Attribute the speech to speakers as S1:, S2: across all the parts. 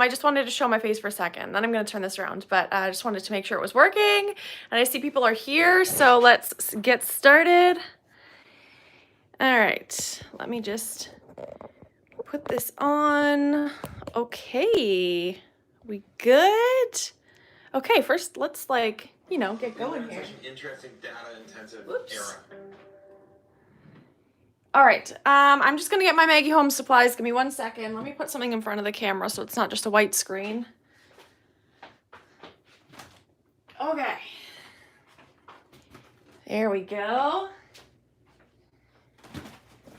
S1: I just wanted to show my face for a second, then I'm gonna turn this around, but I just wanted to make sure it was working, and I see people are here, so let's get started. All right, let me just put this on. Okay, we good? Okay, first let's get going here.
S2: Such an interesting data-intensive
S1: Oops.
S2: era.
S1: All right, I'm just gonna get my Maggie Home supplies. Give me 1 second. Let me put something in front of the camera so it's not just a white screen. Okay. There we go.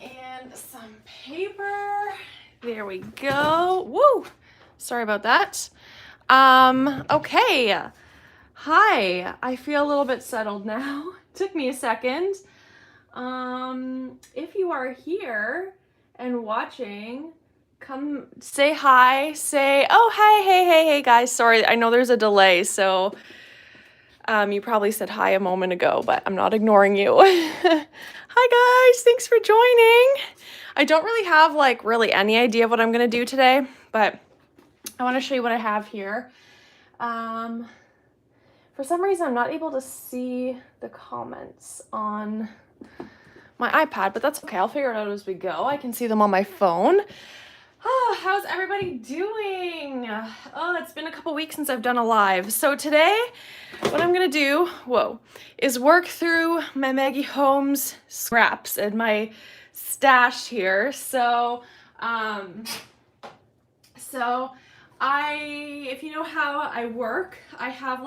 S1: And some paper. There we go. Woo! Sorry about that. Okay. Hi. I feel a little bit settled now. Took me a second. If you are here and watching, come say hi. Say, oh, hi, hey, guys. Sorry, I know there's a delay, so you probably said hi a moment ago, but I'm not ignoring you. Hi guys, thanks for joining. I don't really have really any idea of what I'm gonna do today, but I want to show you what I have here. For some reason I'm not able to see the comments on my iPad, but that's okay. I'll figure it out as we go. I can see them on my phone. Oh, how's everybody doing? Oh, it's been a couple weeks since I've done a live. So today, what I'm gonna do, is work through my Maggie Holmes scraps and my stash here. So, if you know how I work, I have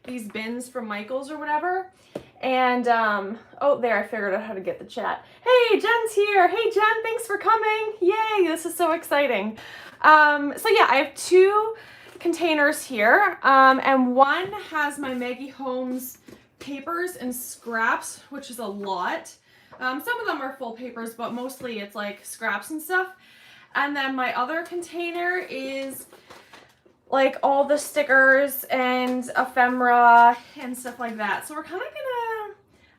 S1: these bins from Michael's or whatever. And, oh, there, I figured out how to get the chat. Hey, Jen's here. Hey, Jen, thanks for coming. Yay, this is so exciting. So yeah, I have 2 containers here, and one has my Maggie Holmes papers and scraps, which is a lot. Some of them are full papers, but mostly it's scraps and stuff. And then my other container is all the stickers and ephemera and stuff like that. So we're kind of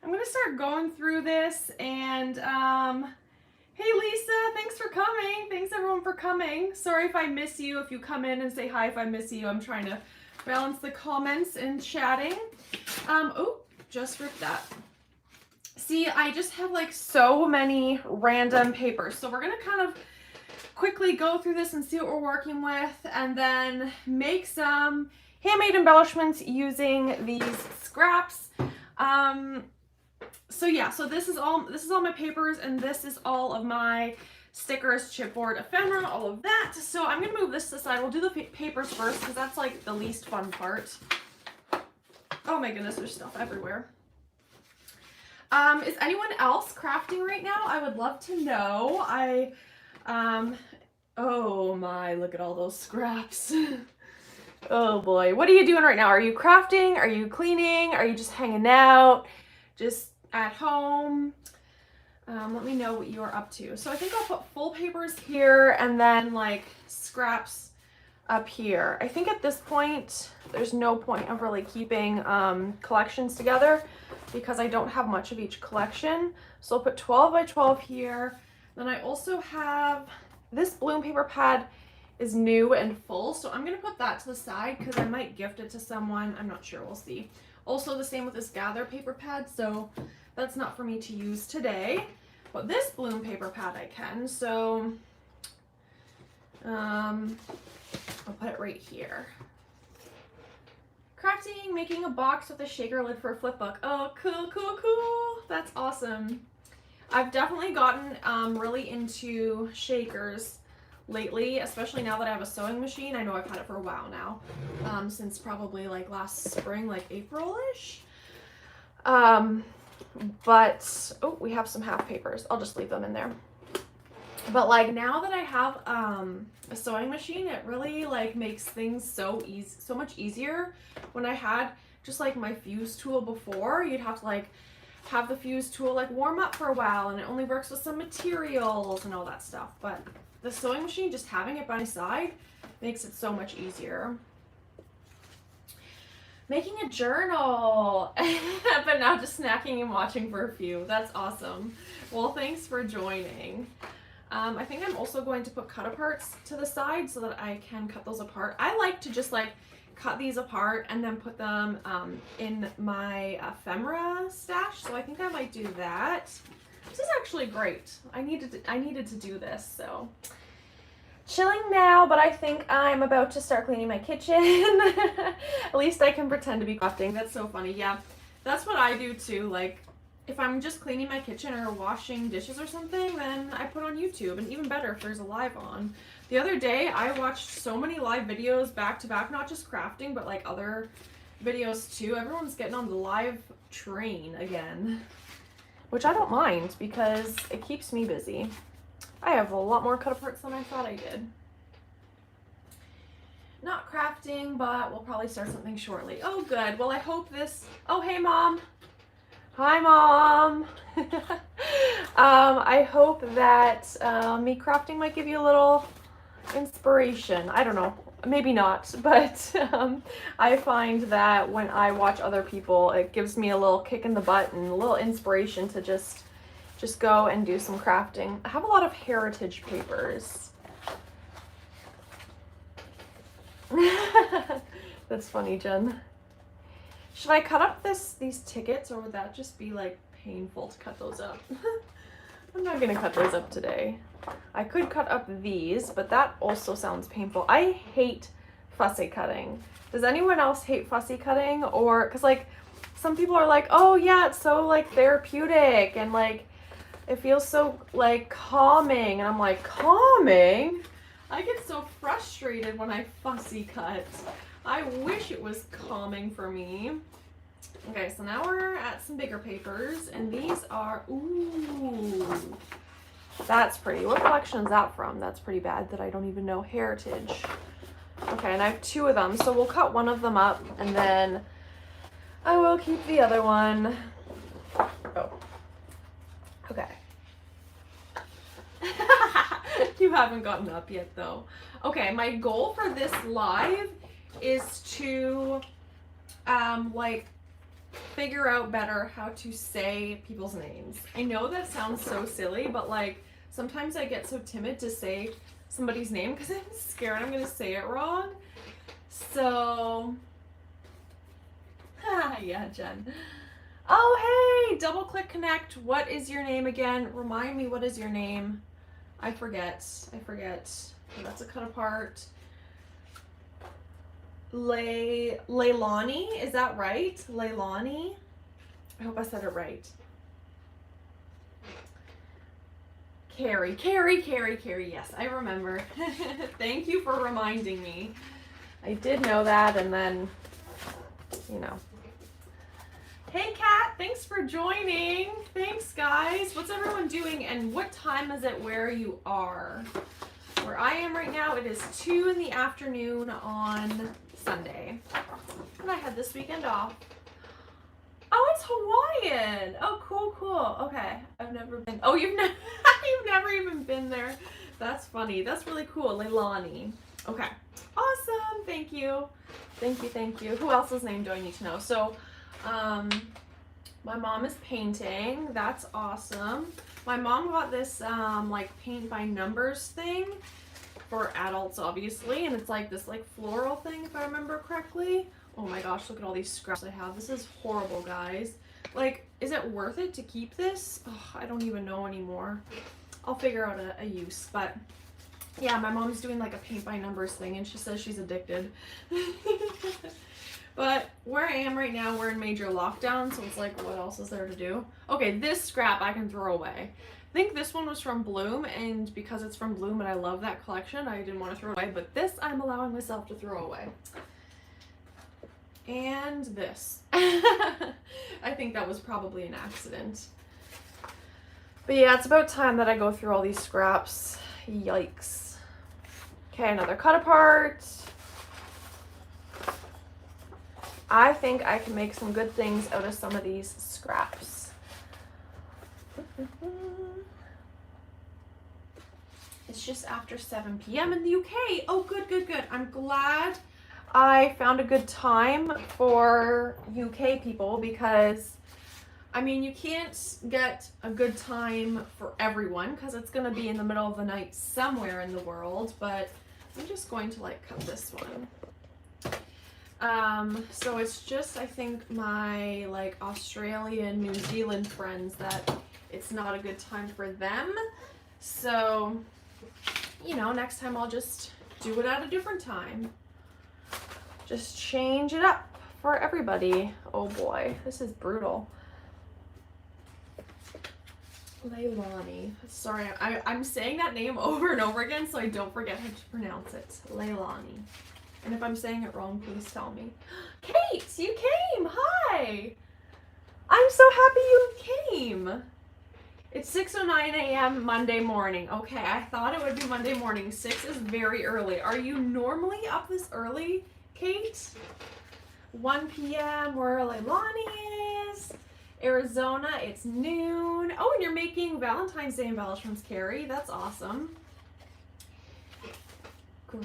S1: I'm gonna start going through this. And hey Lisa, thanks for coming. Thanks everyone for coming. Sorry if I miss you. If you come in and say hi, if I miss you, I'm trying to balance the comments and chatting. Oh, just ripped that. See, I just have so many random papers. So we're gonna kind of quickly go through this and see what we're working with, and then make some handmade embellishments using these scraps. So yeah, so this is all my papers, and this is all of my stickers, chipboard, ephemera, all of that. So I'm gonna move this to the side. We'll do the papers first because that's the least fun part. Oh my goodness, there's stuff everywhere. Is anyone else crafting right now? I would love to know. Oh my, look at all those scraps. Oh boy, what are you doing right now? Are you crafting? Are you cleaning? Are you just hanging out? Just at home? Let me know what you're up to. So I think I'll put full papers here and then scraps up here. I think at this point, there's no point of really keeping collections together because I don't have much of each collection. So I'll put 12 by 12 here. Then I also have this bloom paper pad is new and full, so I'm gonna put that to the side because I might gift it to someone. I'm not sure, we'll see. Also the same with this gather paper pad, so that's not for me to use today. But this bloom paper pad I can, so I'll put it right here. Crafting, making a box with a shaker lid for a flip book. Oh, cool. That's awesome. I've definitely gotten really into shakers lately, especially now that I have a sewing machine. I know I've had it for a while now, since probably last spring, April-ish. But, oh, we have some half papers. I'll just leave them in there. But now that I have a sewing machine, it really makes things so much easier. When I had just my fuse tool before, you'd have to have the fuse tool warm up for a while, and it only works with some materials and all that stuff. But the sewing machine, just having it by my side, makes it so much easier. Making a journal, but now just snacking and watching for a few. That's awesome. Well, thanks for joining. I think I'm also going to put cut aparts to the side so that I can cut those apart. I like to just like cut these apart and then put them in my ephemera stash. So I think I might do that. This is actually great. I needed to do this, so. Chilling now, but I think I'm about to start cleaning my kitchen. At least I can pretend to be crafting. That's so funny. Yeah, that's what I do too. Like, if I'm just cleaning my kitchen or washing dishes or something, then I put on YouTube, and even better if there's a live on. The other day, I watched so many live videos back to back, not just crafting, but like other videos too. Everyone's getting on the live train again, which I don't mind because it keeps me busy. I have a lot more cut aparts than I thought I did. Not crafting, but we'll probably start something shortly. Oh, good. Well, I hope this... Oh, hey, Mom. Hi, Mom. I hope that me crafting might give you a little inspiration. I don't know. Maybe not, but I find that when I watch other people, it gives me a little kick in the butt and a little inspiration to just go and do some crafting. I have a lot of heritage papers. That's funny, Jen. Should I cut up these tickets, or would that just be like painful to cut those up? I'm not gonna cut those up today. I could cut up these, but that also sounds painful. I hate fussy cutting. Does anyone else hate fussy cutting? Or, cause like some people are like, oh yeah, it's so like therapeutic and like it feels so like calming, and I'm like, calming? I get so frustrated when I fussy cut. I wish it was calming for me. Okay, so now we're at some bigger papers, and these are, ooh, that's pretty. What collection is that from? That's pretty bad that I don't even know. Heritage. Okay, and I have 2 of them, so we'll cut one of them up, and then I will keep the other one. Oh. Okay. You haven't gotten up yet though. Okay, my goal for this live is to like figure out better how to say people's names. I know that sounds so silly, but like sometimes I get so timid to say somebody's name because I'm scared I'm gonna say it wrong. So yeah, Jen. Oh, hey, double click connect. What is your name again? Remind me, what is your name? I forget. Oh, that's a cut apart. Leilani, is that right? Leilani? I hope I said it right. Carrie, yes, I remember. Thank you for reminding me. I did know that, and then, you know. Hey Kat, thanks for joining. Thanks guys. What's everyone doing, and what time is it where you are? Where I am right now, it is 2 in the afternoon on Sunday. And I had this weekend off. Oh, it's Hawaiian. Oh, cool. Okay, I've never been. Oh, you've never even been there. That's funny. That's really cool. Leilani. Okay, awesome. Thank you. Who else's name do I need to know? So, my mom is painting. That's awesome. My mom got this like paint by numbers thing for adults, obviously, and it's like this like floral thing, if I remember correctly. Oh my gosh, look at all these scraps I have. This is horrible, guys. Like, is it worth it to keep this? Oh, I don't even know anymore. I'll figure out a use, but yeah, my mom's doing like a paint by numbers thing, and she says she's addicted. But where I am right now, we're in major lockdown, so it's like, what else is there to do? Okay, this scrap I can throw away. I think this one was from Bloom, and because it's from Bloom and I love that collection, I didn't want to throw it away, but this I'm allowing myself to throw away. And this. I think that was probably an accident. But yeah, it's about time that I go through all these scraps. Yikes. Okay, another cut apart. I think I can make some good things out of some of these scraps. It's just after 7 p.m. in the UK. Oh, good. I'm glad I found a good time for UK people, because I mean, you can't get a good time for everyone because it's going to be in the middle of the night somewhere in the world, but I'm just going to like cut this one. So it's just, I think, my like Australian, New Zealand friends that it's not a good time for them. So, you know, next time I'll just do it at a different time. Just change it up for everybody. Oh boy, this is brutal. Leilani. Sorry, I'm saying that name over and over again so I don't forget how to pronounce it. Leilani. And if I'm saying it wrong, please tell me. Kate, you came! Hi! I'm so happy you came! It's 6:09 a.m. Monday morning. Okay, I thought it would be Monday morning. 6 is very early. Are you normally up this early, Kate? 1 p.m. where Leilani is. Arizona, it's noon. Oh, and you're making Valentine's Day embellishments, Carrie. That's awesome.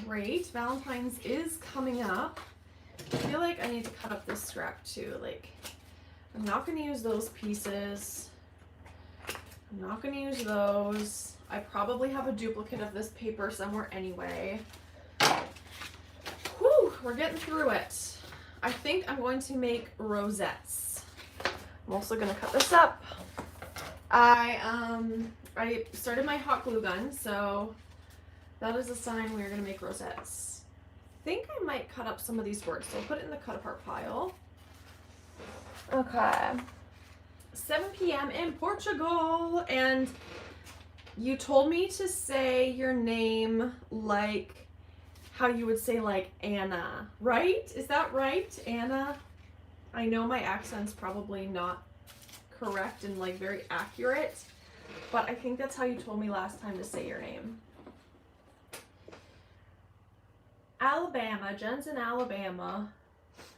S1: Great. Valentine's is coming up. I feel like I need to cut up this scrap too. Like, I'm not going to use those pieces. I'm not going to use those. I probably have a duplicate of this paper somewhere anyway. Whew, we're getting through it. I think I'm going to make rosettes. I'm also going to cut this up. I started my hot glue gun, so that is a sign we're going to make rosettes. I think I might cut up some of these words, so I'll put it in the cut apart pile. Okay. 7 p.m. in Portugal, and you told me to say your name like how you would say like Anna, right? Is that right, Anna? I know my accent's probably not correct and like very accurate, but I think that's how you told me last time to say your name. Alabama, Jen's in Alabama,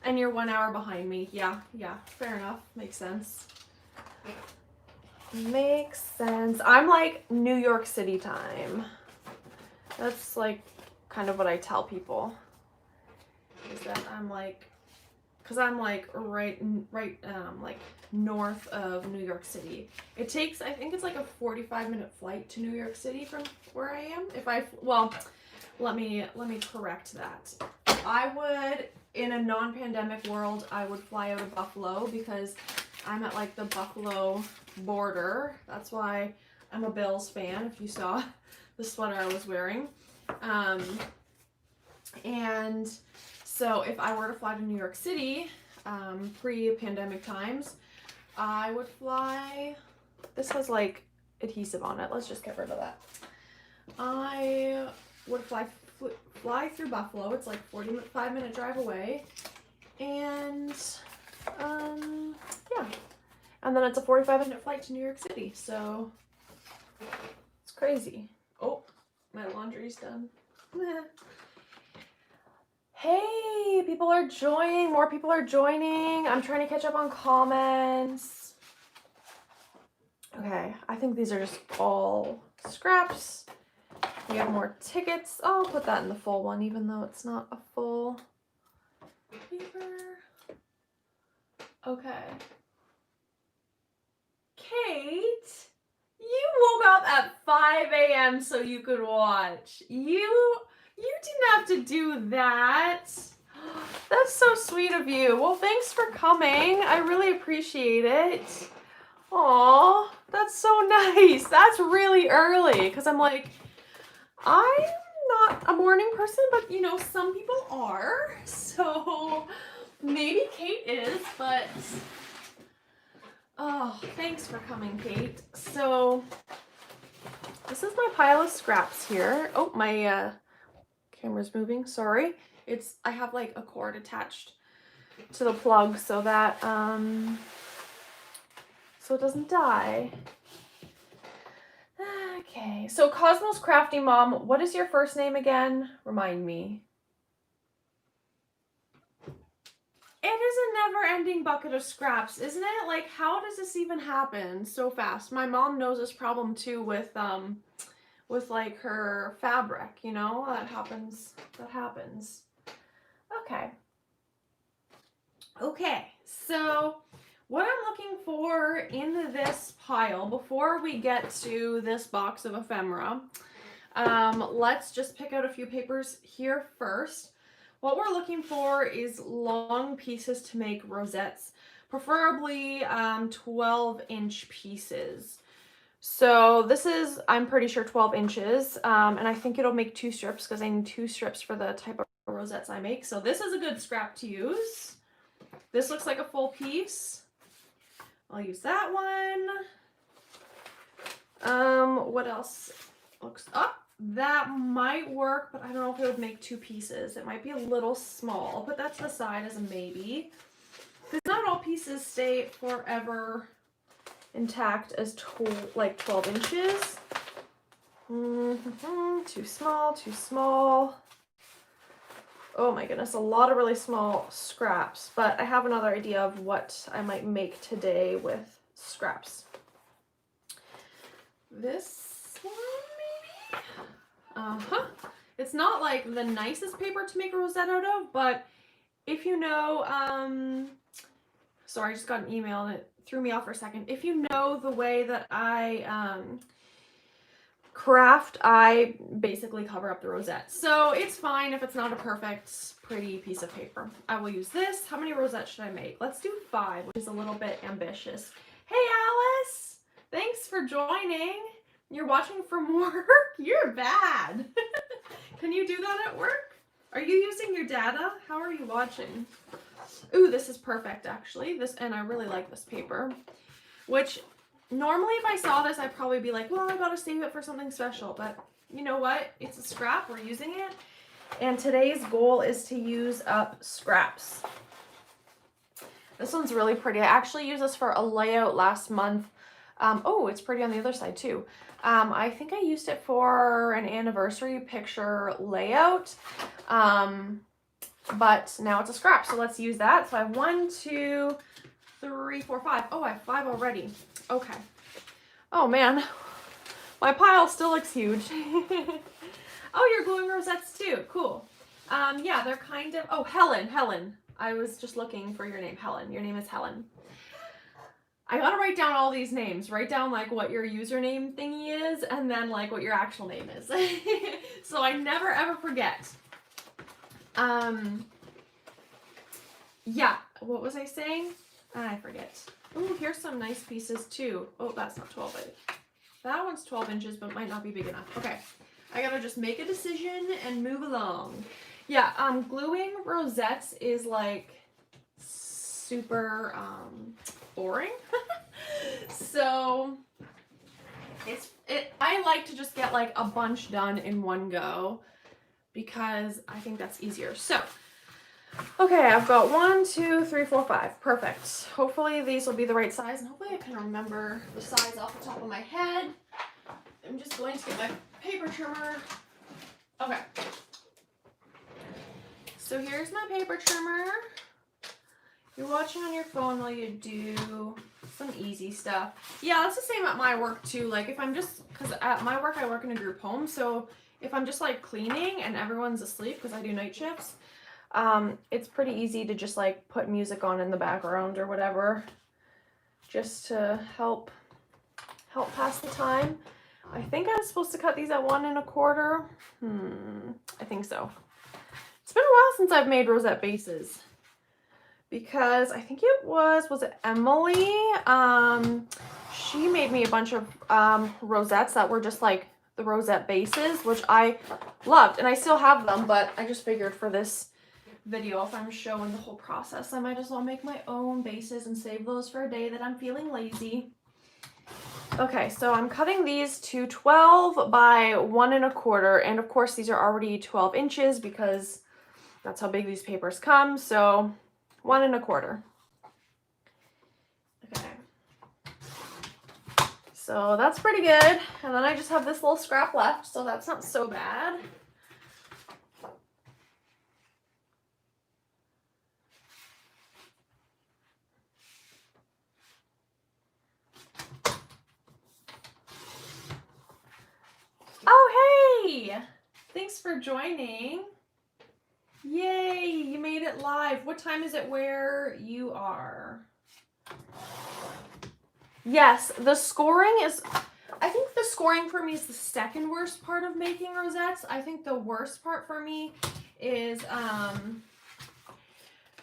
S1: and you're 1 hour behind me. Yeah, fair enough. Makes sense. Makes sense. I'm like New York City time. That's like kind of what I tell people. Is that I'm like, cause I'm like right like north of New York City. It takes, I think it's like a 45-minute flight to New York City from where I am. Well, let me correct that. I would, in a non-pandemic world, I would fly out of Buffalo because I'm at like the Buffalo border. That's why I'm a Bills fan, if you saw the sweater I was wearing. And so if I were to fly to New York City, pre-pandemic times, I would fly, this has like adhesive on it. Let's just get rid of that. I would fly through Buffalo. It's like 45-minute drive away. And yeah. And then it's a 45-minute flight to New York City. So it's crazy. Oh, my laundry's done. Hey, people are joining. More people are joining. I'm trying to catch up on comments. Okay, I think these are just all scraps. We have more tickets. I'll put that in the full one, even though it's not a full paper. Okay. Kate, you woke up at 5 a.m. so you could watch. You didn't have to do that. That's so sweet of you. Well, thanks for coming. I really appreciate it. Aw, that's so nice. That's really early because I'm like, I'm not a morning person, but you know, some people are. So maybe Kate is, but oh, thanks for coming, Kate. So this is my pile of scraps here. Oh, my camera's moving, sorry. I have like a cord attached to the plug so that so it doesn't die. Okay, so Cosmos Crafty Mom, what is your first name again? Remind me. It is a never-ending bucket of scraps, isn't it? Like, how does this even happen so fast? My mom knows this problem too with like her fabric, you know? That happens. Okay. Okay, so what I'm looking for in this pile, before we get to this box of ephemera, let's just pick out a few papers here first. What we're looking for is long pieces to make rosettes, preferably 12-inch pieces. So this is, I'm pretty sure, 12 inches, and I think it'll make 2 strips because I need 2 strips for the type of rosettes I make. So this is a good scrap to use. This looks like a full piece. I'll use that one. What else looks up? That might work, but I don't know if it would make 2 pieces. It might be a little small. I'll put that to the side as a maybe. Because not all pieces stay forever intact as like 12 inches. Too small, too small. Oh my goodness, a lot of really small scraps, but I have another idea of what I might make today with scraps. This one maybe? It's not like the nicest paper to make a rosette out of, but if you know, sorry, I just got an email and it threw me off for a second. If you know the way that I craft, I basically cover up the rosette. So it's fine if it's not a perfect, pretty piece of paper. I will use this. How many rosettes should I make? Let's do 5, which is a little bit ambitious. Hey, Alice! Thanks for joining. You're watching from work? You're bad. Can you do that at work? Are you using your data? How are you watching? Ooh, this is perfect, actually. And I really like this paper, which normally if I saw this, I'd probably be like, well, I gotta save it for something special, but you know what? It's a scrap, we're using it. And today's goal is to use up scraps. This one's really pretty. I actually used this for a layout last month. Oh, it's pretty on the other side too. I think I used it for an anniversary picture layout. But now it's a scrap, so let's use that. So I have 1, 2, 3, 4, 5. Oh, I have 5 already. Okay. Oh man, my pile still looks huge. Oh, you're gluing rosettes too. Cool. Yeah, they're kind of, oh, Helen. I was just looking for your name, Helen. Your name is Helen. I gotta write down all these names. Write down like what your username thingy is and then like what your actual name is. So I never ever forget. Yeah, what was I saying? I forget. Oh, here's some nice pieces too. Oh, that's not 12, but that one's 12 inches, but might not be big enough. Okay, I gotta just make a decision and move along. Yeah, gluing rosettes is like super boring. So I like to just get like a bunch done in one go because I think that's easier. So okay, I've got 1, 2, 3, 4, 5. Perfect. Hopefully these will be the right size, and hopefully I can remember the size off the top of my head. I'm just going to get my paper trimmer. Okay. So here's my paper trimmer. You're watching on your phone while you do some easy stuff. Yeah, that's the same at my work too. Like if I'm just, because at my work I work in a group home, so if I'm just like cleaning and everyone's asleep because I do night shifts, it's pretty easy to just like put music on in the background or whatever, just to help pass the time. I think I'm supposed to cut these at 1 1/4. I think so. It's been a while since I've made rosette bases because I think it was it Emily? She made me a bunch of rosettes that were just like the rosette bases, which I loved, and I still have them, but I just figured for this video, if I'm showing the whole process, I might as well make my own bases and save those for a day that I'm feeling lazy. Okay, so I'm cutting these to 12 by 1 1/4, and of course these are already 12 inches because that's how big these papers come, so 1 1/4. Okay. So that's pretty good, and then I just have this little scrap left, so that's not so bad. Oh, hey! Thanks for joining. Yay, you made it live. What time is it where you are? Yes, the scoring is, I think the scoring for me is the second worst part of making rosettes. I think the worst part for me is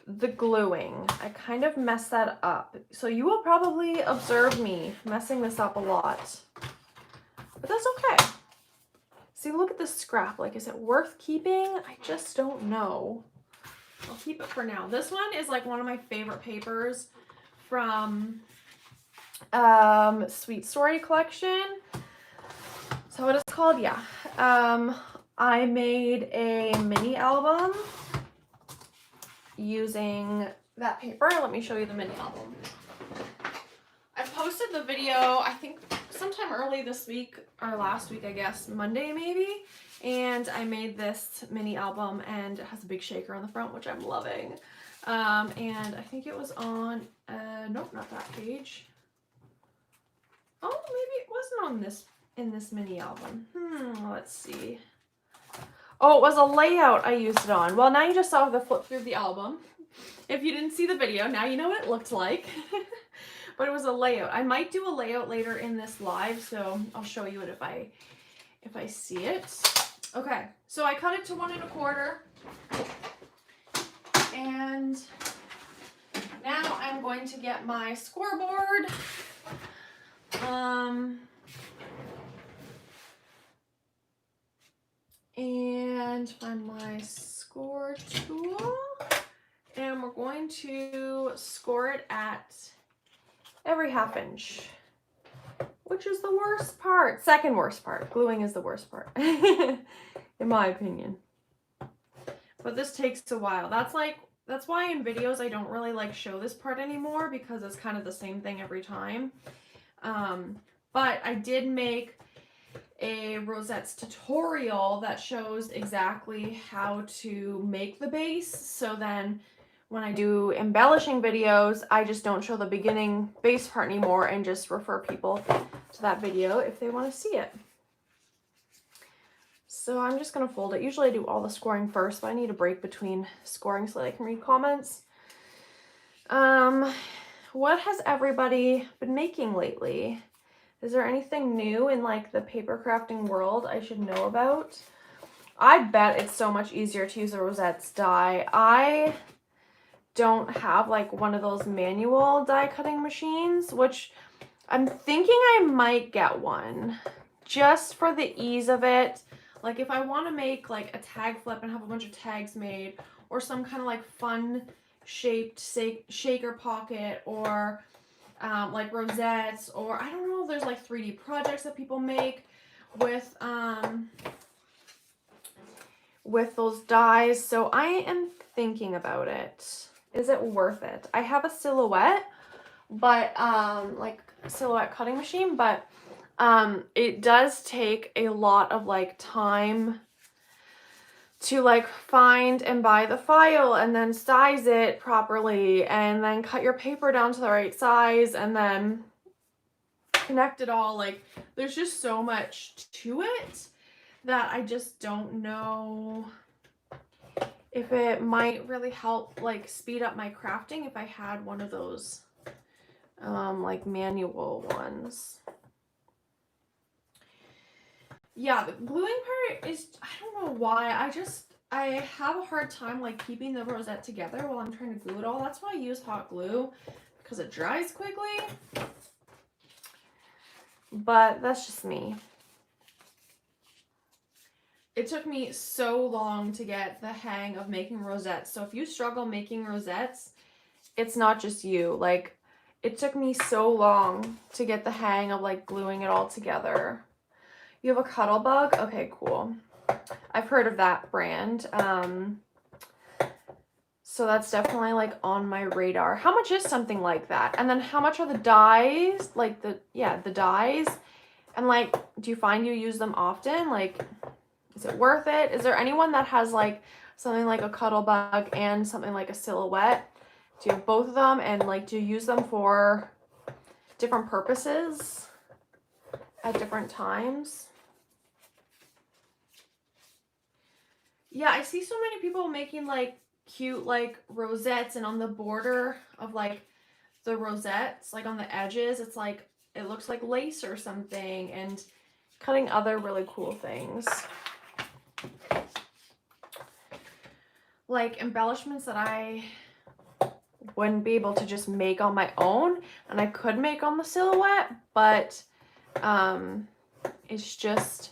S1: the gluing. I kind of messed that up. So you will probably observe me messing this up a lot. But that's okay. See, look at this scrap. Like, is it worth keeping? I just don't know. I'll keep it for now. This one is like one of my favorite papers from Sweet Story collection. So what it's called? Yeah. I made a mini album using that paper. Let me show you the mini album. I posted the video, I think sometime early this week, or last week, I guess, Monday maybe. And I made this mini album, and it has a big shaker on the front, which I'm loving. And I think it was on, nope, not that page. Oh, maybe it wasn't on this, in this mini album. Let's see. Oh, it was a layout I used it on. Well, now you just saw the flip through the album. If you didn't see the video, now you know what it looked like. But it was a layout. I might do a layout later in this live, so I'll show you it if I see it. Okay, so I cut it to 1 1/4. And now I'm going to get my scoreboard. And find my score tool. And we're going to score it at every 1/2 inch, which is the worst part. Second worst part. Gluing is the worst part, in my opinion. But this takes a while. That's why in videos I don't really like show this part anymore, because it's kind of the same thing every time. But I did make a rosettes tutorial that shows exactly how to make the base. So then when I do embellishing videos, I just don't show the beginning base part anymore and just refer people to that video if they want to see it. So I'm just going to fold it. Usually I do all the scoring first, but I need a break between scoring so that I can read comments. What has everybody been making lately? Is there anything new in like the paper crafting world I should know about? I bet it's so much easier to use a rosettes die. I don't have like one of those manual die cutting machines, which I'm thinking I might get one just for the ease of it. Like if I want to make like a tag flip and have a bunch of tags made, or some kind of like fun shaped shaker pocket, or like rosettes, or I don't know, there's like 3D projects that people make with those dies. So I am thinking about it. Is it worth it? I have a silhouette, but like a silhouette cutting machine, but it does take a lot of like time to like find and buy the file and then size it properly and then cut your paper down to the right size and then connect it all. Like there's just so much to it that I just don't know if it might really help like speed up my crafting if I had one of those like manual ones. Yeah, the gluing part is, I don't know why, I have a hard time like keeping the rosette together while I'm trying to glue it all. That's why I use hot glue, because it dries quickly. But that's just me. It took me so long to get the hang of making rosettes. So if you struggle making rosettes, it's not just you. Like, it took me so long to get the hang of like gluing it all together. You have a cuddle bug? Okay, cool. I've heard of that brand. So that's definitely like on my radar. How much is something like that? And then how much are the dies? Like the dies. And like, do you find you use them often? Like, is it worth it? Is there anyone that has like something like a cuddle bug and something like a silhouette? Do you have both of them? And like, do you use them for different purposes at different times? Yeah, I see so many people making like cute like rosettes, and on the border of like the rosettes, like on the edges, it's like, it looks like lace or something, and cutting other really cool things. Like embellishments that I wouldn't be able to just make on my own, and I could make on the silhouette, but it's just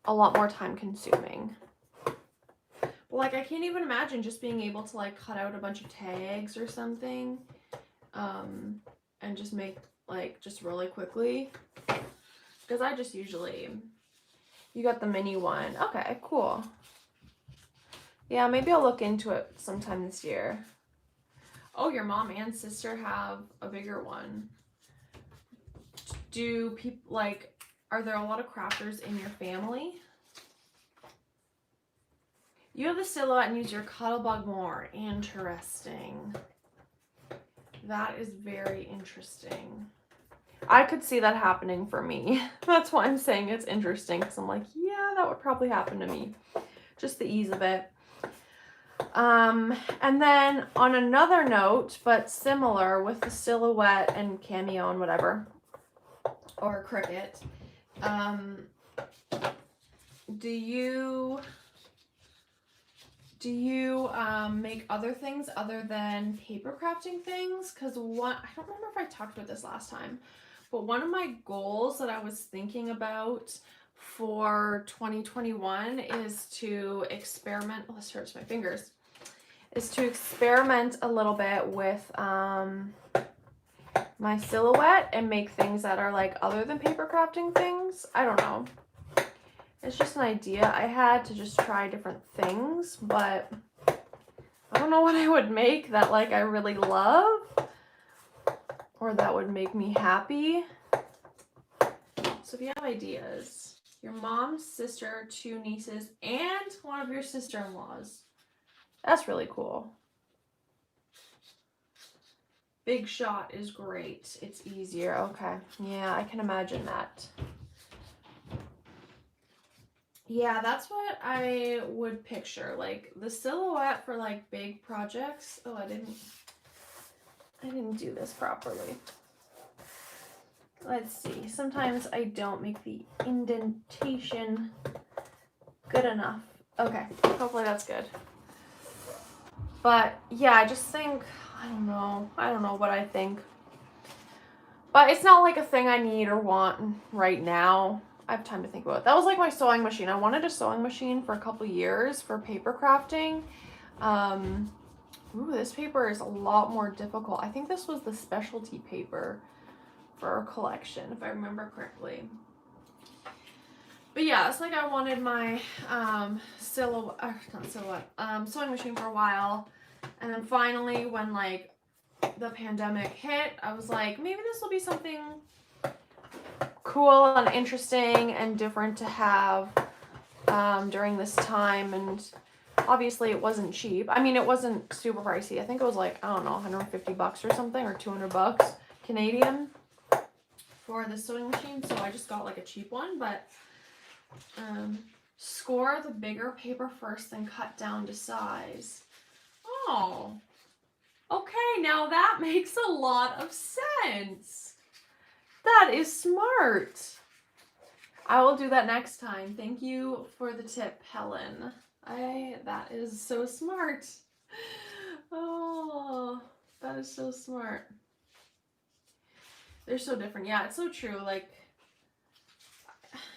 S1: a lot more time consuming. But like, I can't even imagine just being able to like cut out a bunch of tags or something, and just make like just really quickly, because I just usually, you got the mini one. Okay, cool. Yeah, maybe I'll look into it sometime this year. Oh, your mom and sister have a bigger one. Do people, like, are there a lot of crafters in your family? You have the silhouette and use your Cuttlebug more. Interesting. That is very interesting. I could see that happening for me. That's why I'm saying it's interesting, because I'm like, yeah, that would probably happen to me. Just the ease of it. And then on another note, but similar with the silhouette and cameo and whatever, or Cricut, do you make other things other than paper crafting things? Because I don't remember if I talked about this last time, but one of my goals that I was thinking about for 2021 is to experiment, oh, this hurts my fingers, is to experiment a little bit with my silhouette and make things that are like other than paper crafting things. I don't know. It's just an idea I had to just try different things, but I don't know what I would make that like I really love or that would make me happy. So if you have ideas, your mom's sister, 2 nieces, and one of your sister-in-laws. That's really cool. Big shot is great. It's easier. Okay. Yeah, I can imagine that. Yeah, that's what I would picture. Like the silhouette for like big projects. Oh, I didn't do this properly. Let's see. Sometimes I don't make the indentation good enough. Okay, hopefully that's good. But yeah, I just think, I don't know what I think. But it's not like a thing I need or want right now. I have time to think about it. That was like my sewing machine. I wanted a sewing machine for a couple years for paper crafting. Ooh, this paper is a lot more difficult. I think this was the specialty paper for our collection, if I remember correctly. But yeah, it's like I wanted my sewing machine for a while. And then finally, when like the pandemic hit, I was like, maybe this will be something cool and interesting and different to have during this time. And obviously it wasn't cheap. I mean, it wasn't super pricey. I think it was like, I don't know, $150 or something, or $200 Canadian for the sewing machine. So I just got like a cheap one, but score the bigger paper first, then cut down to size. Oh, okay, now that makes a lot of sense. That is smart. I will do that next time. Thank you for the tip, Helen. That is so smart. Oh, that is so smart. They're so different. Yeah, it's so true. Like,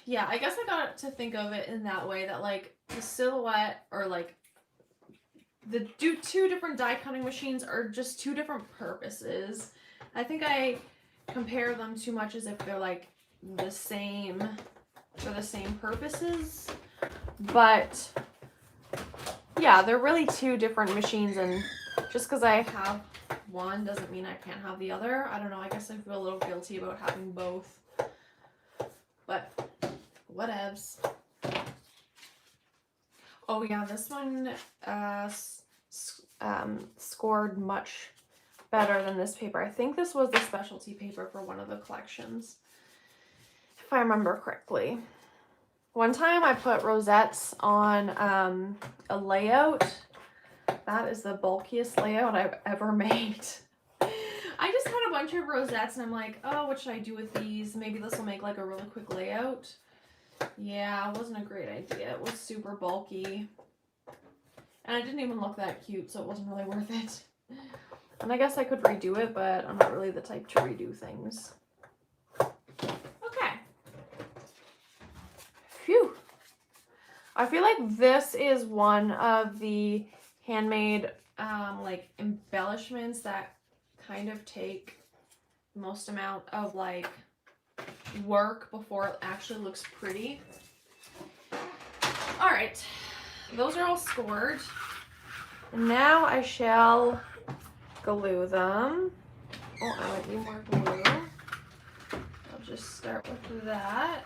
S1: yeah, I guess I got to think of it in that way, that like the silhouette, or like the two different die cutting machines are just 2 different purposes. I think I compare them too much as if they're like the same, for the same purposes. But yeah, they're really 2 different machines, and just because I have one doesn't mean I can't have the other. I don't know, I guess I feel a little guilty about having both. But whatevs. Oh yeah, this one scored much better than this paper. I think this was the specialty paper for one of the collections, if I remember correctly. One time I put rosettes on a layout. That is the bulkiest layout I've ever made. I just had a bunch of rosettes and I'm like, oh, what should I do with these? Maybe this will make like a really quick layout. Yeah, it wasn't a great idea. It was super bulky. And it didn't even look that cute, so it wasn't really worth it. And I guess I could redo it, but I'm not really the type to redo things. Okay. Phew. I feel like this is one of the handmade like embellishments that kind of take the most amount of like work before it actually looks pretty. All right, those are all scored. And now I shall glue them. Oh, I might need more glue. I'll just start with that.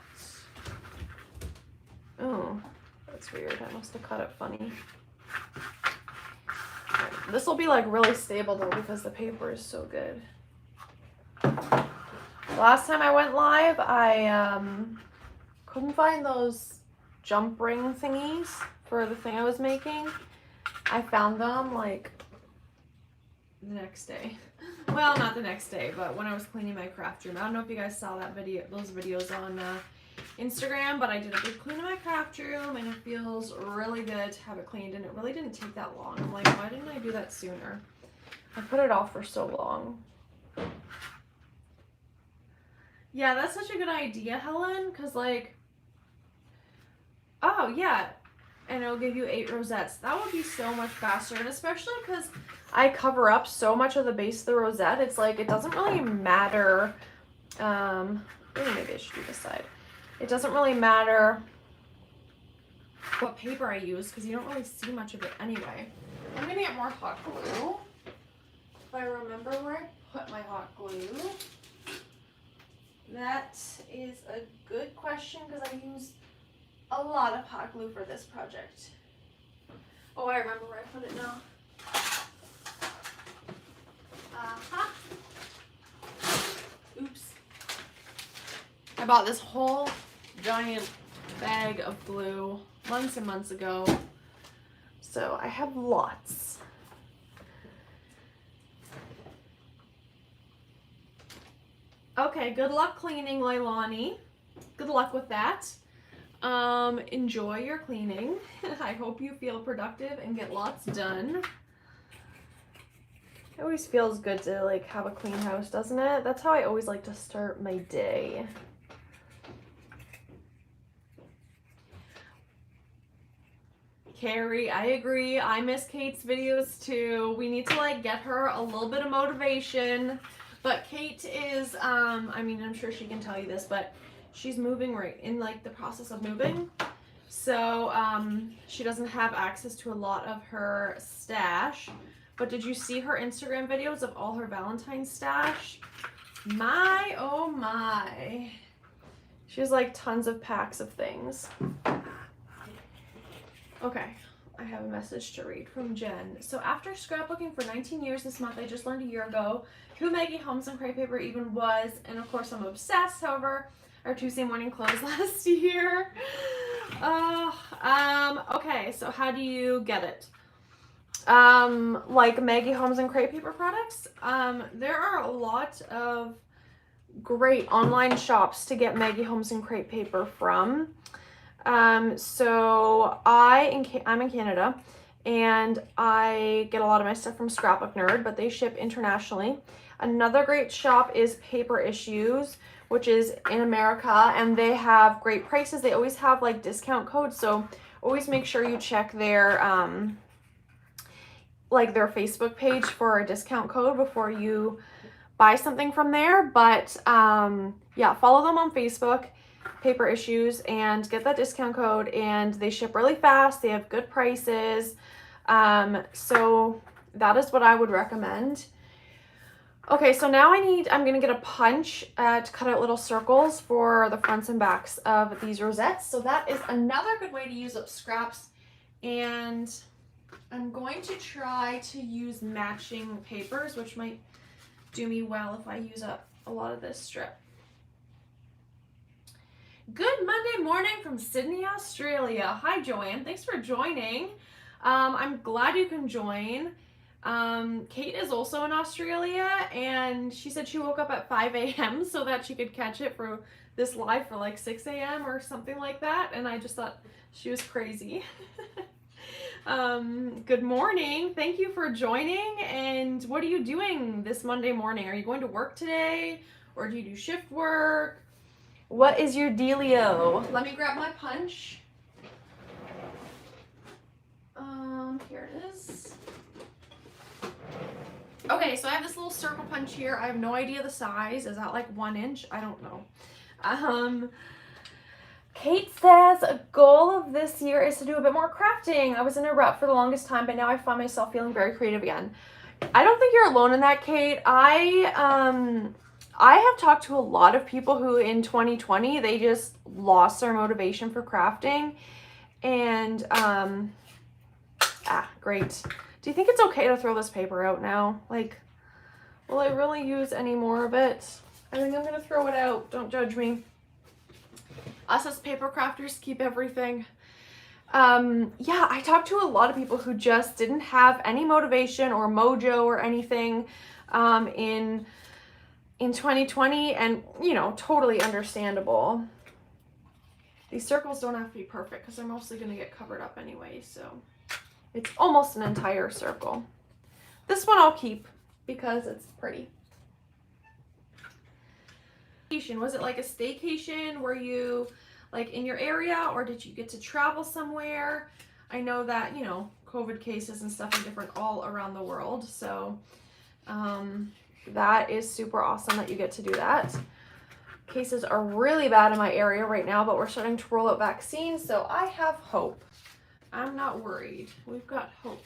S1: Oh, that's weird. I must have cut it funny. Right. This will be like really stable though because the paper is so good. Last time I went live, I couldn't find those jump ring thingies for the thing I was making. I found them like the next day. Well, not the next day, but when I was cleaning my craft room. I don't know if you guys saw that video, those videos on Instagram, but I did a big clean of my craft room and it feels really good to have it cleaned, and it really didn't take that long. I'm like, why didn't I do that sooner? I put it off for so long. Yeah, that's such a good idea, Helen, because like, oh yeah, and it'll give you 8 rosettes. That would be so much faster, and especially because I cover up so much of the base of the rosette, it's like, it doesn't really matter, maybe I should do this side. It doesn't really matter what paper I use because you don't really see much of it anyway. I'm gonna get more hot glue. If I remember where I put my hot glue. That is a good question because I use a lot of hot glue for this project. Oh, I remember where I put it now. Oops. I bought this whole giant bag of glue months and months ago, so I have lots. Okay, good luck cleaning, Leilani. Good luck with that. Enjoy your cleaning. I hope you feel productive and get lots done. It always feels good to like have a clean house, doesn't it? That's how I always like to start my day. Carrie, I agree. I miss Kate's videos too. We need to like get her a little bit of motivation. But Kate is, I mean, I'm sure she can tell you this, but she's moving right in like the process of moving. So she doesn't have access to a lot of her stash. But did you see her Instagram videos of all her Valentine's stash? My, oh my. She has like tons of packs of things. Okay, I have a message to read from Jen. So after scrapbooking for 19 years this month, I just learned a year ago who Maggie Holmes and Crepe Paper even was. And of course I'm obsessed. However, our Tuesday morning closed last year. Okay, so how do you get it? Like Maggie Holmes and Crepe Paper products. There are a lot of great online shops to get Maggie Holmes and Crepe Paper from. So I'm in Canada and I get a lot of my stuff from Scrapbook Nerd, but they ship internationally. Another great shop is Paper Issues, which is in America, and they have great prices. They always have like discount codes, so always make sure you check their like their Facebook page for a discount code before you buy something from there. But yeah, follow them on Facebook, Paper Issues, and get that discount code, and they ship really fast. They have good prices. So that is what I would recommend. Okay, so now I'm gonna get a punch to cut out little circles for the fronts and backs of these rosettes. So that is another good way to use up scraps, and I'm going to try to use matching papers, which might do me well if I use up a lot of this strip. Good Monday morning from Sydney, Australia. Hi, Joanne. Thanks for joining. I'm glad you can join. Kate is also in Australia, and she said she woke up at 5 a.m. so that she could catch it for this live for like 6 a.m. or something like that, and I just thought she was crazy. Good morning. Thank you for joining, and what are you doing this Monday morning? Are you going to work today, or do you do shift work? What is your dealio? Let me grab my punch. Here it is. Okay, so I have this little circle punch here. I have no idea the size. Is that like 1 inch? I don't know. Kate says a goal of this year is to do a bit more crafting. I was in a rut for the longest time, but now I find myself feeling very creative again. I don't think you're alone in that, Kate. I have talked to a lot of people who in 2020, they just lost their motivation for crafting. And, great. Do you think it's okay to throw this paper out now? Like, will I really use any more of it? I think I'm going to throw it out. Don't judge me. Us as paper crafters keep everything. Yeah, I talked to a lot of people who just didn't have any motivation or mojo or anything in 2020, and, you know, totally understandable. These circles don't have to be perfect because they're mostly going to get covered up anyway, so it's almost an entire circle. This one I'll keep because it's pretty. Was it like a staycation? Were you like in your area, or did you get to travel somewhere? I know that, you know, COVID cases and stuff are different all around the world, so that is super awesome that you get to do that. Cases are really bad in my area right now, but we're starting to roll out vaccines, so I have hope. I'm not worried. We've got hope.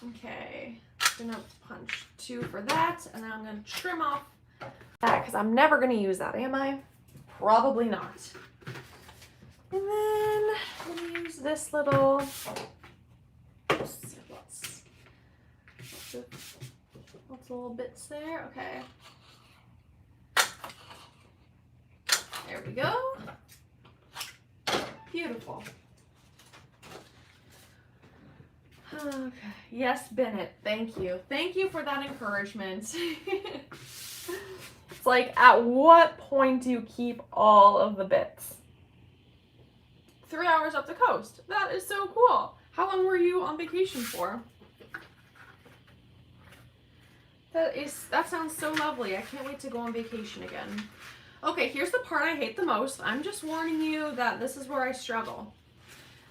S1: Okay, I'm gonna punch 2 for that, and then I'm gonna trim off that because I'm never gonna use that, am I? Probably not. And then I'm gonna use this little, oops, lots of little bits there. Okay. There we go. Beautiful. Okay. Yes, Bennett. Thank you. Thank you for that encouragement. It's like, at what point do you keep all of the bits? 3 hours up the coast. That is so cool. How long were you on vacation for? That sounds so lovely. I can't wait to go on vacation again. Okay, here's the part I hate the most. I'm just warning you that this is where I struggle.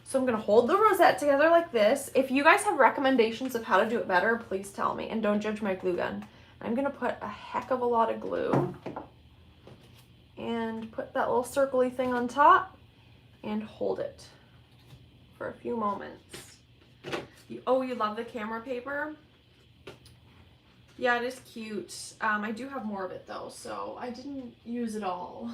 S1: So I'm going to hold the rosette together like this. If you guys have recommendations of how to do it better, please tell me. And don't judge my glue gun. I'm going to put a heck of a lot of glue. And put that little circle-y thing on top. And hold it for a few moments. Oh, you love the camera paper? Yeah, it is cute. I do have more of it though, so I didn't use it all.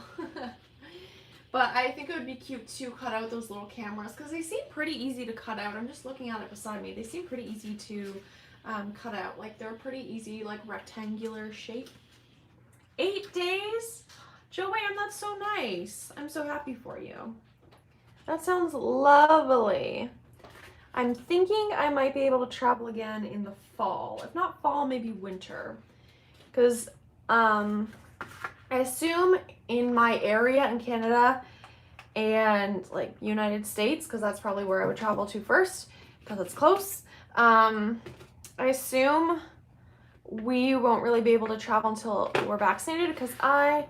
S1: But I think it would be cute to cut out those little cameras because they seem pretty easy to cut out. I'm just looking at it beside me. They seem pretty easy to cut out. Like, they're pretty easy, like rectangular shape. 8 days? Joanne, that's so nice. I'm so happy for you. That sounds lovely. I'm thinking I might be able to travel again in the fall. If not fall, maybe winter. Because I assume in my area in Canada and like United States, because that's probably where I would travel to first, because it's close, I assume we won't really be able to travel until we're vaccinated, because I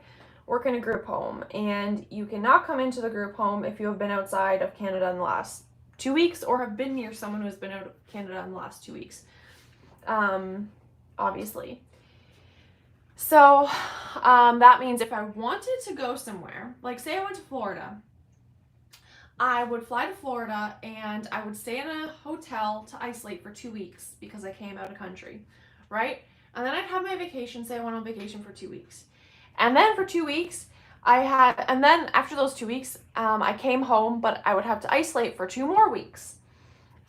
S1: work in a group home, and you cannot come into the group home if you have been outside of Canada in the last 2 weeks or have been near someone who has been out of Canada in the last 2 weeks, obviously. So that means if I wanted to go somewhere, like say I went to Florida, I would fly to Florida and I would stay in a hotel to isolate for 2 weeks because I came out of country, right? And then I'd have my vacation, say I went on vacation for 2 weeks. And then for 2 weeks, and then after those 2 weeks, I came home, but I would have to isolate for 2 more weeks.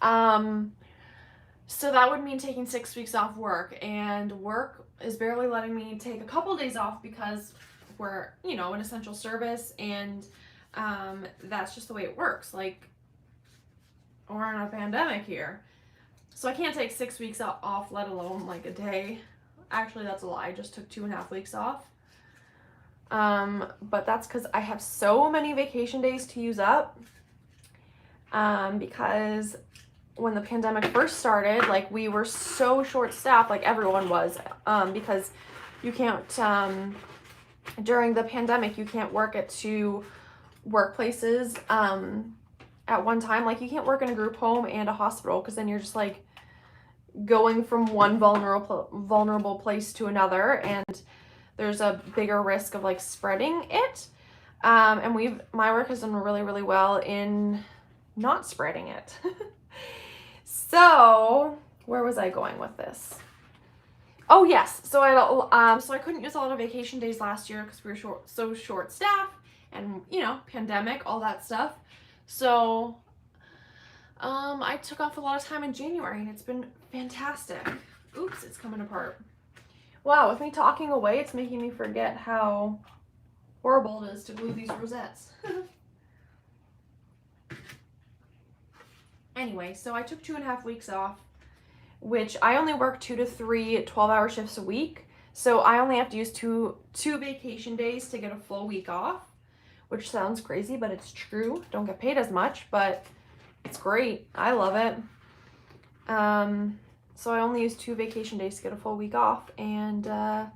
S1: So that would mean taking 6 weeks off work, and work is barely letting me take a couple days off because we're, you know, an essential service, and that's just the way it works. Like, we're in a pandemic here. So I can't take 6 weeks off, let alone like a day. Actually, that's a lie. I just took 2.5 weeks off. But that's because I have so many vacation days to use up. Because when the pandemic first started, like we were so short-staffed, like everyone was, because you can't, during the pandemic, you can't work at 2 workplaces at one time. Like you can't work in a group home and a hospital, because then you're just like going from one vulnerable place to another, and there's a bigger risk of like spreading it. And my work has done really, really well in not spreading it. So where was I going with this? Oh yes, so I couldn't use a lot of vacation days last year because we were so short staffed, and you know, pandemic, all that stuff. So I took off a lot of time in January, and it's been fantastic. Oops, it's coming apart. Wow, with me talking away, it's making me forget how horrible it is to glue these rosettes. Anyway, so I took 2.5 weeks off, which I only work 2 to 3 12-hour shifts a week. So I only have to use two vacation days to get a full week off, which sounds crazy, but it's true. Don't get paid as much, but it's great. I love it. So I only use 2 vacation days to get a full week off, and oh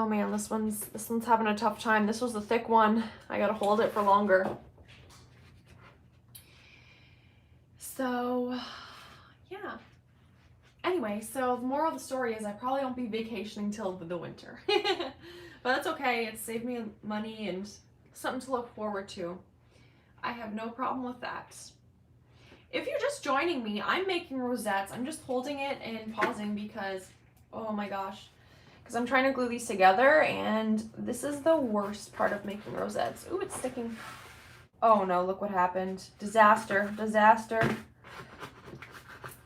S1: man, this one's having a tough time. This was the thick one. I gotta hold it for longer. So yeah. Anyway, so the moral of the story is I probably won't be vacationing till the winter. But that's okay. It saved me money and something to look forward to. I have no problem with that. If you're just joining me, I'm making rosettes. I'm just holding it and pausing because, oh my gosh, because I'm trying to glue these together, and this is the worst part of making rosettes. Ooh, it's sticking. Oh no, look what happened. Disaster, disaster.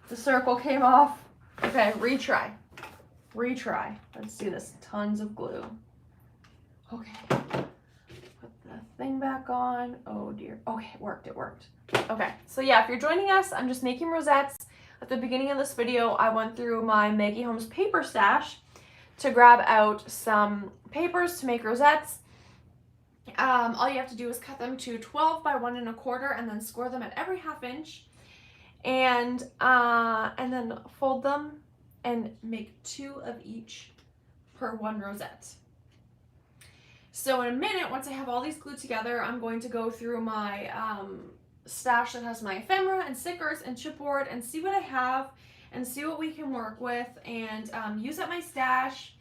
S1: The circle came off. Okay, retry. Let's do this. Tons of glue. Okay. Put the thing back on. Oh dear. Okay, it worked. Okay, so yeah, if you're joining us, I'm just making rosettes. At the beginning of this video, I went through my Maggie Holmes paper stash to grab out some papers to make rosettes. All you have to do is cut them to 12 by 1 1/4 and then score them at every 1/2 inch. And then fold them and make 2 of each per 1 rosette. So in a minute, once I have all these glued together, I'm going to go through my stash that has my ephemera and stickers and chipboard and see what I have and see what we can work with and use up my stash.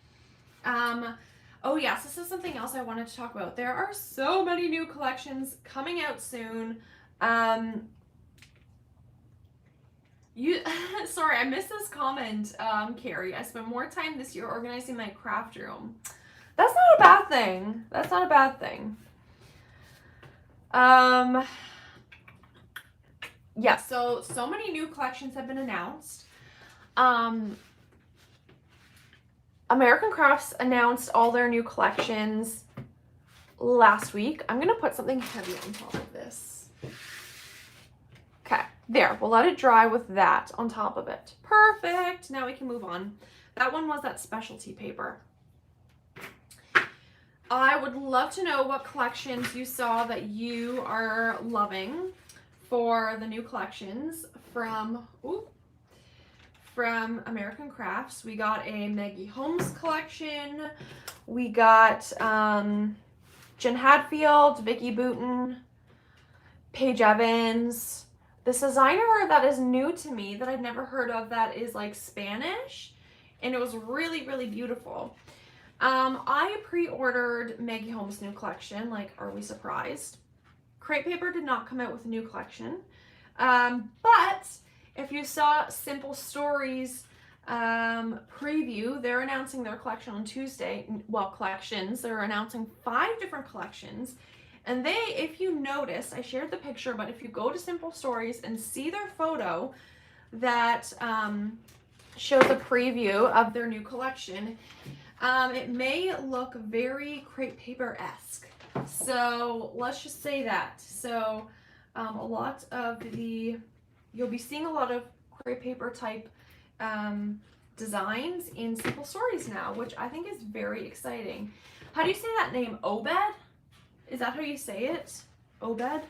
S1: Oh yes, this is something else I wanted to talk about. There are so many new collections coming out soon. Sorry, I missed this comment, Carrie. I spent more time this year organizing my craft room. That's not a bad thing. That's not a bad thing. Yeah, so many new collections have been announced. American Crafts announced all their new collections last week. I'm going to put something heavy on top of this. Okay, there. We'll let it dry with that on top of it. Perfect. Now we can move on. That one was that specialty paper. I would love to know what collections you saw that you are loving for the new collections from American Crafts. We got a Maggie Holmes collection. We got Jen Hadfield, Vicky Booten, Paige Evans. This designer that is new to me that I've never heard of that is like Spanish, and it was really, really beautiful. I pre-ordered Maggie Holmes' new collection. Like, are we surprised? Crepe Paper did not come out with a new collection. But if you saw Simple Stories preview, they're announcing their collection on Tuesday. Well, collections. They're announcing 5 different collections. And they, if you notice, I shared the picture, but if you go to Simple Stories and see their photo that shows a preview of their new collection, it may look very crepe paper-esque. So let's just say that. So you'll be seeing a lot of crepe paper type designs in Simple Stories now, which I think is very exciting. How do you say that name? Obed? Is that how you say it? Obed?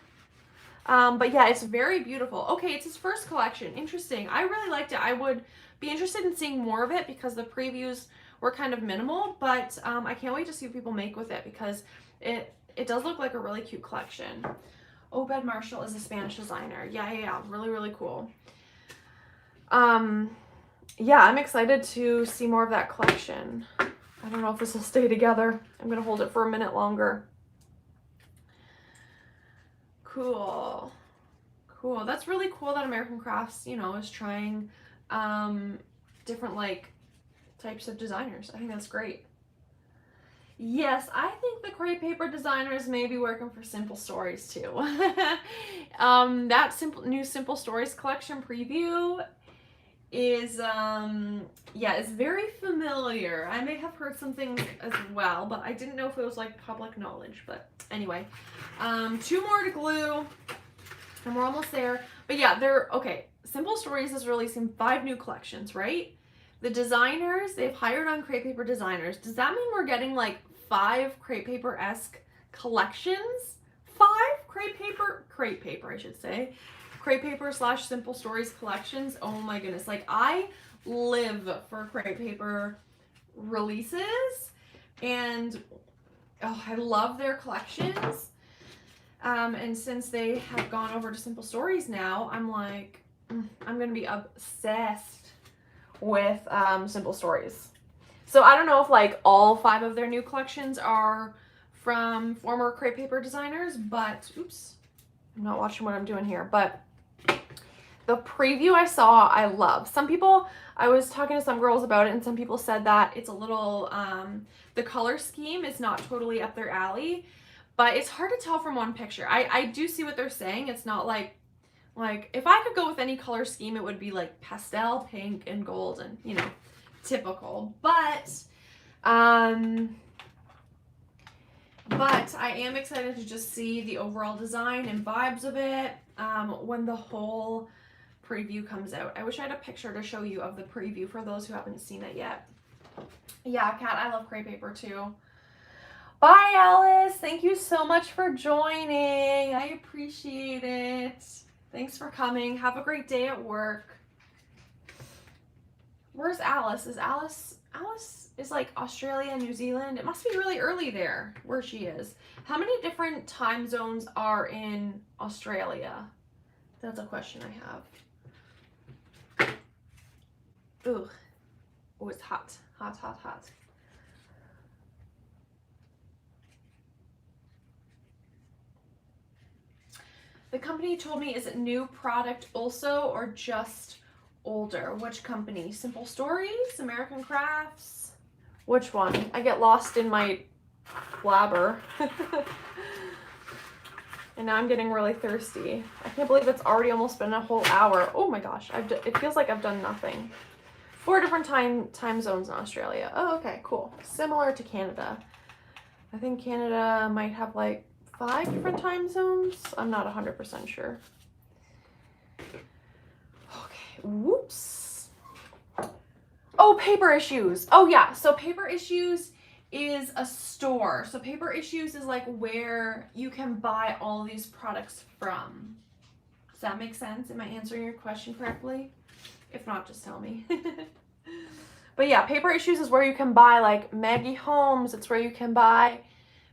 S1: But yeah, it's very beautiful. Okay, it's his first collection. Interesting. I really liked it. I would be interested in seeing more of it because the previews were kind of minimal, but I can't wait to see what people make with it because it does look like a really cute collection. Obed Marshall is a Spanish designer. Yeah. Really, really cool. Yeah, I'm excited to see more of that collection. I don't know if this will stay together. I'm gonna hold it for a minute longer. Cool. That's really cool that American Crafts, you know, is trying different like types of designers. I think that's great. Yes, I think the crepe paper designers may be working for Simple Stories too. That new Simple Stories collection preview is is very familiar. I may have heard some things as well, but I didn't know if it was like public knowledge. But anyway, 2 more to glue and we're almost there. But yeah, Simple Stories is releasing 5 new collections, right? The designers, they've hired on crepe paper designers. Does that mean we're getting like 5 crepe paper-esque collections? 5 crepe paper, I should say. Crepe paper / Simple Stories collections. Oh my goodness. Like, I live for crepe paper releases and I love their collections. And since they have gone over to Simple Stories now, I'm like, I'm gonna be obsessed with Simple Stories. So I don't know if like all 5 of their new collections are from former crepe paper designers, but oops, I'm not watching what I'm doing here, but the preview I saw, I love. Some people, I was talking to some girls about it and some people said that it's a little, the color scheme is not totally up their alley, but it's hard to tell from one picture. I do see what they're saying. It's not like if I could go with any color scheme, it would be like pastel, pink, and gold, and you know, typical. But I am excited to just see the overall design and vibes of it when the whole preview comes out. I wish I had a picture to show you of the preview for those who haven't seen it yet. Yeah, Kat, I love crepe paper too. Bye, Alice. Thank you so much for joining. I appreciate it. Thanks for coming. Have a great day at work. Where's Alice? Alice is like Australia, New Zealand. It must be really early there where she is. How many different time zones are in Australia? That's a question I have. Ooh. Oh, it's hot. Hot. The company you told me, is it new product also or just older? Which company? Simple Stories? American Crafts? Which one? I get lost in my blabber. And now I'm getting really thirsty. I can't believe it's already almost been a whole hour. Oh my gosh, it feels like I've done nothing. 4 different time zones in Australia. Oh, okay, cool. Similar to Canada. I think Canada might have like 5 different time zones. I'm not 100% sure. Okay, whoops. Oh, Paper Issues. Oh yeah, so Paper Issues is a store. So Paper Issues is like where you can buy all these products from. Does that make sense? Am I answering your question correctly? If not, just tell me. But yeah, Paper Issues is where you can buy like Maggie Holmes. It's where you can buy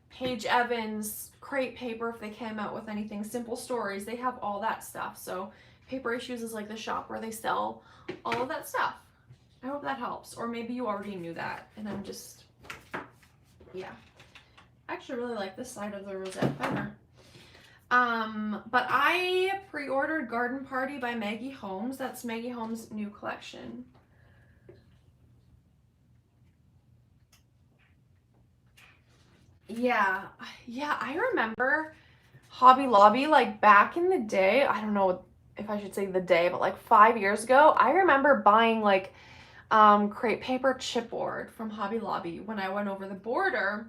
S1: Paige Evans crepe paper if they came out with anything. Simple Stories, they have all that stuff. So Paper Issues is like the shop where they sell all of that stuff. I hope that helps. Or maybe you already knew that and I'm just, yeah. I actually really like this side of the rosette better. But I pre-ordered Garden Party by Maggie Holmes. That's Maggie Holmes' new collection. Yeah, I remember Hobby Lobby, like back in the day. I don't know if I should say the day, but like 5 years ago, I remember buying like crepe paper chipboard from Hobby Lobby when I went over the border.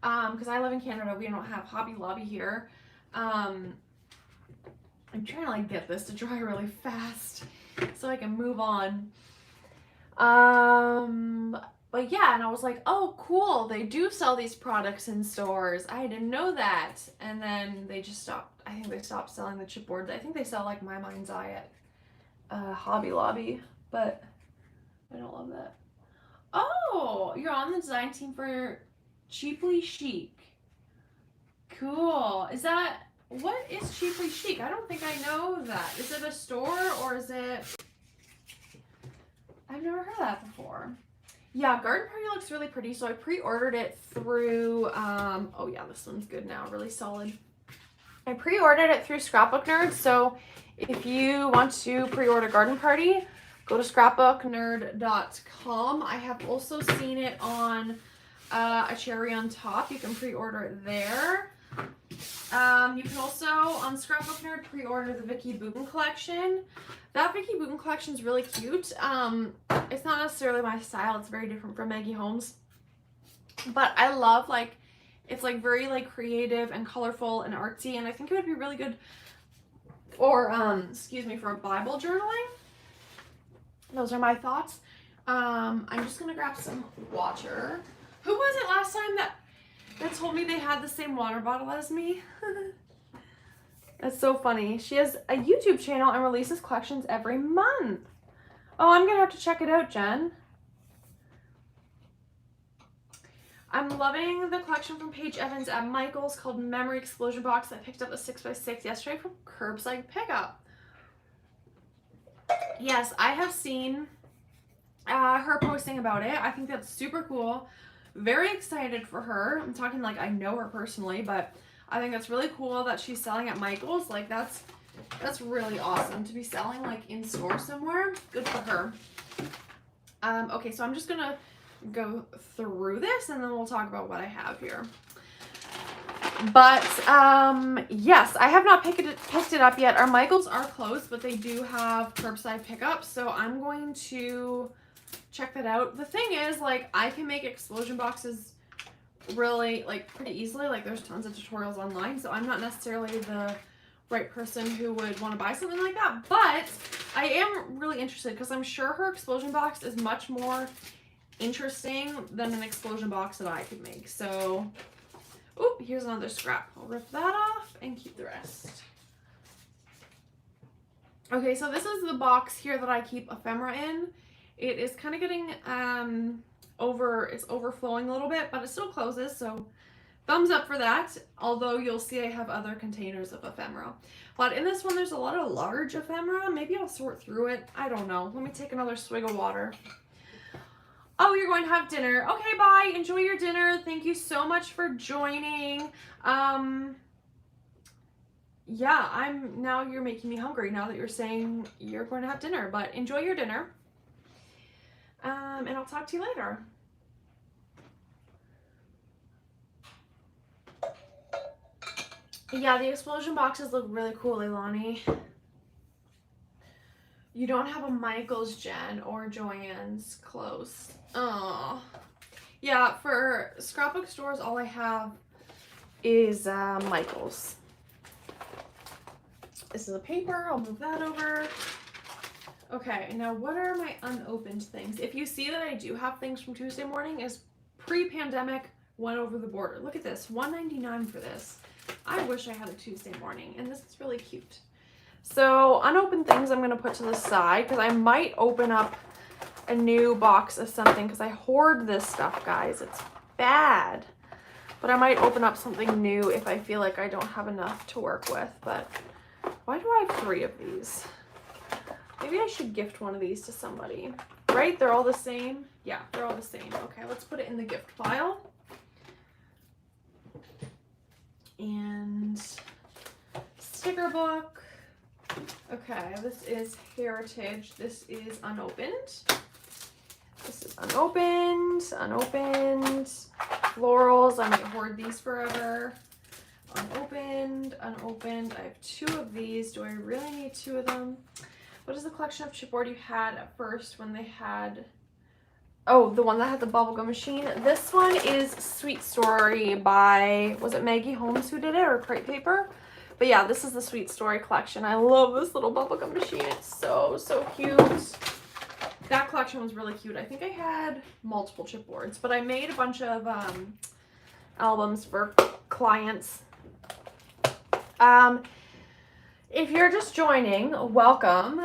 S1: Because I live in Canada, we don't have Hobby Lobby here. I'm trying to like get this to dry really fast. so I can move on. But yeah, and I was like, oh, cool, they do sell these products in stores. I didn't know that. And then they just stopped. I think they stopped selling the chipboards. I think they sell like My Mind's Eye at Hobby Lobby, but I don't love that. Oh, you're on the design team for Cheaply Chic. Cool. What is Cheaply Chic? I don't think I know that. Is it a store or is it... I've never heard of that before. Yeah, Garden Party looks really pretty, so I pre-ordered it through, oh yeah, this one's good now, really solid. I pre-ordered it through Scrapbook Nerd, so if you want to pre-order Garden Party, go to scrapbooknerd.com. I have also seen it on A Cherry on Top. You can pre-order it there. You can also, on Scrapbook Nerd, pre-order the Vicky Booten collection. That Vicky Booten collection is really cute. It's not necessarily my style. It's very different from Maggie Holmes. But I love, like, it's, like, very, like, creative and colorful and artsy. And I think it would be really good for, for Bible journaling. Those are my thoughts. I'm just going to grab some water. Who was it last time that told me they had the same water bottle as me? That's so funny. She has a YouTube channel and releases collections every month. Oh, I'm gonna have to check it out, Jen. I'm loving the collection from Paige Evans at Michael's called Memory Explosion Box. I picked up a 6x6 yesterday from Curbside Pickup. Yes, I have seen her posting about it. I think that's super cool. Very excited for her. I'm talking like I know her personally, but I think that's really cool that she's selling at Michael's. Like that's really awesome to be selling like in store somewhere. Good for her. Okay, so I'm just gonna go through this and then we'll talk about what I have here. But yes, I have not picked it up yet. Our Michael's are closed, but they do have curbside pickup, so I'm going to check that out. The thing is, like, I can make explosion boxes really, like, pretty easily. Like, there's tons of tutorials online, so I'm not necessarily the right person who would want to buy something like that, but I am really interested because I'm sure her explosion box is much more interesting than an explosion box that I could make. So, oop, here's another scrap. I'll rip that off and keep the rest. Okay, so this is the box here that I keep ephemera in. It is kind of getting it's overflowing a little bit, but it still closes, so thumbs up for that. Although you'll see I have other containers of ephemera. But in this one, there's a lot of large ephemera. Maybe I'll sort through it. I don't know. Let me take another swig of water. Oh, you're going to have dinner. Okay, bye. Enjoy your dinner. Thank you so much for joining. Yeah, now you're making me hungry now that you're saying you're going to have dinner, but enjoy your dinner. And I'll talk to you later. Yeah, the explosion boxes look really cool, Ilani. You don't have a Michael's, Jen, or Joann's close. Oh. Yeah, for scrapbook stores, all I have is Michael's. This is a paper. I'll move that over. Okay, now what are my unopened things? If you see that I do have things from Tuesday morning, is pre-pandemic went over the border. Look at this, $1.99 for this. I wish I had a Tuesday morning, and this is really cute. So unopened things I'm going to put to the side because I might open up a new box of something because I hoard this stuff, guys. It's bad. But I might open up something new if I feel like I don't have enough to work with. But why do I have 3 of these? Maybe I should gift one of these to somebody. Right? They're all the same? Yeah, they're all the same. Okay, let's put it in the gift pile. And sticker book. Okay, this is Heritage. This is unopened. This is unopened. Florals. I might hoard these forever. Unopened. I have 2 of these. Do I really need 2 of them? What is the collection of chipboard you had at first when they had... Oh, the one that had the bubblegum machine. This one is Sweet Story by... Was it Maggie Holmes who did it? Or Crate Paper? But yeah, this is the Sweet Story collection. I love this little bubblegum machine. It's so, so cute. That collection was really cute. I think I had multiple chipboards, but I made a bunch of albums for clients. If you're just joining, welcome.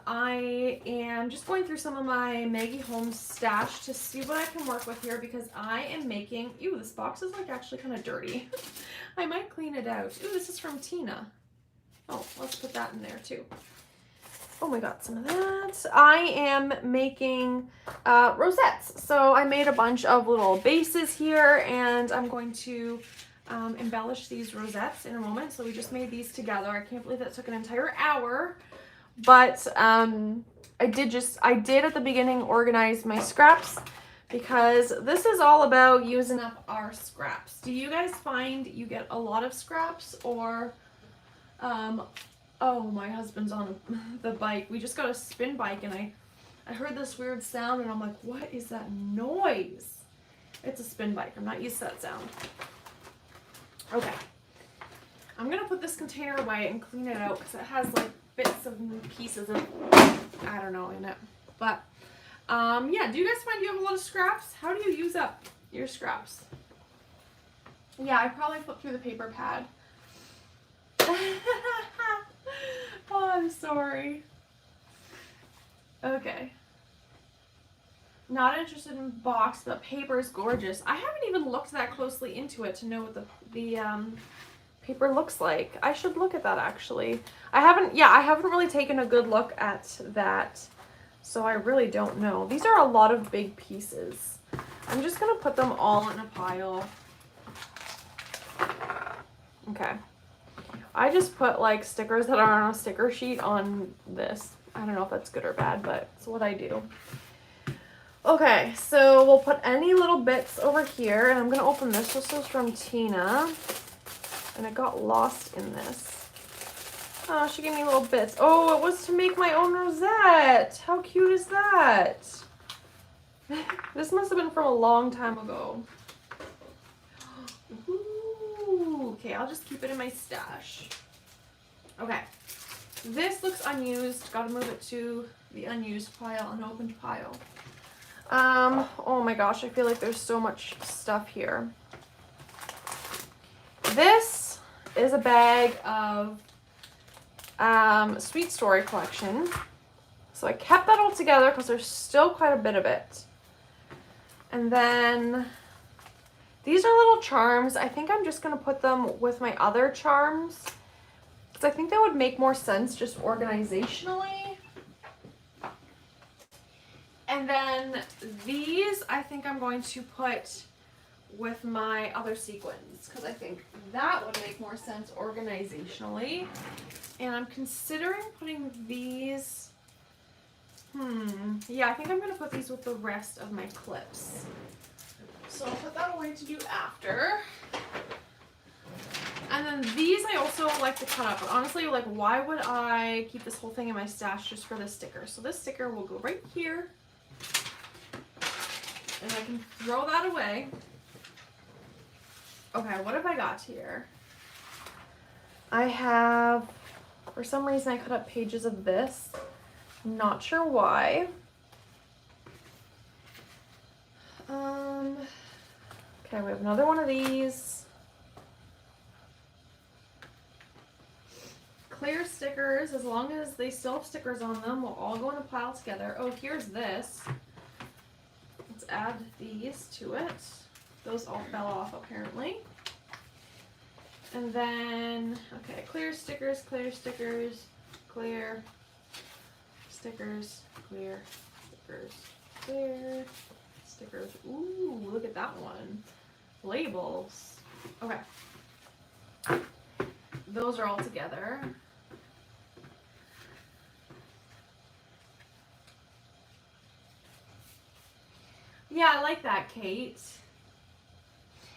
S1: I am just going through some of my Maggie Holmes stash to see what I can work with here because I am making, ew, this box is like actually kind of dirty. I might clean it out. Ooh, this is from Tina. Oh, let's put that in there too. Oh my god, some of that. I am making rosettes. So I made a bunch of little bases here and I'm going to embellish these rosettes in a moment. So we just made these together. I can't believe that took an entire hour, but I did at the beginning organize my scraps because this is all about using up our scraps. Do you guys find you get a lot of scraps or oh, my husband's on the bike. We just got a spin bike and I heard this weird sound and I'm like, what is that noise? It's a spin bike. I'm not used to that sound. Okay, I'm gonna put this container away and clean it out because it has like bits and pieces of, I don't know, in it. But yeah, do you guys find you have a lot of scraps? How do you use up your scraps? Yeah, I probably flipped through the paper pad. Oh, I'm sorry. Okay. Not interested in box, but paper is gorgeous. I haven't even looked that closely into it to know what the paper looks like. I should look at that actually. I haven't really taken a good look at that, so I really don't know. These are a lot of big pieces. I'm just gonna put them all in a pile. Okay. I just put like stickers that are on a sticker sheet on this. I don't know if that's good or bad, but it's what I do. Okay, so we'll put any little bits over here, and I'm gonna open this. This is from Tina, and it got lost in this. Oh, she gave me little bits. Oh, it was to make my own rosette. How cute is that? This must have been from a long time ago. Ooh, okay, I'll just keep it in my stash. Okay, this looks unused. Gotta move it to the unused pile, unopened pile. Oh my gosh, I feel like there's so much stuff here. This is a bag of Sweet Story collection. So I kept that all together because there's still quite a bit of it. And then these are little charms. I think I'm just going to put them with my other charms because I think that would make more sense just organizationally. And then these I think I'm going to put with my other sequins because I think that would make more sense organizationally. And I'm considering putting these, yeah, I think I'm going to put these with the rest of my clips. So I'll put that away to do after. And then these I also like to cut up. But honestly, like, why would I keep this whole thing in my stash just for this sticker? So this sticker will go right here. And I can throw that away. Okay, what have I got here? I have, for some reason I cut up pages of this. Not sure why. Okay, we have another one of these. Clear stickers, as long as they still have stickers on them, will all go in a pile together. Oh, here's this. Let's add these to it. Those all fell off apparently. And then, okay, clear stickers, clear stickers, clear stickers, clear stickers, clear stickers. Ooh, look at that one. Labels. Okay. Those are all together. Yeah, I like that, Kate.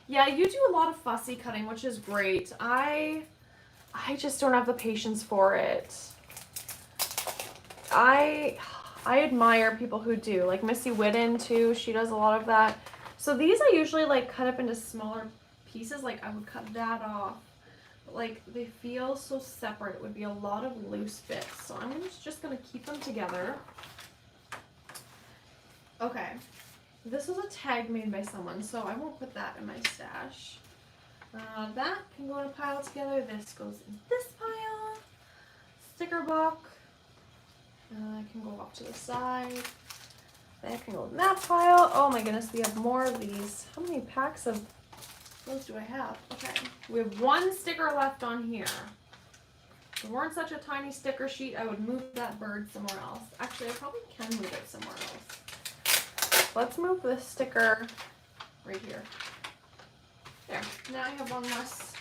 S1: Yeah, you do a lot of fussy cutting, which is great. I just don't have the patience for it. I admire people who do, like Missy Whitten too. She does a lot of that. So these I usually like cut up into smaller pieces. Like I would cut that off, but like they feel so separate. It would be a lot of loose bits. So I'm just gonna keep them together. Okay, this is a tag made by someone, so I won't put that in my stash. That can go in a pile together. This goes in this pile. Sticker book. Can go off to the side. That can go in that pile. Oh my goodness, we have more of these. How many packs of those do I have? Okay, we have one sticker left on here. If it weren't such a tiny sticker sheet, I would move that bird somewhere else. Actually, I probably can move it somewhere else. Let's move this sticker right here. There, now I have one less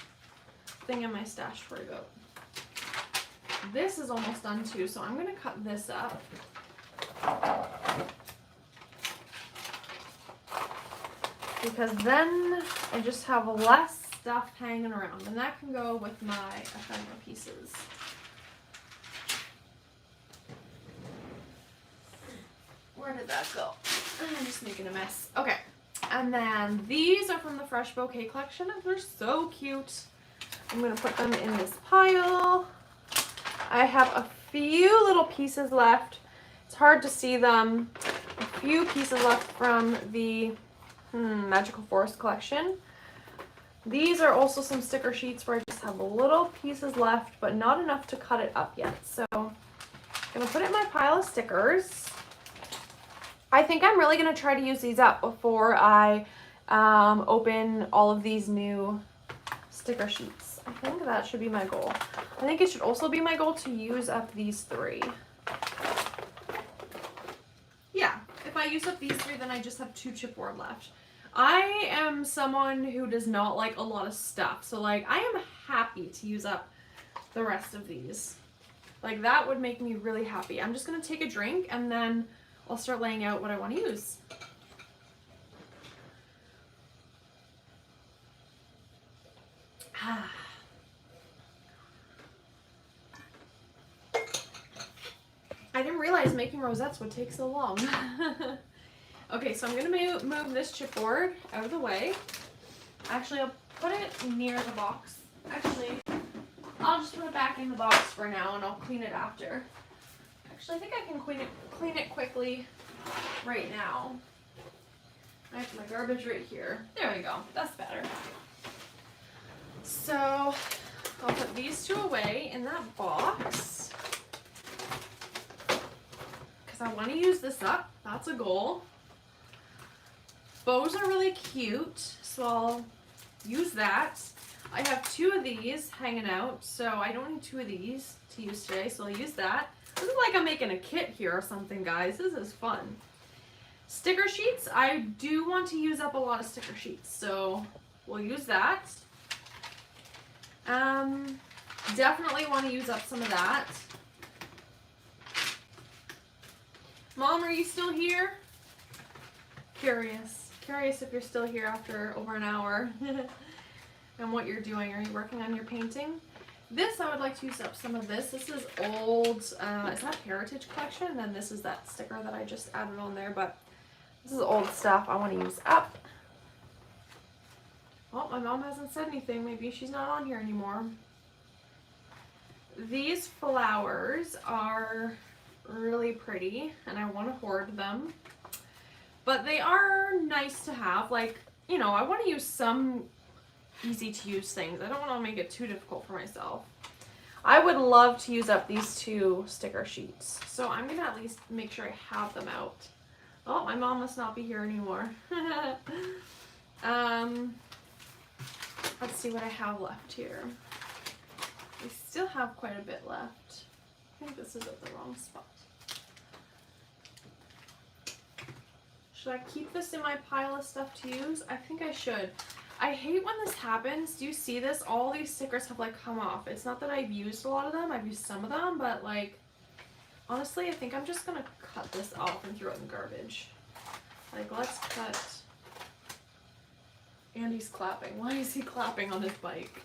S1: thing in my stash to worry about. This is almost done too, so I'm gonna cut this up. Because then I just have less stuff hanging around, and that can go with my ephemera pieces. Where did that go? I'm just making a mess. Okay, and then these are from the Fresh Bouquet collection, and they're so cute. I'm gonna put them in this pile. I have a few little pieces left. It's hard to see them. A few pieces left from the Magical Forest collection. These are also some sticker sheets where I just have little pieces left, but not enough to cut it up yet. So I'm gonna put it in my pile of stickers. I think I'm really gonna try to use these up before I open all of these new sticker sheets. I think that should be my goal. I think it should also be my goal to use up these 3. Yeah, if I use up these 3, then I just have 2 chipboard left. I am someone who does not like a lot of stuff, so like I am happy to use up the rest of these. Like that would make me really happy. I'm just gonna take a drink and then I'll start laying out what I want to use. I didn't realize making rosettes would take so long. Okay, so I'm going to move this chipboard out of the way. Actually, I'll put it near the box. Actually, I'll just put it back in the box for now and I'll clean it after. Actually, I think I can clean it quickly right now. I have my garbage right here. There we go. That's better. So I'll put these 2 away in that box because I want to use this up. That's a goal. Bows are really cute, so I'll use that. I have 2 of these hanging out, so I don't need 2 of these to use today, so I'll use that. This is like I'm making a kit here or something, guys. This is fun. Sticker sheets, I do want to use up a lot of sticker sheets, so we'll use that. Definitely want to use up some of that. Mom, are you still here? Curious if you're still here after over an hour and what you're doing. Are you working on your painting? This, I would like to use up some of this. This is old, is that Heritage Collection? And then this is that sticker that I just added on there, but this is old stuff I want to use up. Oh, my mom hasn't said anything. Maybe she's not on here anymore. These flowers are really pretty and I want to hoard them. But they are nice to have. Like, you know, I want to use some easy to use things. I don't want to make it too difficult for myself. I would love to use up these 2 sticker sheets. So I'm going to at least make sure I have them out. Oh, my mom must not be here anymore. Let's see what I have left here. We still have quite a bit left. I think this is at the wrong spot. Should I keep this in my pile of stuff to use? I think I should. I hate when this happens. Do you see this? All these stickers have like come off. It's not that I've used a lot of them. I've used some of them, but like, honestly, I think I'm just gonna cut this off and throw it in the garbage. Like, let's cut. Andy's clapping. Why is he clapping on his bike?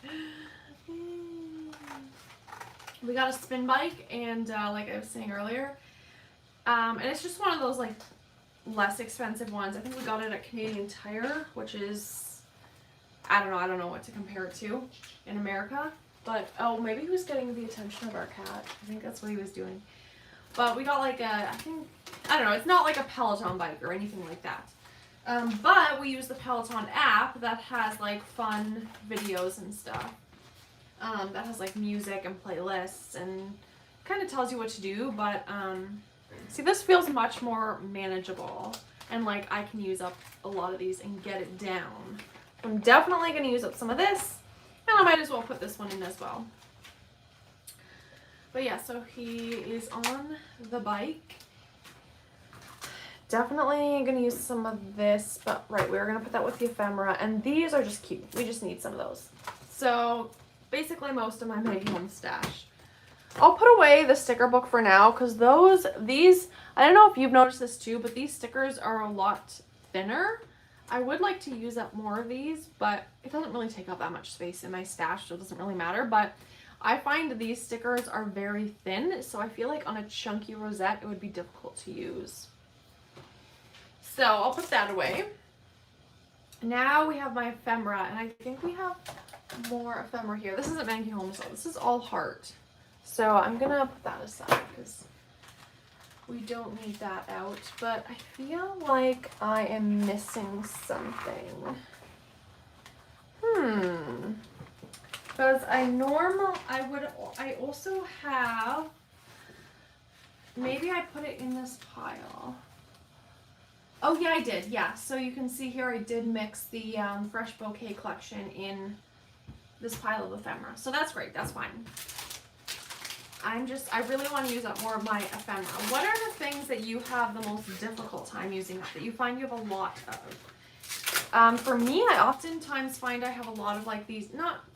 S1: We got a spin bike, and like I was saying earlier, and it's just one of those like less expensive ones. I think we got it at Canadian Tire, which is, I don't know what to compare it to in America. But, oh, maybe he was getting the attention of our cat. I think that's what he was doing. But we got like a, I don't know, it's not like a Peloton bike or anything like that. But we use the Peloton app that has like fun videos and stuff. That has like music and playlists and kind of tells you what to do. But see, this feels much more manageable. And like I can use up a lot of these and get it down. I'm definitely going to use up some of this. And I might as well put this one in as well. But yeah, so he is on the bike. Definitely going to use some of this. But right, we're going to put that with the ephemera. And these are just cute. We just need some of those. So basically most of my Maggie Home stash. I'll put away the sticker book for now because these, I don't know if you've noticed this too, but these stickers are a lot thinner. I would like to use up more of these, but it doesn't really take up that much space in my stash, so it doesn't really matter. But I find these stickers are very thin, so I feel like on a chunky rosette, it would be difficult to use. So I'll put that away. Now we have my ephemera, and I think we have more ephemera here. This isn't Maggie Home, so this is all heart. So I'm gonna put that aside because we don't need that out, but I feel like I am missing something. Because I also have, maybe I put it in this pile. Oh yeah, I did, yeah. So you can see here I did mix the Fresh Bouquet collection in this pile of ephemera. So that's great, that's fine. I really want to use up more of my ephemera. What are the things that you have the most difficult time using up, that you find you have a lot of? For me, I oftentimes find I have a lot of like these,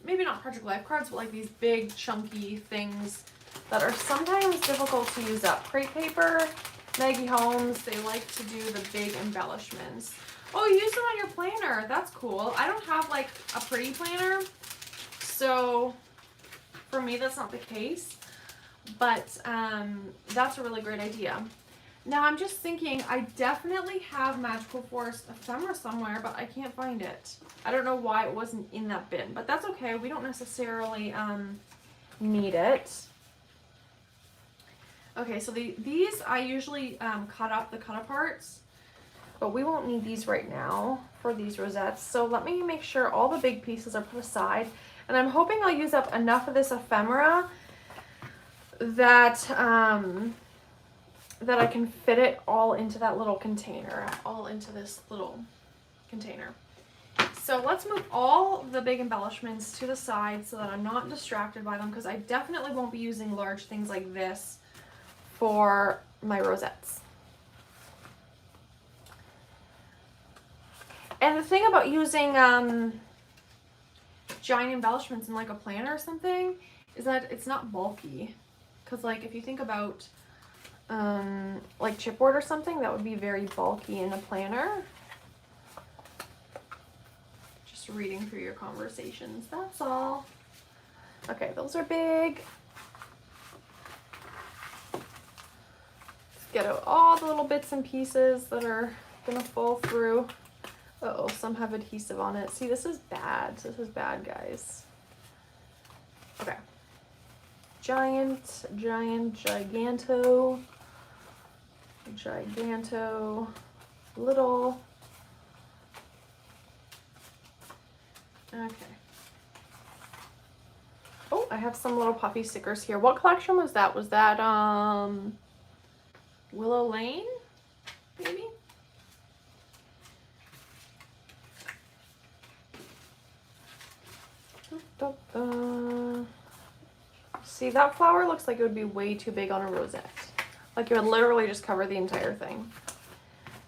S1: maybe not Project Life cards, but like these big chunky things that are sometimes difficult to use up. Crepe paper, Maggie Homes, they like to do the big embellishments. Oh, you use them on your planner. That's cool. I don't have like a pretty planner, so for me that's not the case. But that's a really great idea. Now I'm just thinking, I definitely have Magical Forest ephemera somewhere, but I can't find it. I don't know why it wasn't in that bin, but that's okay. We don't necessarily need it. Okay, so these I usually cut up the cut aparts, but we won't need these right now for these rosettes. So let me make sure all the big pieces are put aside, and I'm hoping I'll use up enough of this ephemera that that I can fit it all into that little container, all into this little container. So let's move all the big embellishments to the side so that I'm not distracted by them, because I definitely won't be using large things like this for my rosettes. And the thing about using giant embellishments in like a planner or something is that it's not bulky. Because like if you think about like chipboard or something, that would be very bulky in a planner. Just reading through your conversations, that's all. Okay, those are big. Let's get out all the little bits and pieces that are gonna fall through. Uh-oh, some have adhesive on it. See, this is bad. This is bad, guys. Okay. Giant, giganto, little. Okay. Oh, I have some little puffy stickers here. What collection was that? Was that Willow Lane, maybe? See, that flower looks like it would be way too big on a rosette. Like it would literally just cover the entire thing.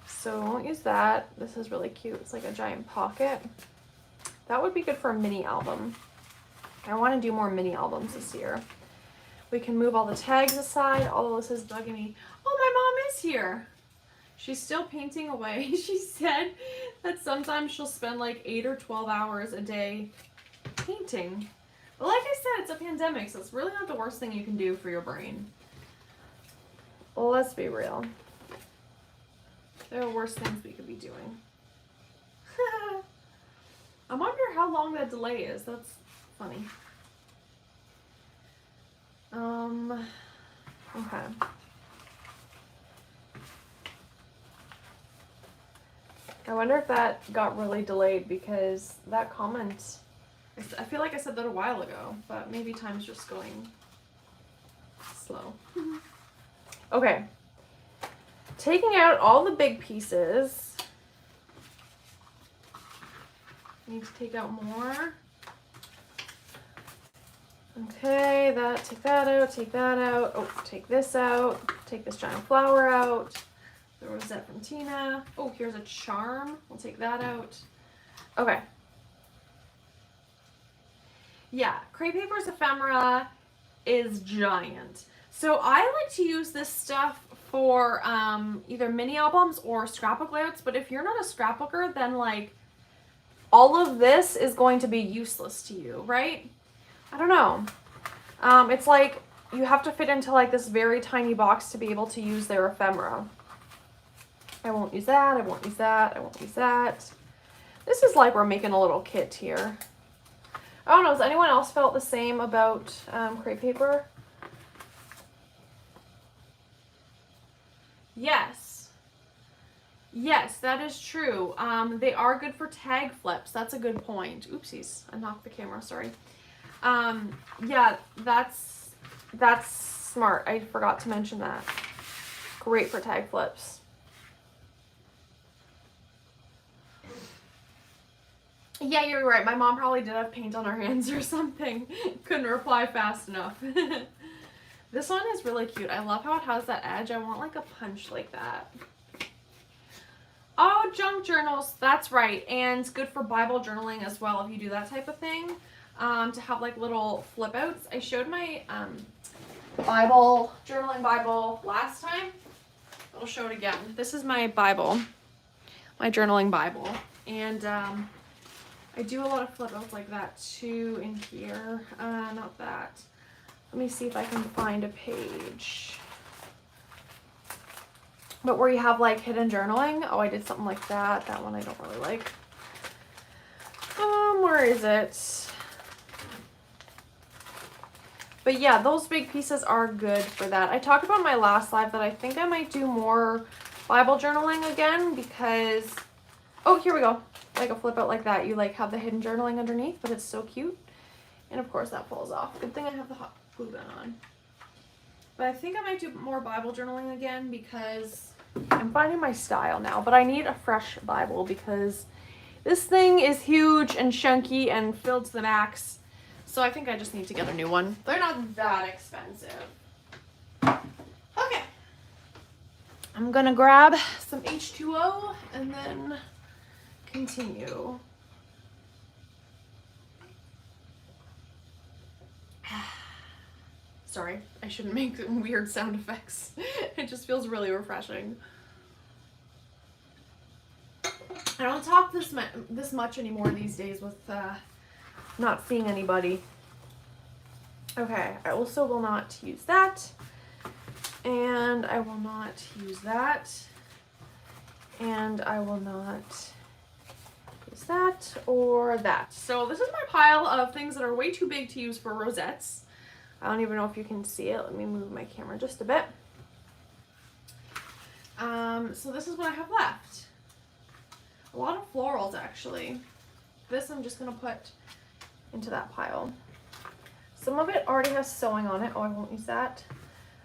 S1: So I won't use that. This is really cute. It's like a giant pocket. That would be good for a mini album. I want to do more mini albums this year. We can move all the tags aside. All of this is bugging me. Oh, my mom is here. She's still painting away. She said that sometimes she'll spend like 8 or 12 hours a day painting. But like I said, it's a pandemic, so it's really not the worst thing you can do for your brain. Well, let's be real. There are worse things we could be doing. I wonder how long that delay is. That's funny. Okay. I wonder if that got really delayed because that comment, I feel like I said that a while ago, but maybe time's just going slow. Okay. Taking out all the big pieces. Need to take out more. Okay, take that out, take that out. Oh, take this out. Take this giant flower out. The rosette from Tina. Oh, here's a charm. We'll take that out. Okay. Yeah, Crepe Paper's ephemera is giant. So I like to use this stuff for either mini albums or scrapbook layouts, but if you're not a scrapbooker, then like all of this is going to be useless to you, right? I don't know. It's like you have to fit into like this very tiny box to be able to use their ephemera. I won't use that, I won't use that, I won't use that. This is like we're making a little kit here. I don't know, has anyone else felt the same about crepe paper? Yes. Yes, that is true. They are good for tag flips. That's a good point. Oopsies, I knocked the camera, sorry. Yeah, that's smart. I forgot to mention that. Great for tag flips. Yeah, you're right. My mom probably did have paint on her hands or something. Couldn't reply fast enough. This one is really cute. I love how it has that edge. I want like a punch like that. Oh, junk journals. That's right. And it's good for Bible journaling as well if you do that type of thing. To have like little flip outs. I showed my journaling Bible last time. I'll show it again. This is my Bible, my journaling Bible. And I do a lot of flip outs like that too in here. Not that. Let me see if I can find a page. But where you have like hidden journaling. Oh, I did something like that. That one I don't really like. Where is it? But yeah, those big pieces are good for that. I talked about in my last live that I think I might do more Bible journaling again because, oh, here we go. Like a flip out like that. You like have the hidden journaling underneath, but it's so cute. And of course that falls off. Good thing I have the hot glue gun on. But I think I might do more Bible journaling again because I'm finding my style now. But I need a fresh Bible because this thing is huge and chunky and filled to the max. So I think I just need to get a new one. They're not that expensive. Okay. I'm gonna grab some H2O and then continue. Sorry, I shouldn't make weird sound effects. It just feels really refreshing. I don't talk this much anymore these days with not seeing anybody. Okay, I also will not use that. And I will not use that. And I will not use that or that. So this is my pile of things that are way too big to use for rosettes. I don't even know if you can see it. Let me move my camera just a bit. So this is what I have left. A lot of florals actually. This I'm just gonna put into that pile. Some of it already has sewing on it. Oh, I won't use that.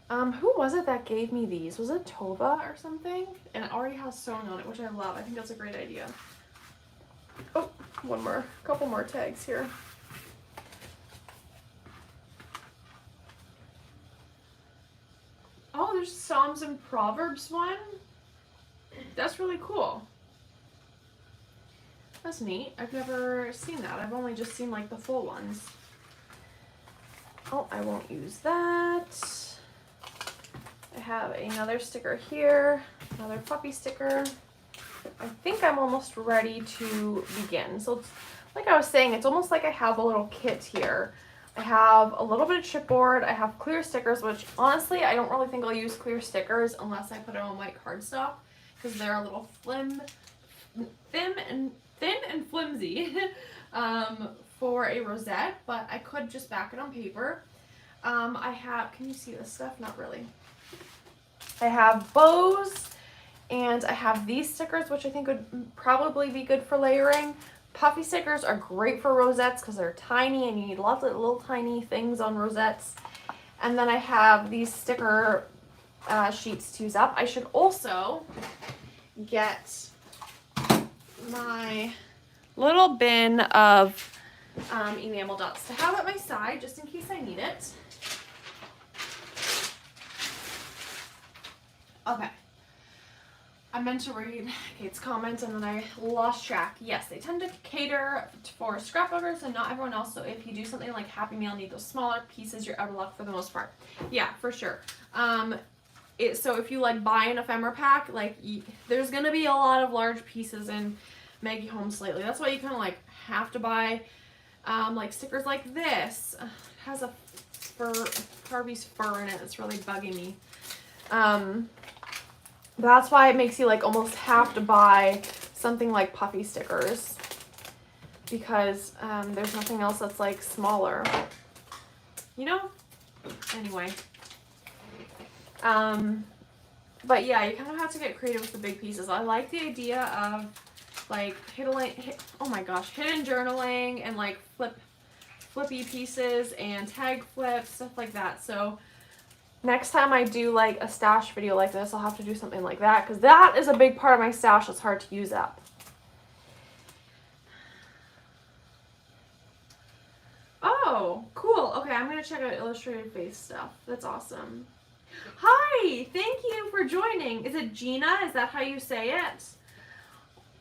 S1: Who was it that gave me these? Was it Tova or something? And it already has sewing on it, which I love. I think that's a great idea. Oh, couple more tags here. Oh, there's Psalms and Proverbs one. That's really cool. That's neat. I've never seen that. I've only just seen like the full ones. Oh, I won't use that. I have another sticker here, another puppy sticker. I think I'm almost ready to begin. So it's, like I was saying, it's almost like I have a little kit here. I have a little bit of chipboard. I have clear stickers, which honestly, I don't really think I'll use clear stickers unless I put it on white cardstock because they're a little thin and flimsy for a rosette, but I could just back it on paper. I have, can you see this stuff? Not really. I have bows, and I have these stickers, which I think would probably be good for layering. Puffy stickers are great for rosettes because they're tiny and you need lots of little tiny things on rosettes. And then I have these sticker sheets to use up. I should also get my little bin of enamel dots to have at my side just in case I need it. Okay. I meant to read Kate's comment and then I lost track. Yes, they tend to cater for scrapbookers and not everyone else. So if you do something like Happy Meal, need those smaller pieces, you're out of luck for the most part. Yeah, for sure. So if you like buy an ephemera pack, like there's gonna be a lot of large pieces in Maggie Home Slightly. That's why you kind of like have to buy like stickers like this. It has a Harvey's fur in it. It's really bugging me. That's why it makes you like almost have to buy something like puffy stickers because there's nothing else that's like smaller, you know? Anyway. But yeah, you kind of have to get creative with the big pieces. I like the idea of like hidden journaling and like flippy pieces and tag flips, stuff like that. So next time I do like a stash video like this, I'll have to do something like that because that is a big part of my stash that's hard to use up. Oh, cool. Okay, I'm going to check out Illustrated Face stuff. That's awesome. Hi, thank you for joining. Is it Gina? Is that how you say it?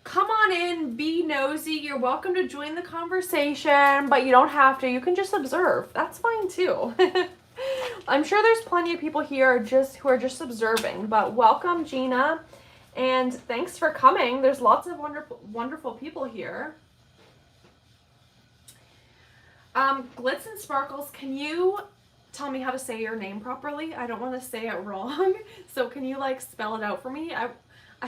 S1: Come on in, be nosy. You're welcome to join the conversation, but you don't have to. You can just observe. That's fine too. I'm sure there's plenty of people here who are just observing, but welcome, Gina, and thanks for coming. There's lots of wonderful people here. Glitz and Sparkles, can you tell me how to say your name properly? I don't want to say it wrong, so can you like spell it out for me? I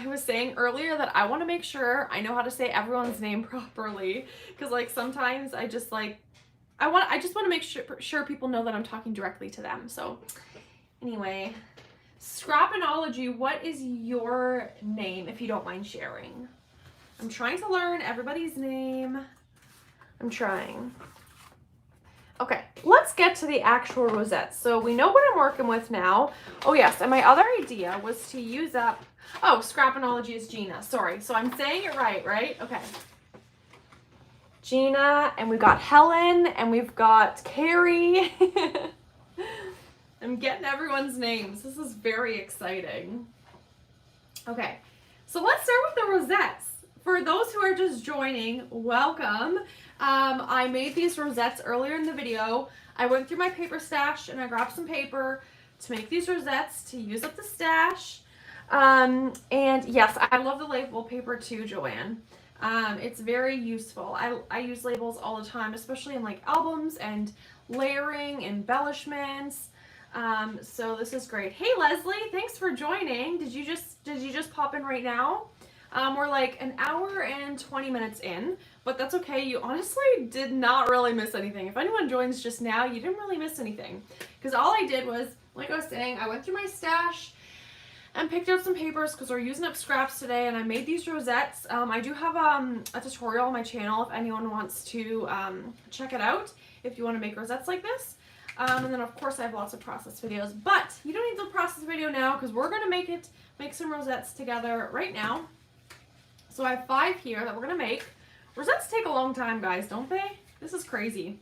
S1: was saying earlier that I want to make sure I know how to say everyone's name properly, because like sometimes I just like I just want to make sure people know that I'm talking directly to them. So anyway, Scrapinology, what is your name, if you don't mind sharing? I'm trying to learn everybody's name. I'm trying. Okay, let's get to the actual rosettes. So we know what I'm working with now. Oh yes, and my other idea was to use up, oh, Scrapinology is Gina. Sorry, so I'm saying it right? Okay. Gina, and we've got Helen, and we've got Carrie. I'm getting everyone's names. This is very exciting. Okay, so let's start with the rosettes. For those who are just joining, welcome. I made these rosettes earlier in the video. I went through my paper stash and I grabbed some paper to make these rosettes to use up the stash. And yes, I love the label paper too, Joanne. It's very useful. I use labels all the time, especially in like albums and layering, embellishments. So this is great. Hey Leslie, thanks for joining. Did you just pop in right now? We're like an hour and 20 minutes in, but that's okay. You honestly did not really miss anything. If anyone joins just now, you didn't really miss anything, because all I did was, like I was saying, I went through my stash and picked out some papers because we're using up scraps today, and I made these rosettes. I do have a tutorial on my channel if anyone wants to check it out, if you want to make rosettes like this. And then of course I have lots of process videos, but you don't need the process video now because we're going to make some rosettes together right now. So I have 5 here that we're going to make. Rosettes take a long time, guys, don't they? This is crazy.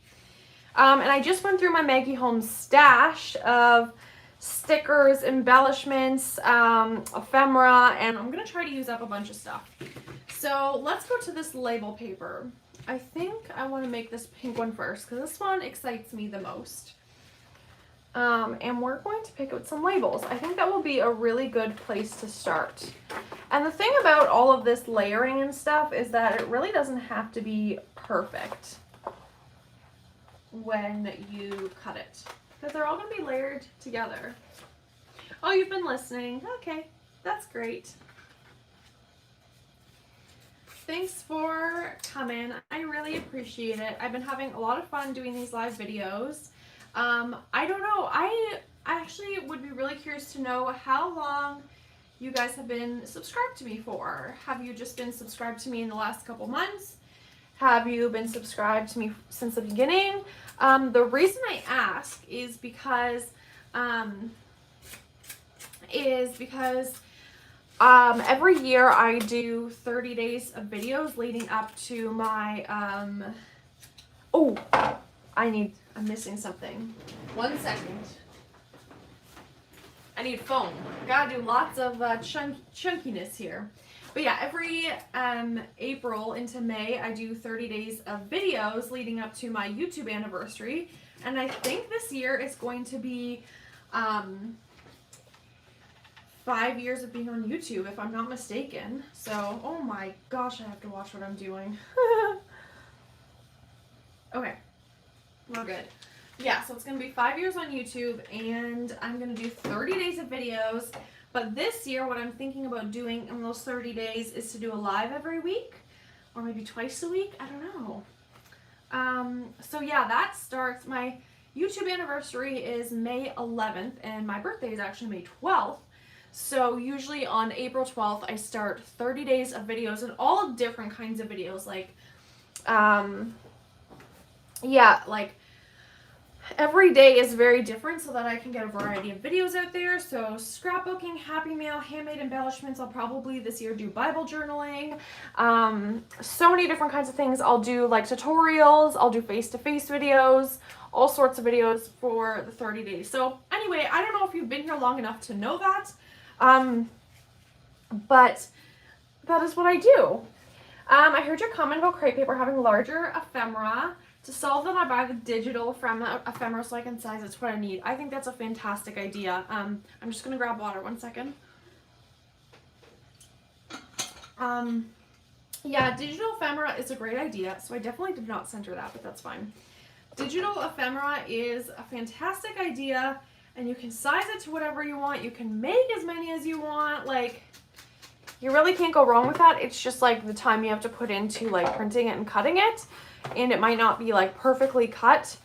S1: And I just went through my Maggie Home stash of stickers, embellishments, ephemera, and I'm going to try to use up a bunch of stuff. So let's go to this label paper. I think I want to make this pink one first because this one excites me the most. And we're going to pick out some labels. I think that will be a really good place to start. And the thing about all of this layering and stuff is that it really doesn't have to be perfect when you cut it, because they're all going to be layered together. Oh, you've been listening. Okay, that's great. Thanks for coming. I really appreciate it. I've been having a lot of fun doing these live videos. I don't know. I actually would be really curious to know how long you guys have been subscribed to me for. Have you just been subscribed to me in the last couple months? Have you been subscribed to me since the beginning? The reason I ask is because every year I do 30 days of videos leading up to my, I'm missing something. 1 second. I need foam. I gotta do lots of chunkiness here. But yeah, every April into May, I do 30 days of videos leading up to my YouTube anniversary. And I think this year is going to be 5 years of being on YouTube, if I'm not mistaken. So, oh my gosh, I have to watch what I'm doing. Okay, we're good. Yeah, so it's going to be 5 years on YouTube, and I'm going to do 30 days of videos. But this year, what I'm thinking about doing in those 30 days is to do a live every week, or maybe twice a week. I don't know. So yeah, that starts, my YouTube anniversary is May 11th, and my birthday is actually May 12th. So usually on April 12th, I start 30 days of videos, and all different kinds of videos, like, like every day is very different so that I can get a variety of videos out there. So scrapbooking, happy mail, handmade embellishments. I'll probably this year do Bible journaling. So many different kinds of things. I'll do like tutorials. I'll do face-to-face videos, all sorts of videos for the 30 days. So anyway, I don't know if you've been here long enough to know that, but that is what I do. I heard your comment about crepe paper having larger ephemera. To solve that, I buy the digital ephemera so I can size it's what I need. I think that's a fantastic idea. I'm just going to grab water 1 second. Yeah, digital ephemera is a great idea, so I definitely did not center that, but that's fine. Digital ephemera is a fantastic idea, and you can size it to whatever you want. You can make as many as you want. Like, you really can't go wrong with that. It's just like the time you have to put into like printing it and cutting it. And it might not be like perfectly cut,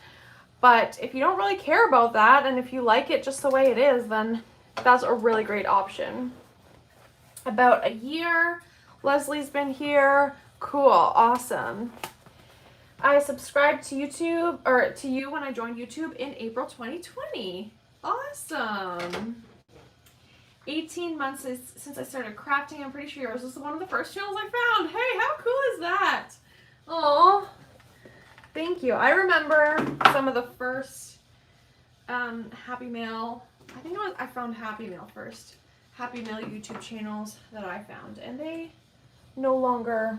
S1: but if you don't really care about that, and if you like it just the way it is, then that's a really great option. About a year, Leslie's been here. Cool, awesome. I subscribed to YouTube, or to you when I joined YouTube in April 2020. Awesome. 18 months since I started crafting. I'm pretty sure yours was one of the first channels I found. Hey, how cool is that? Oh, thank you. I remember some of the first Happy Mail. I think I found Happy Mail first. Happy Mail YouTube channels that I found, and they no longer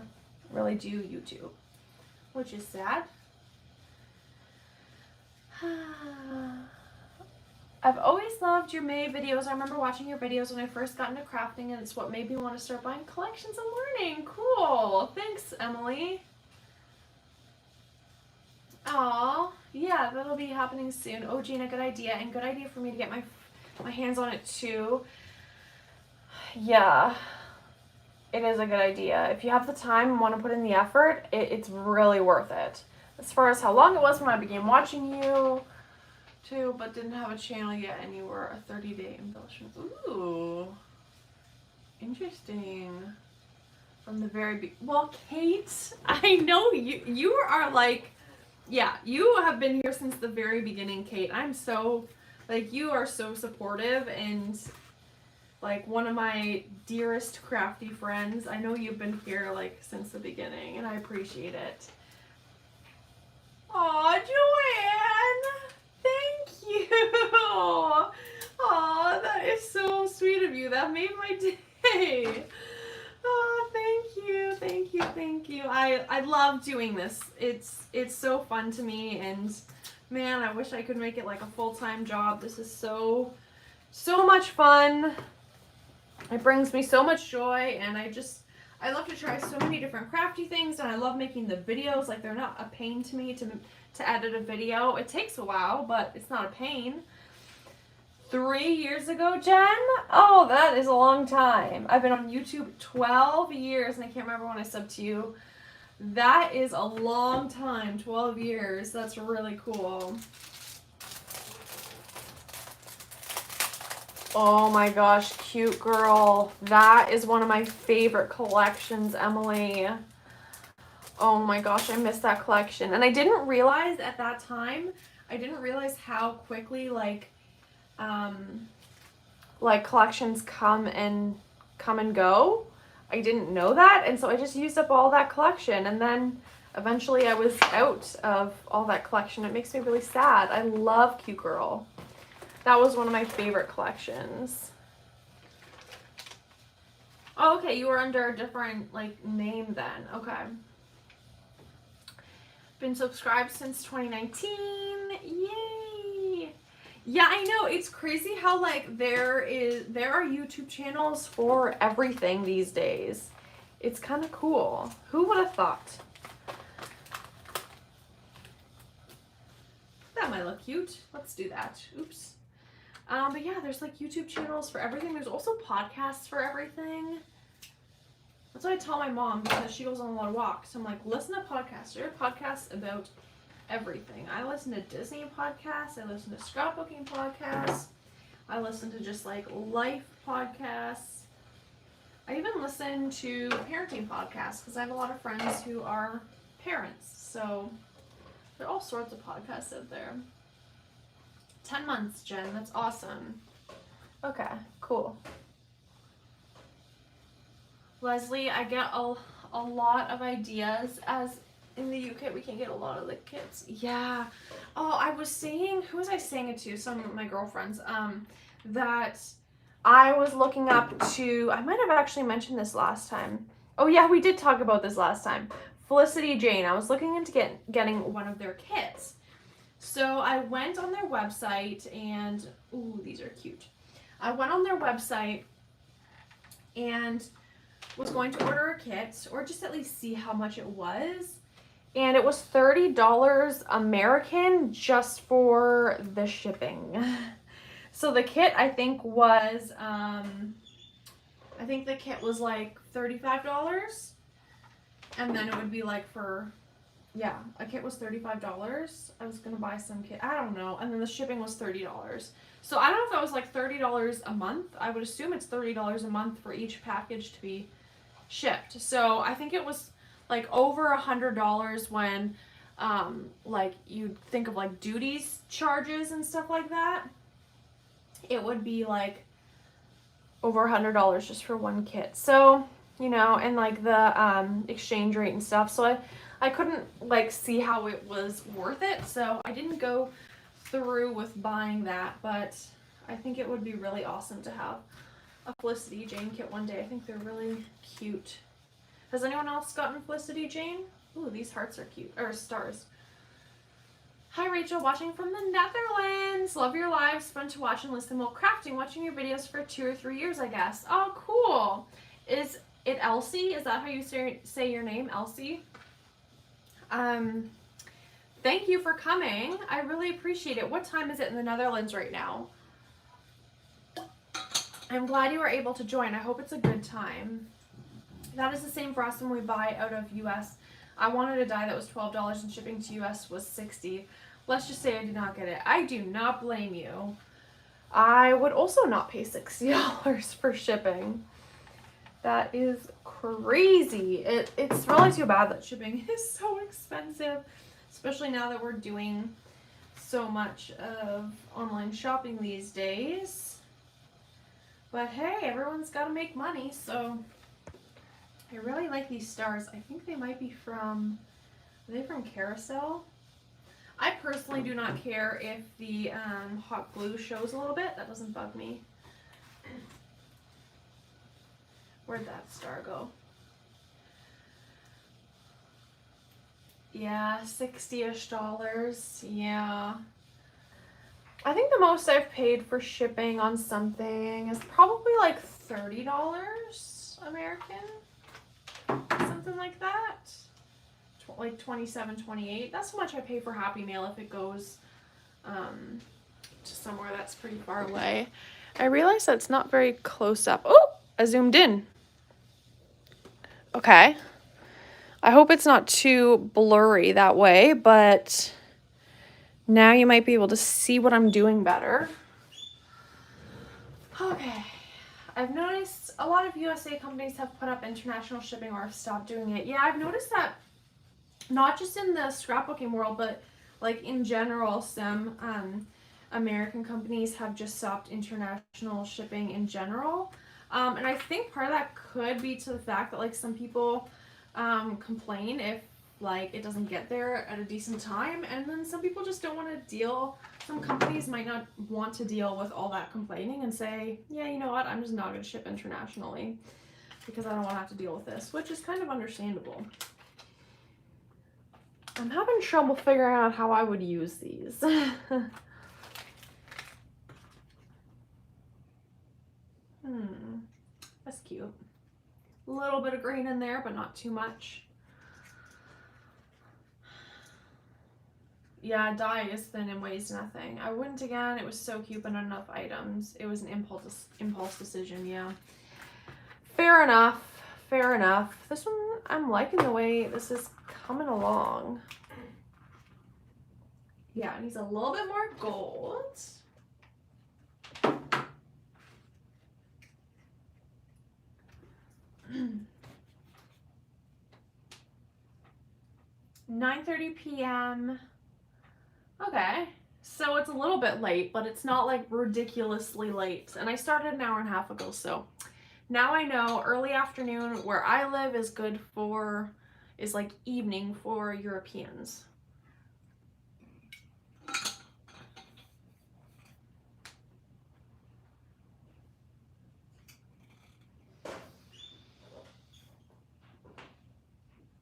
S1: really do YouTube, which is sad. I've always loved your May videos. I remember watching your videos when I first got into crafting, and it's what made me want to start buying collections and learning. Cool. Thanks, Emily. Aw, yeah, that'll be happening soon. Oh, Gina, good idea, and good idea for me to get my hands on it too. Yeah, it is a good idea. If you have the time and want to put in the effort, it's really worth it. As far as how long it was when I began watching you too, but didn't have a channel yet, and you were a 30-day embellishment. Ooh, interesting. From the very well, Kate, I know you are like, yeah, you have been here since the very beginning, Kate. I'm so, like, you are so supportive and, like, one of my dearest crafty friends. I know you've been here, like, since the beginning, and I appreciate it. Aw, Joanne! Thank you! Aw, that is so sweet of you. That made my day. Oh, thank you, thank you, thank you. I love doing this. It's so fun to me, and man, I wish I could make it like a full-time job. This is so much fun. It brings me so much joy, and I love to try so many different crafty things, and I love making the videos. Like, they're not a pain to me to edit a video. It takes a while, but it's not a pain. 3 years ago, Jen? Oh, that is a long time. I've been on YouTube 12 years, and I can't remember when I subbed to you. That is a long time, 12 years. That's really cool. Oh my gosh, Cute Girl. That is one of my favorite collections, Emily. Oh my gosh, I missed that collection. And I didn't realize at that time, I didn't realize how quickly like collections come and go. I didn't know that, and so I just used up all that collection, and then eventually I was out of all that collection. It makes me really sad. I love Cute Girl. That was one of my favorite collections. Oh, okay, you were under a different like name then. Okay. Been subscribed since 2019. Yay! Yeah, I know. It's crazy how like there are YouTube channels for everything these days. It's kind of cool. Who would have thought? That might look cute. Let's do that. Oops. But yeah, there's like YouTube channels for everything. There's also podcasts for everything. That's what I tell my mom because she goes on a lot of walks. I'm like, listen to podcasts. There are podcasts about everything. I listen to Disney podcasts. I listen to scrapbooking podcasts. I listen to just like life podcasts. I even listen to parenting podcasts because I have a lot of friends who are parents. So there are all sorts of podcasts out there. 10 months, Jen. That's awesome. Okay, cool. Leslie, I get a lot of ideas as in the UK we can get a lot of the kits. Yeah. Oh, I was saying, who was I saying it to? Some of my girlfriends. That I was looking up to, I might have actually mentioned this last time. Oh yeah, we did talk about this last time. Felicity Jane. I was looking into getting one of their kits. So I went on their website and, ooh, these are cute. I went on their website and was going to order a kit or just at least see how much it was. And it was $30 American just for the shipping. So the kit I think was, the kit was like $35. And then it would be like for, yeah, a kit was $35. I was going to buy some kit. I don't know. And then the shipping was $30. So I don't know if that was like $30 a month. I would assume it's $30 a month for each package to be shipped. So I think it was like over $100 when like you think of like duties charges and stuff like that. It would be like over $100 just for one kit. So, you know, and like the exchange rate and stuff. So I couldn't like see how it was worth it. So I didn't go through with buying that, but I think it would be really awesome to have a Felicity Jane kit one day. I think they're really cute. Has anyone else gotten Felicity Jane? Ooh, these hearts are cute. Or stars. Hi Rachel, watching from the Netherlands. Love your lives. Fun to watch and listen while crafting. Watching your videos for 2 or 3 years, I guess. Oh, cool. Is it Elsie? Is that how you say your name, Elsie? Thank you for coming. I really appreciate it. What time is it in the Netherlands right now? I'm glad you were able to join. I hope it's a good time. That is the same for us when we buy out of US. I wanted a die that was $12 and shipping to US was $60. Let's just say I did not get it. I do not blame you. I would also not pay $60 for shipping. That is crazy. It's really too bad that shipping is so expensive, especially now that we're doing so much of online shopping these days. But hey, everyone's got to make money, so I really like these stars. I think they might be from, are they from Carousel? I personally do not care if the hot glue shows a little bit. That doesn't bug me. Where'd that star go? Yeah, $60-ish. Yeah. I think the most I've paid for shipping on something is probably like $30 American. Something like that. Like $27, $28. That's how much I pay for Happy Mail if it goes to somewhere that's pretty far away. I realize that's not very close up. Oh, I zoomed in. Okay. I hope it's not too blurry that way, but now you might be able to see what I'm doing better. Okay. I've noticed a lot of USA companies have put up international shipping or have stopped doing it. Yeah, I've noticed that not just in the scrapbooking world, but like in general, some American companies have just stopped international shipping in general. And I think part of that could be to the fact that like some people complain if like it doesn't get there at a decent time, and then some people just don't want to deal. Some companies might not want to deal with all that complaining and say, yeah, you know what, I'm just not going to ship internationally because I don't want to have to deal with this, which is kind of understandable. I'm having trouble figuring out how I would use these. That's cute. A little bit of green in there, but not too much. Yeah, dye is thin and weighs nothing. I wouldn't again. It was so cute, but not enough items. It was an impulse decision, yeah. Fair enough. Fair enough. This one, I'm liking the way this is coming along. Yeah, it needs a little bit more gold. (9:30 p.m.) Okay, so it's a little bit late, but it's not like ridiculously late. And I started an hour and a half ago, so now I know early afternoon where I live is good for, is like evening for Europeans.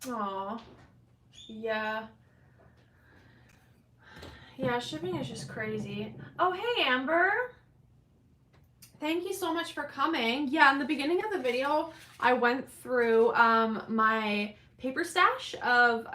S1: Aw, yeah. Yeah, shipping is just crazy. Oh, hey, Amber. Thank you so much for coming. Yeah, in the beginning of the video, I went through my paper stash of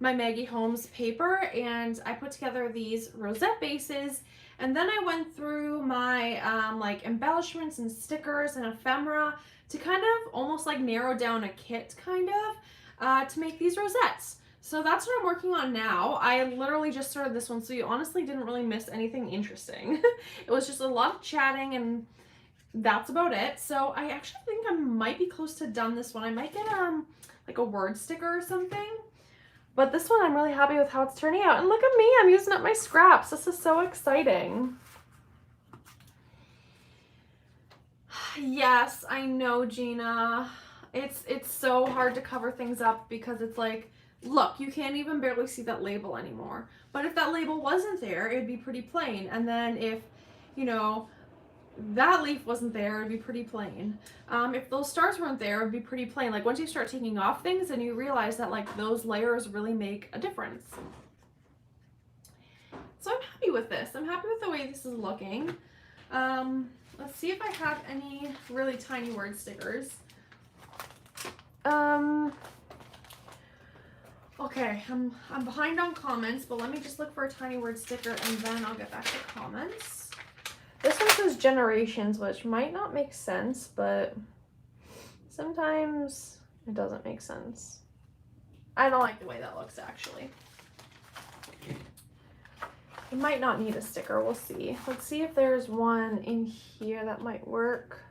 S1: my Maggie Holmes paper, and I put together these rosette bases, and then I went through my like embellishments and stickers and ephemera to kind of almost like narrow down a kit kind of to make these rosettes. So that's what I'm working on now. I literally just started this one, so you honestly didn't really miss anything interesting. It was just a lot of chatting, and that's about it. So I actually think I might be close to done this one. I might get like a word sticker or something. But this one I'm really happy with how it's turning out. And look at me, I'm using up my scraps. This is so exciting. Yes, I know, Gina. It's so hard to cover things up because it's like, look, you can't even barely see that label anymore. But if that label wasn't there, it'd be pretty plain. And then if, you know, that leaf wasn't there, it'd be pretty plain. If those stars weren't there, it'd be pretty plain. Like once you start taking off things and you realize that like those layers really make a difference. So I'm happy with this. I'm happy with the way this is looking. Let's see if I have any really tiny word stickers. Okay, I'm behind on comments, but let me just look for a tiny word sticker and then I'll get back to comments. This one says generations, which might not make sense, but sometimes it doesn't make sense. I don't like the way that looks, actually. It might not need a sticker, we'll see. Let's see if there's one in here that might work.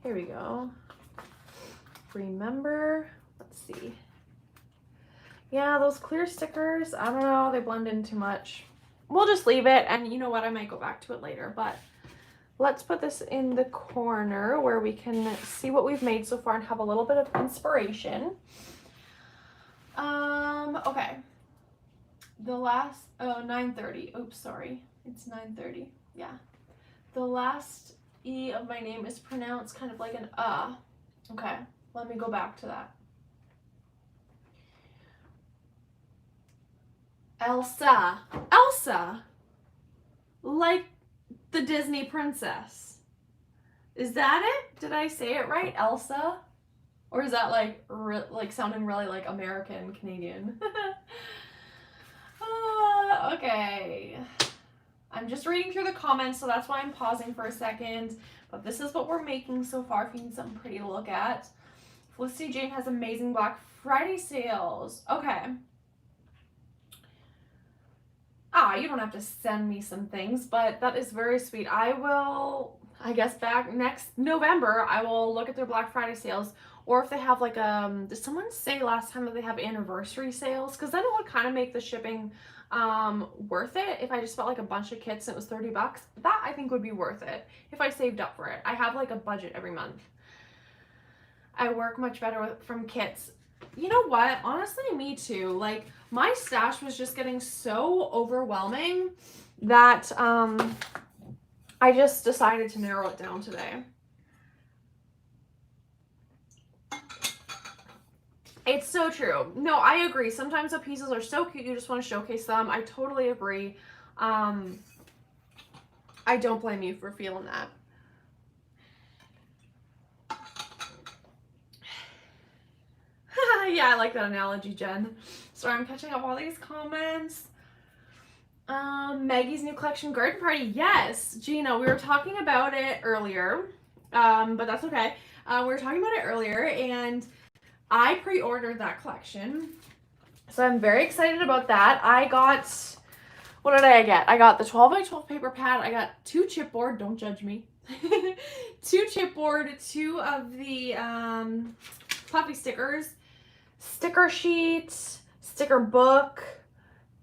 S1: Here we go. Remember, let's see. Yeah, those clear stickers, I don't know, they blend in too much. We'll just leave it, and you know what, I might go back to it later, but let's put this in the corner where we can see what we've made so far and have a little bit of inspiration. Okay. The last, 9:30. Oops, sorry. It's 9:30. Yeah. The last E of my name is pronounced kind of like an Okay, let me go back to that. Elsa. Elsa! Like the Disney princess. Is that it? Did I say it right? Elsa? Or is that like sounding really like American, Canadian? Okay. I'm just reading through the comments, so that's why I'm pausing for a second. But this is what we're making so far if you need something pretty to look at. Felicity Jane has amazing Black Friday sales. Okay. You don't have to send me some things, but that is very sweet. I will, I guess back next November, I will look at their Black Friday sales, or if they have like, did someone say last time that they have anniversary sales? Because then it would kind of make the shipping worth it. If I just bought like a bunch of kits and it was $30, that I think would be worth it if I saved up for it. I have like a budget every month. I work much better from kits. You know what? Honestly, me too. Like, my stash was just getting so overwhelming that I just decided to narrow it down today. It's so true. No, I agree. Sometimes the pieces are so cute, you just want to showcase them. I totally agree. I don't blame you for feeling that. Yeah, I like that analogy, Jen. Sorry, I'm catching up all these comments. Maggie's new collection, garden party. Yes, Gina, we were talking about it earlier, but that's okay. We were talking about it earlier, and I pre-ordered that collection, so I'm very excited about that. I got, what did I get? I got the 12 by 12 paper pad. I got 2 chipboard. Don't judge me. 2 chipboard, 2 of the puffy stickers, sticker sheet, sticker book,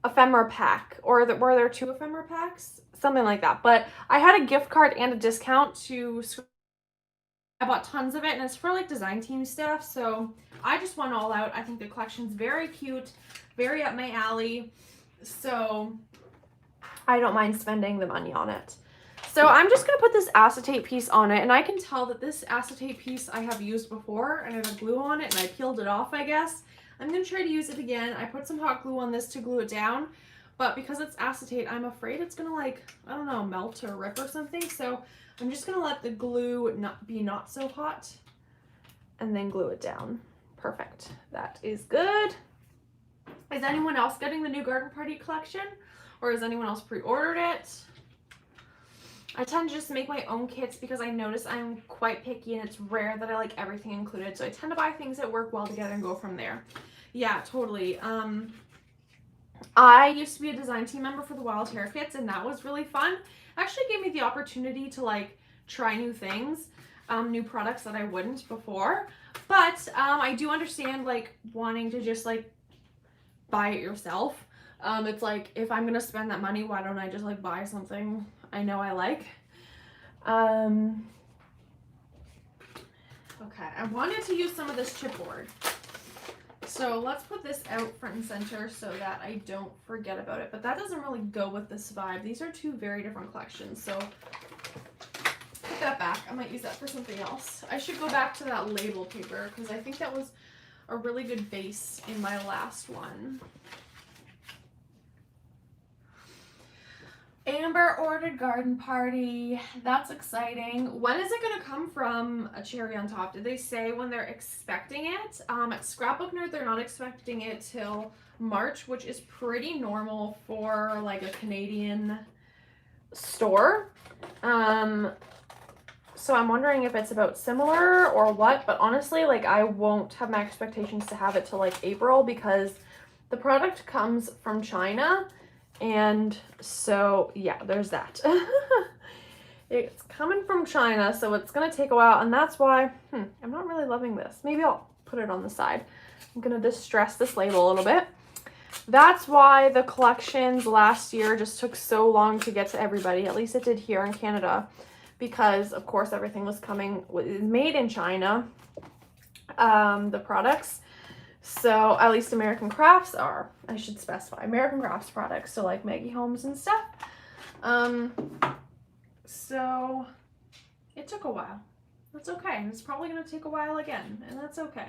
S1: ephemera pack, or were there 2 ephemera packs? Something like that. But I had a gift card and a discount to, I bought tons of it, and it's for like design team stuff, so I just went all out. I think the collection's very cute, very up my alley, so I don't mind spending the money on it. So I'm just going to put this acetate piece on it, and I can tell that this acetate piece I have used before, and I have glue on it, and I peeled it off, I guess. I'm going to try to use it again. I put some hot glue on this to glue it down, but because it's acetate, I'm afraid it's going to, like, I don't know, melt or rip or something, so I'm just going to let the glue not so hot, and then glue it down. Perfect. That is good. Is anyone else getting the new garden party collection, or has anyone else pre-ordered it? I tend to just make my own kits because I notice I'm quite picky, and it's rare that I like everything included. So I tend to buy things that work well together and go from there. Yeah, totally. I used to be a design team member for the Wild Hair kits, and that was really fun. Actually gave me the opportunity to like try new things, new products that I wouldn't before. But I do understand like wanting to just like buy it yourself. It's like, if I'm gonna spend that money, why don't I just like buy something I know I like? Okay, I wanted to use some of this chipboard. So let's put this out front and center so that I don't forget about it. But that doesn't really go with this vibe. These are 2 very different collections. So put that back. I might use that for something else. I should go back to that label paper because I think that was a really good base in my last one. Amber ordered garden party. That's exciting. When is it going to come from a cherry on top? Did they say when they're expecting it? At Scrapbook Nerd, they're not expecting it till March, which is pretty normal for like a Canadian store. So I'm wondering if it's about similar or what, but honestly, like I won't have my expectations to have it till like April because the product comes from China. And so, yeah, there's that. It's coming from China, so it's going to take a while, and that's why I'm not really loving this. Maybe I'll put it on the side. I'm going to distress this label a little bit. That's why the collections last year just took so long to get to everybody. At least it did here in Canada, because, of course, everything was made in China, the products. So at least American Crafts are, I should specify, American Crafts products, so like Maggie Holmes and stuff. So it took a while. That's okay. And it's probably going to take a while again, and that's okay.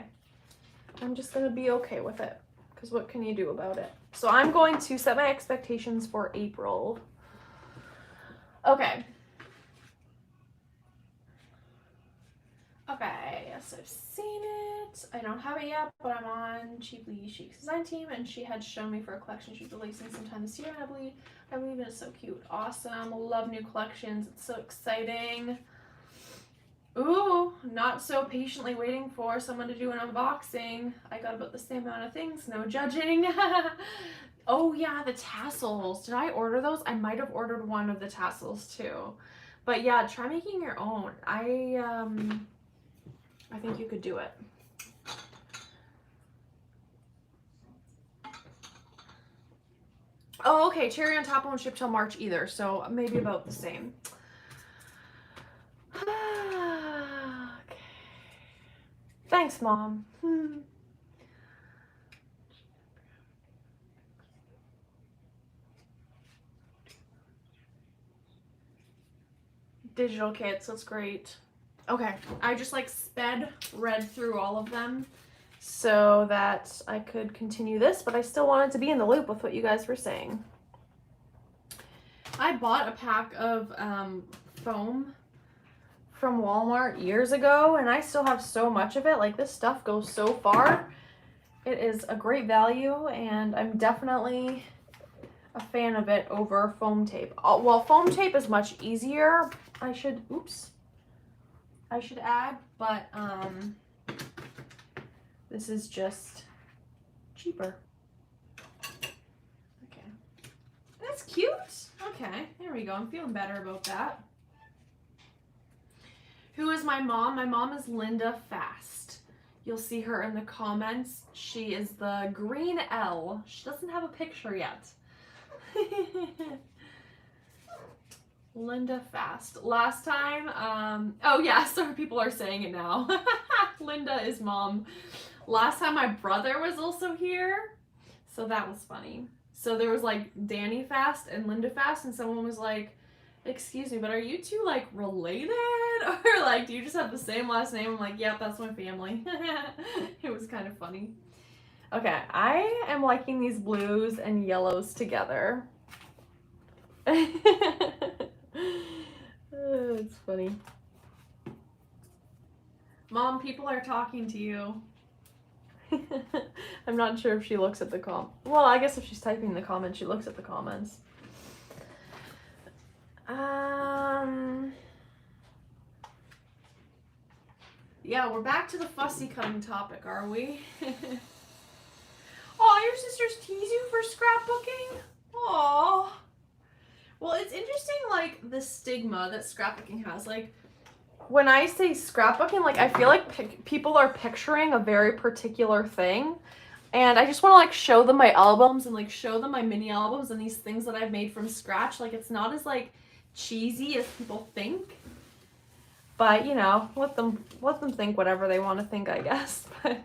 S1: I'm just going to be okay with it, because what can you do about it? So I'm going to set my expectations for April. Okay. Okay, yes, I've seen it. I don't have it yet, but I'm on Cheaply Chic's design team, and she had shown me for a collection she's releasing sometime this year, and I believe it's so cute. Awesome. Love new collections. It's so exciting. Ooh, not so patiently waiting for someone to do an unboxing. I got about the same amount of things. No judging. Oh yeah, the tassels. Did I order those? I might have ordered one of the tassels too. But yeah, try making your own. I think you could do it. Oh, okay. Cherry on top won't ship till March either, so maybe about the same. Okay. Thanks, Mom. Digital kits, that's great. Okay, I just like read through all of them so that I could continue this, but I still wanted to be in the loop with what you guys were saying. I bought a pack of foam from Walmart years ago, and I still have so much of it. Like, this stuff goes so far. It is a great value, and I'm definitely a fan of it over foam tape. Well, foam tape is much easier. I should add, but this is just cheaper. Okay. That's cute. Okay, there we go. I'm feeling better about that. Who is my mom? My mom is Linda Fast. You'll see her in the comments. She is the green L. She doesn't have a picture yet. Linda Fast. Last time, oh yeah, so people are saying it now. Linda is mom. Last time my brother was also here, so that was funny. So there was like Danny Fast and Linda Fast, and someone was like, excuse me, but are you two like related? Or like, do you just have the same last name? I'm like, yep, that's my family. It was kind of funny. Okay, I am liking these blues and yellows together. It's funny. Mom, people are talking to you. I'm not sure if she looks at the well, I guess if she's typing the comments, she looks at the comments. Yeah, we're back to the fussy cutting topic, are we? Oh, your sisters tease you for scrapbooking? Aw. Well, it's interesting, like, the stigma that scrapbooking has. Like, when I say scrapbooking, like, I feel like people are picturing a very particular thing. And I just want to, like, show them my albums and, like, show them my mini albums and these things that I've made from scratch. Like, it's not as, like, cheesy as people think. But, you know, let them think whatever they want to think, I guess. But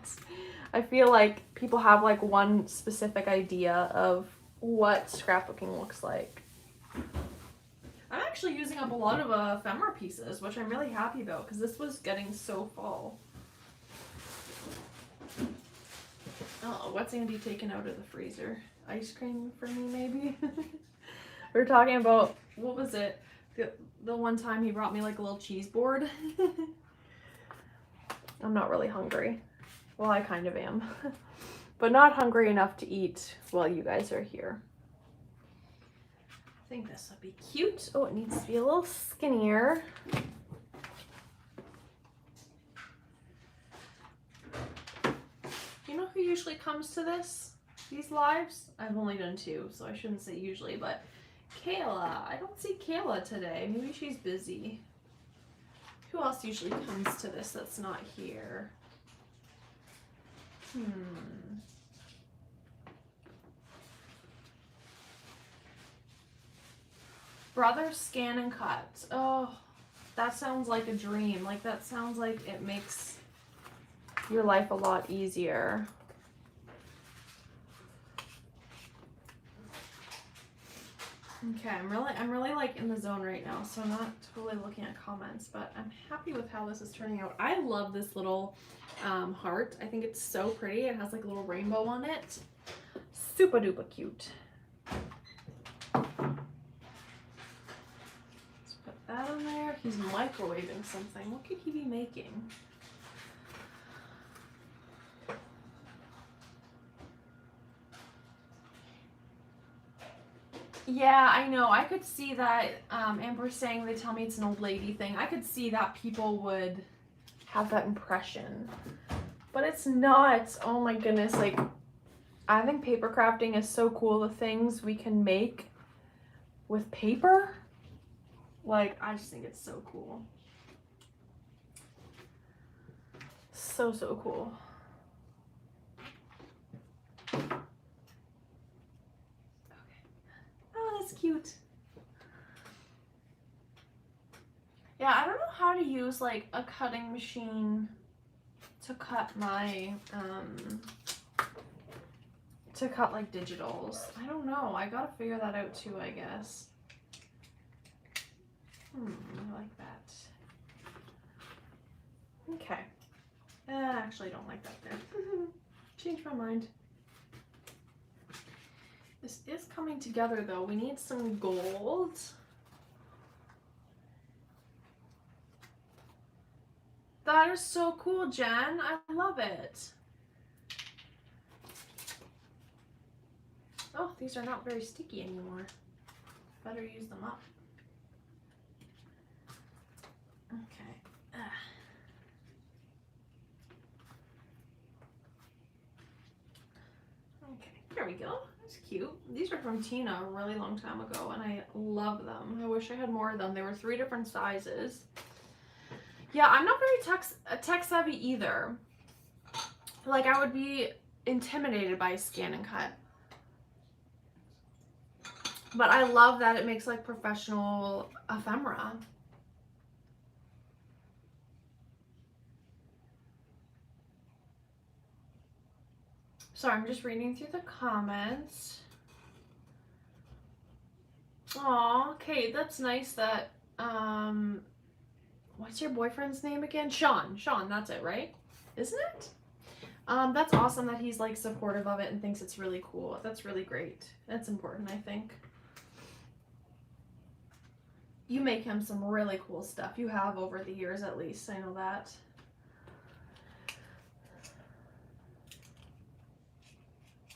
S1: I feel like people have, like, one specific idea of what scrapbooking looks like. I'm actually using up a lot of ephemera pieces, which I'm really happy about, because this was getting so full. Oh, what's Andy taking out of the freezer? Ice cream for me, maybe? We were talking about, what was it? The one time he brought me like a little cheese board. I'm not really hungry. Well, I kind of am. But not hungry enough to eat while you guys are here. I think this would be cute. Oh, it needs to be a little skinnier. You know who usually comes to these lives? I've only done 2, so I shouldn't say usually, but Kayla. I don't see Kayla today. Maybe she's busy. Who else usually comes to this that's not here? Brother scan and cut. Oh, that sounds like a dream. Like, that sounds like it makes your life a lot easier. Okay, I'm really like in the zone right now, so I'm not totally looking at comments, but I'm happy with how this is turning out. I love this little heart. I think it's so pretty. It has like a little rainbow on it. Super duper cute. Let's put that on there. He's microwaving something. What could he be making? Yeah, I know. I could see that. Amber's saying they tell me it's an old lady thing. I could see that people would have that impression. But it's not. Oh my goodness. Like, I think paper crafting is so cool. The things we can make with paper. Like, I just think it's so cool. So, so cool. Okay. Oh, that's cute. Yeah, I don't know how to use like a cutting machine to cut my, to cut like digitals. I don't know. I gotta figure that out too, I guess. I like that. Okay. Actually, I don't like that there. Change my mind. This is coming together though. We need some gold. That is so cool, Jen. I love it. Oh, these are not very sticky anymore. Better use them up. Okay. Okay, there we go. That's cute. These are from Tina a really long time ago, and I love them. I wish I had more of them. They were 3 different sizes. Yeah, I'm not very tech savvy either. Like, I would be intimidated by scan and cut. But I love that it makes like professional ephemera. Sorry, I'm just reading through the comments. Aw, Kate, that's nice that, what's your boyfriend's name again? Sean, that's it, right? Isn't it? That's awesome that he's like supportive of it and thinks it's really cool. That's really great. That's important, I think. You make him some really cool stuff. You have over the years, at least. I know that.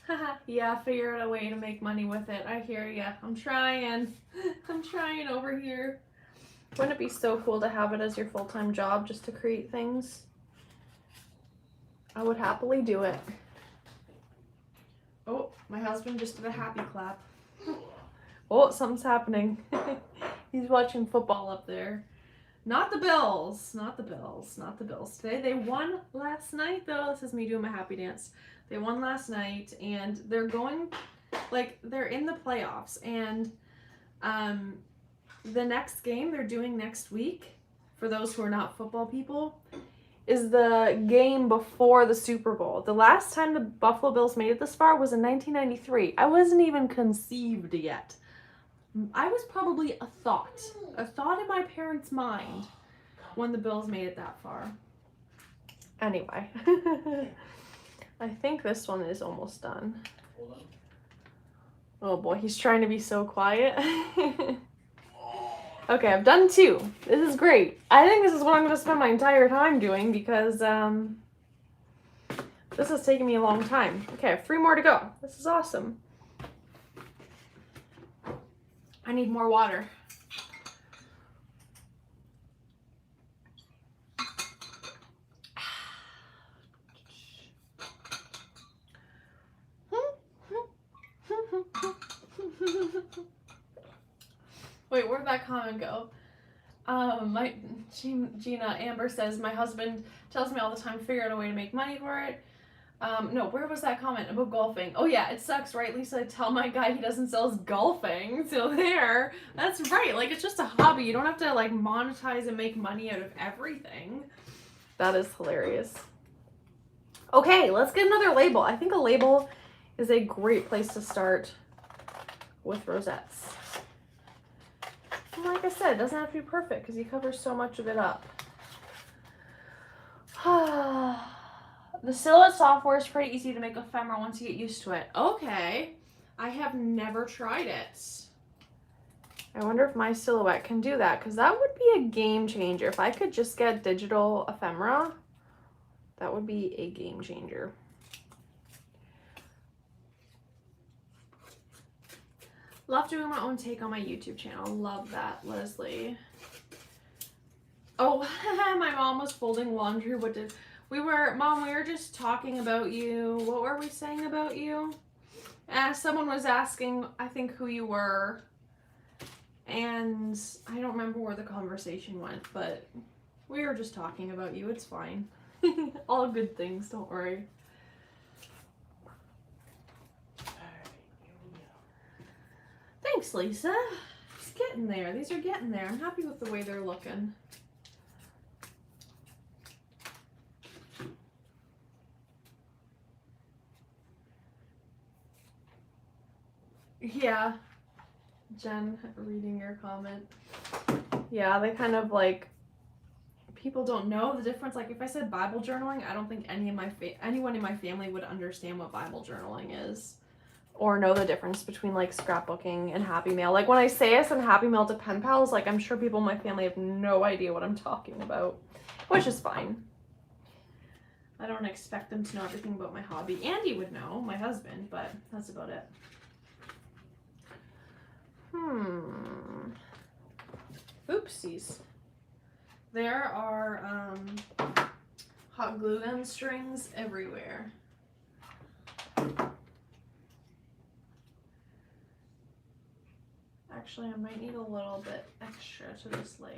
S1: Haha, yeah, figure out a way to make money with it. I hear ya. I'm trying. I'm trying over here. Wouldn't it be so cool to have it as your full-time job just to create things? I would happily do it. Oh, my husband just did a happy clap. Oh, something's happening. He's watching football up there. Not the Bills. Not the Bills. Not the Bills. Today they won last night, though. This is me doing my happy dance. They won last night, and they're going, like, they're in the playoffs. And the next game they're doing next week, for those who are not football people, is the game before the Super Bowl. The last time the Buffalo Bills made it this far was in 1993. I wasn't even conceived yet. I was probably a thought in my parents' mind when the Bills made it that far. Anyway, I think this one is almost done. Oh boy, he's trying to be so quiet. Okay, I've done 2. This is great. I think this is what I'm going to spend my entire time doing because this is taking me a long time. Okay, I have 3 more to go. This is awesome. I need more water. Wait, where'd that comment go? Gina Amber says, my husband tells me all the time, figure out a way to make money for it. No, where was that comment about golfing? Oh yeah, it sucks, right, Lisa? I tell my guy he doesn't sell his golfing. So there, that's right. Like, it's just a hobby. You don't have to like monetize and make money out of everything. That is hilarious. Okay, let's get another label. I think a label is a great place to start with rosettes. And like I said, it doesn't have to be perfect because he covers so much of it up. The Silhouette software is pretty easy to make ephemera once you get used to it. Okay. I have never tried it. I wonder if my Silhouette can do that, because that would be a game changer. If I could just get digital ephemera, that would be a game changer. Love doing my own take on my YouTube channel. Love that, Leslie. Oh, my mom was folding laundry. What did... Mom, we were just talking about you. What were we saying about you? Someone was asking, I think, who you were, and I don't remember where the conversation went, but we were just talking about you. It's fine. All good things, don't worry. Thanks, Lisa. It's getting there. These are getting there. I'm happy with the way they're looking. Yeah. Jen, reading your comment. Yeah, they kind of like, people don't know the difference. Like if I said Bible journaling, I don't think anyone in my family would understand what Bible journaling is. Or know the difference between like scrapbooking and Happy Mail. Like when I say I send Happy Mail to pen pals, like I'm sure people in my family have no idea what I'm talking about, which is fine. I don't expect them to know everything about my hobby. Andy would know, my husband, but that's about it. Oopsies. There are hot glue gun strings everywhere. Actually, I might need a little bit extra to this layer.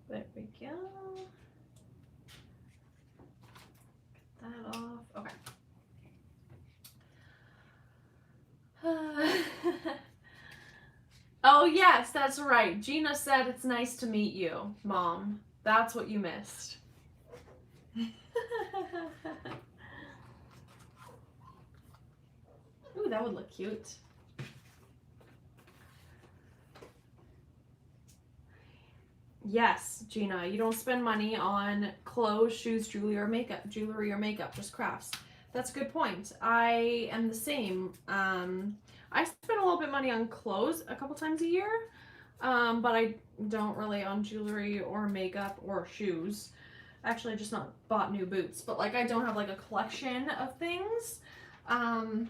S1: There we go. Get that off. Okay. Oh, yes, that's right. Gina said it's nice to meet you, Mom. That's what you missed. Ooh, that would look cute. Yes, Gina, you don't spend money on clothes, shoes, jewelry, or makeup. Just crafts. That's a good point. I am the same. I spend a little bit of money on clothes a couple times a year, but I don't really on jewelry or makeup or shoes. Actually, I just not bought new boots, but like I don't have like a collection of things. But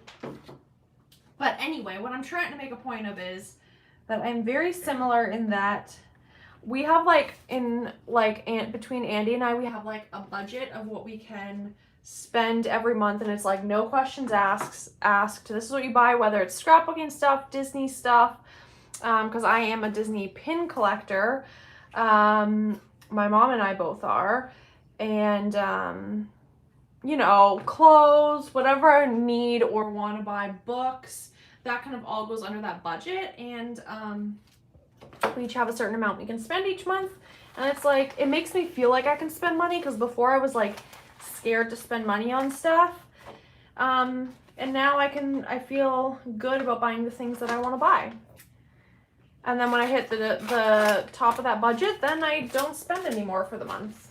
S1: anyway, what I'm trying to make a point of is that I'm very similar in that we have between Andy and I, we have like a budget of what we can spend every month, and it's like no questions asked. This is what you buy, whether it's scrapbooking stuff, Disney stuff, because I am a Disney pin collector. My mom and I both are, and clothes, whatever I need or want to buy, books, that kind of all goes under that budget, and we each have a certain amount we can spend each month, and it's like it makes me feel like I can spend money, because before I was like scared to spend money on stuff, and now I feel good about buying the things that I want to buy. And then when I hit the top of that budget, then I don't spend anymore for the month.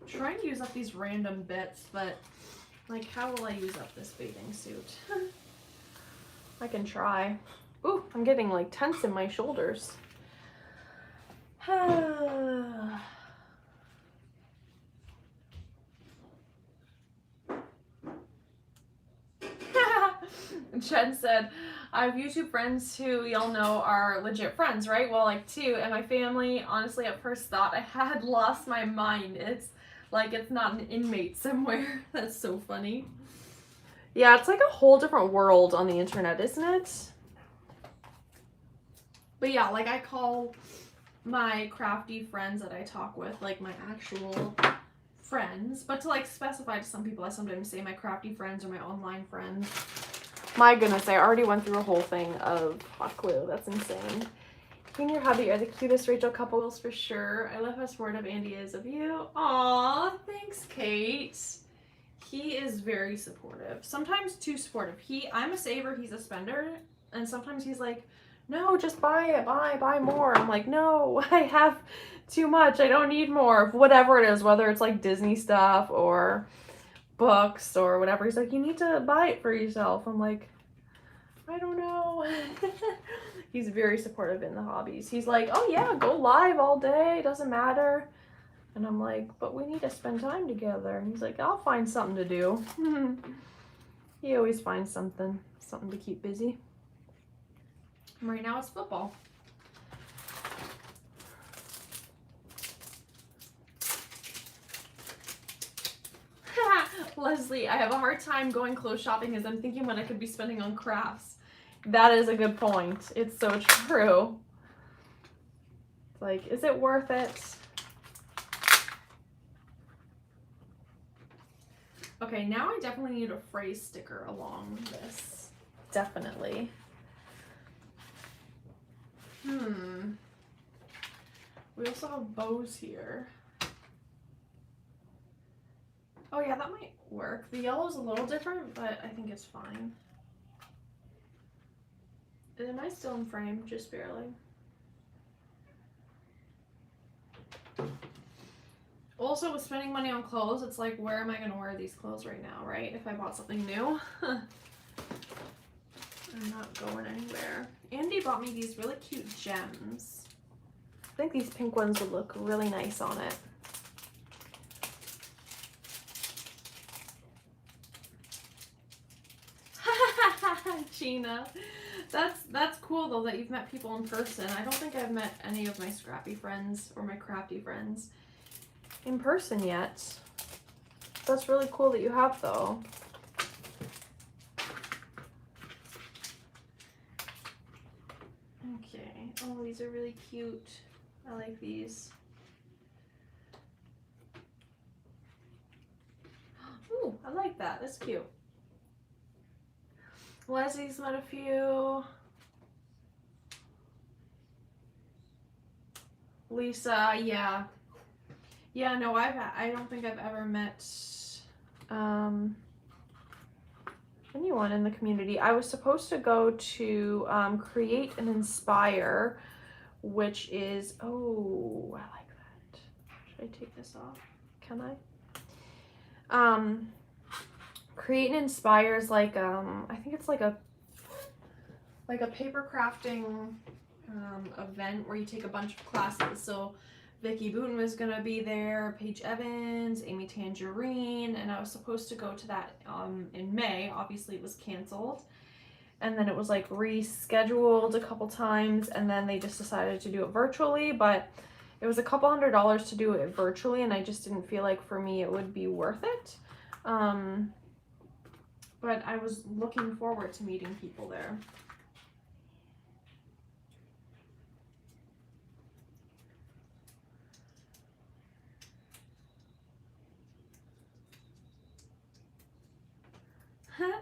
S1: Trying to use up these random bits, but like how will I use up this bathing suit? I can try. Ooh, I'm getting like tense in my shoulders. Jen said, I have YouTube friends who y'all know are legit friends, right? Well, like two, and my family honestly at first thought I had lost my mind. It's like it's not an inmate somewhere. That's so funny. Yeah, it's like a whole different world on the internet, isn't it? But yeah, like I call my crafty friends that I talk with like my actual friends, but to like specify to some people, I sometimes say my crafty friends or my online friends. My goodness, I already went through a whole thing of hot glue. That's insane. You and your hubby are the cutest Rachel couples for sure. I love how supportive Andy is of you. Aw, thanks, Kate. He is very supportive. Sometimes too supportive. I'm a saver, he's a spender, and sometimes he's like, no, just buy it, buy more. I'm like, no, I have too much. I don't need more. Whatever it is, whether it's like Disney stuff or books or whatever. He's like, you need to buy it for yourself. I'm like, I don't know. He's very supportive in the hobbies. He's like, oh yeah, go live all day, doesn't matter. And I'm like, but we need to spend time together. And he's like, I'll find something to do. He always finds something to keep busy. And right now it's football. Leslie, I have a hard time going clothes shopping as I'm thinking what I could be spending on crafts. That is a good point. It's so true. Like, is it worth it? Okay, now I definitely need a phrase sticker along this. Definitely. We also have bows here. Oh yeah, that might work. The yellow's a little different, but I think it's fine. Am I still in frame? Just barely. Also, with spending money on clothes, it's like, where am I going to wear these clothes right now, right? If I bought something new. I'm not going anywhere. Andy bought me these really cute gems. I think these pink ones would look really nice on it. Gina. That's cool though that you've met people in person. I don't think I've met any of my scrappy friends or my crafty friends in person yet. That's really cool that you have though. Okay. Oh, these are really cute. I like these. Ooh, I like that. That's cute. Leslie's met a few. Lisa, yeah. Yeah, no, I don't think I've ever met anyone in the community. I was supposed to go to Create and Inspire, which is, oh, I like that. Should I take this off? Can I? Create and Inspire is like, I think it's like a paper crafting event where you take a bunch of classes. So Vicki Booten was gonna be there, Paige Evans, Amy Tangerine, and I was supposed to go to that in May. Obviously it was canceled. And then it was like rescheduled a couple times, and then they just decided to do it virtually, but it was a couple $100s to do it virtually, and I just didn't feel like for me it would be worth it. But I was looking forward to meeting people there.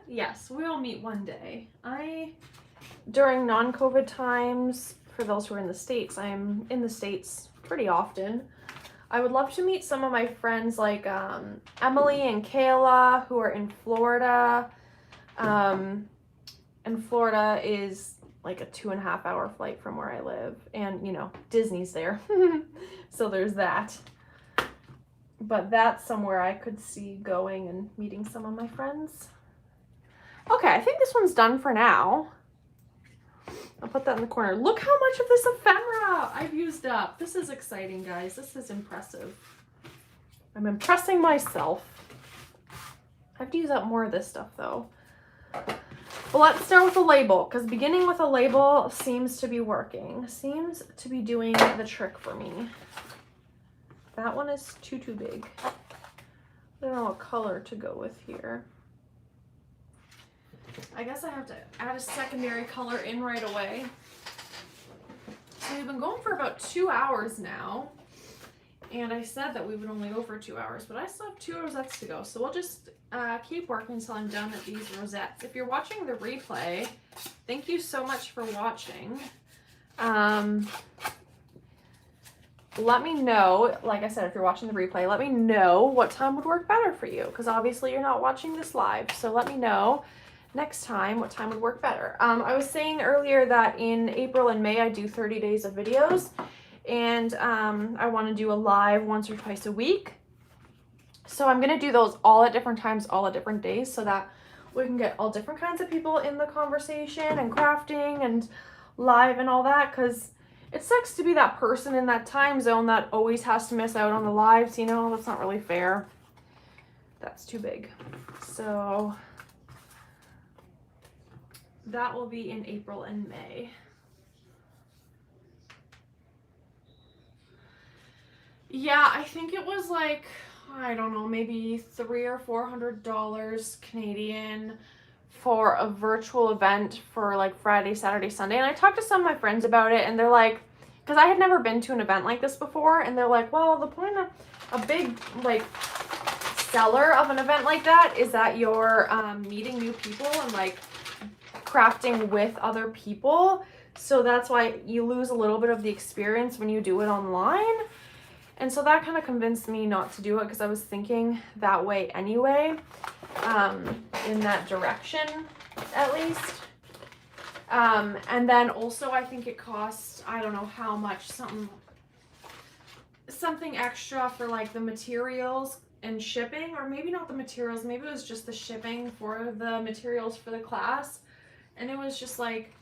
S1: Yes, we'll meet one day. During non-COVID times, for those who are in the States, I'm in the States pretty often. I would love to meet some of my friends like Emily and Kayla who are in Florida. And Florida is like a 2.5-hour flight from where I live. And, you know, Disney's there. So there's that. But that's somewhere I could see going and meeting some of my friends. Okay, I think this one's done for now. I'll put that in the corner. Look how much of this ephemera I've used up. This is exciting, guys. This is impressive. I'm impressing myself. I have to use up more of this stuff, though. But let's start with a label, because beginning with a label seems to be working. Seems to be doing the trick for me. That one is too big. I don't know what color to go with here. I guess I have to add a secondary color in right away. So we've been going for about 2 hours now. And I said that we would only go for 2 hours, but I still have 2 rosettes to go. So we'll just keep working until I'm done at these rosettes. If you're watching the replay, thank you so much for watching. Let me know, like I said, if you're watching the replay, let me know what time would work better for you. Because obviously you're not watching this live. So let me know next time what time would work better. I was saying earlier that in April and May I do 30 days of videos, and I want to do a live once or twice a week. So I'm going to do those all at different times, all at different days, so that we can get all different kinds of people in the conversation and crafting and live and all that, because it sucks to be that person in that time zone that always has to miss out on the lives, you know. That's not really fair. That's too big. So that will be in April and May. Yeah, I think it was like I don't know, maybe $300 or $400 Canadian for a virtual event for like Friday, Saturday, Sunday. And I talked to some of my friends about it, and they're like, because I had never been to an event like this before, and they're like, well, the point of a big like seller of an event like that is that you're meeting new people and like crafting with other people. So that's why you lose a little bit of the experience when you do it online. And so that kind of convinced me not to do it, because I was thinking that way anyway, in that direction at least. And then also I think it costs, I don't know how much, something extra for like the materials and shipping, or maybe not the materials, maybe it was just the shipping for the materials for the class. And it was just like,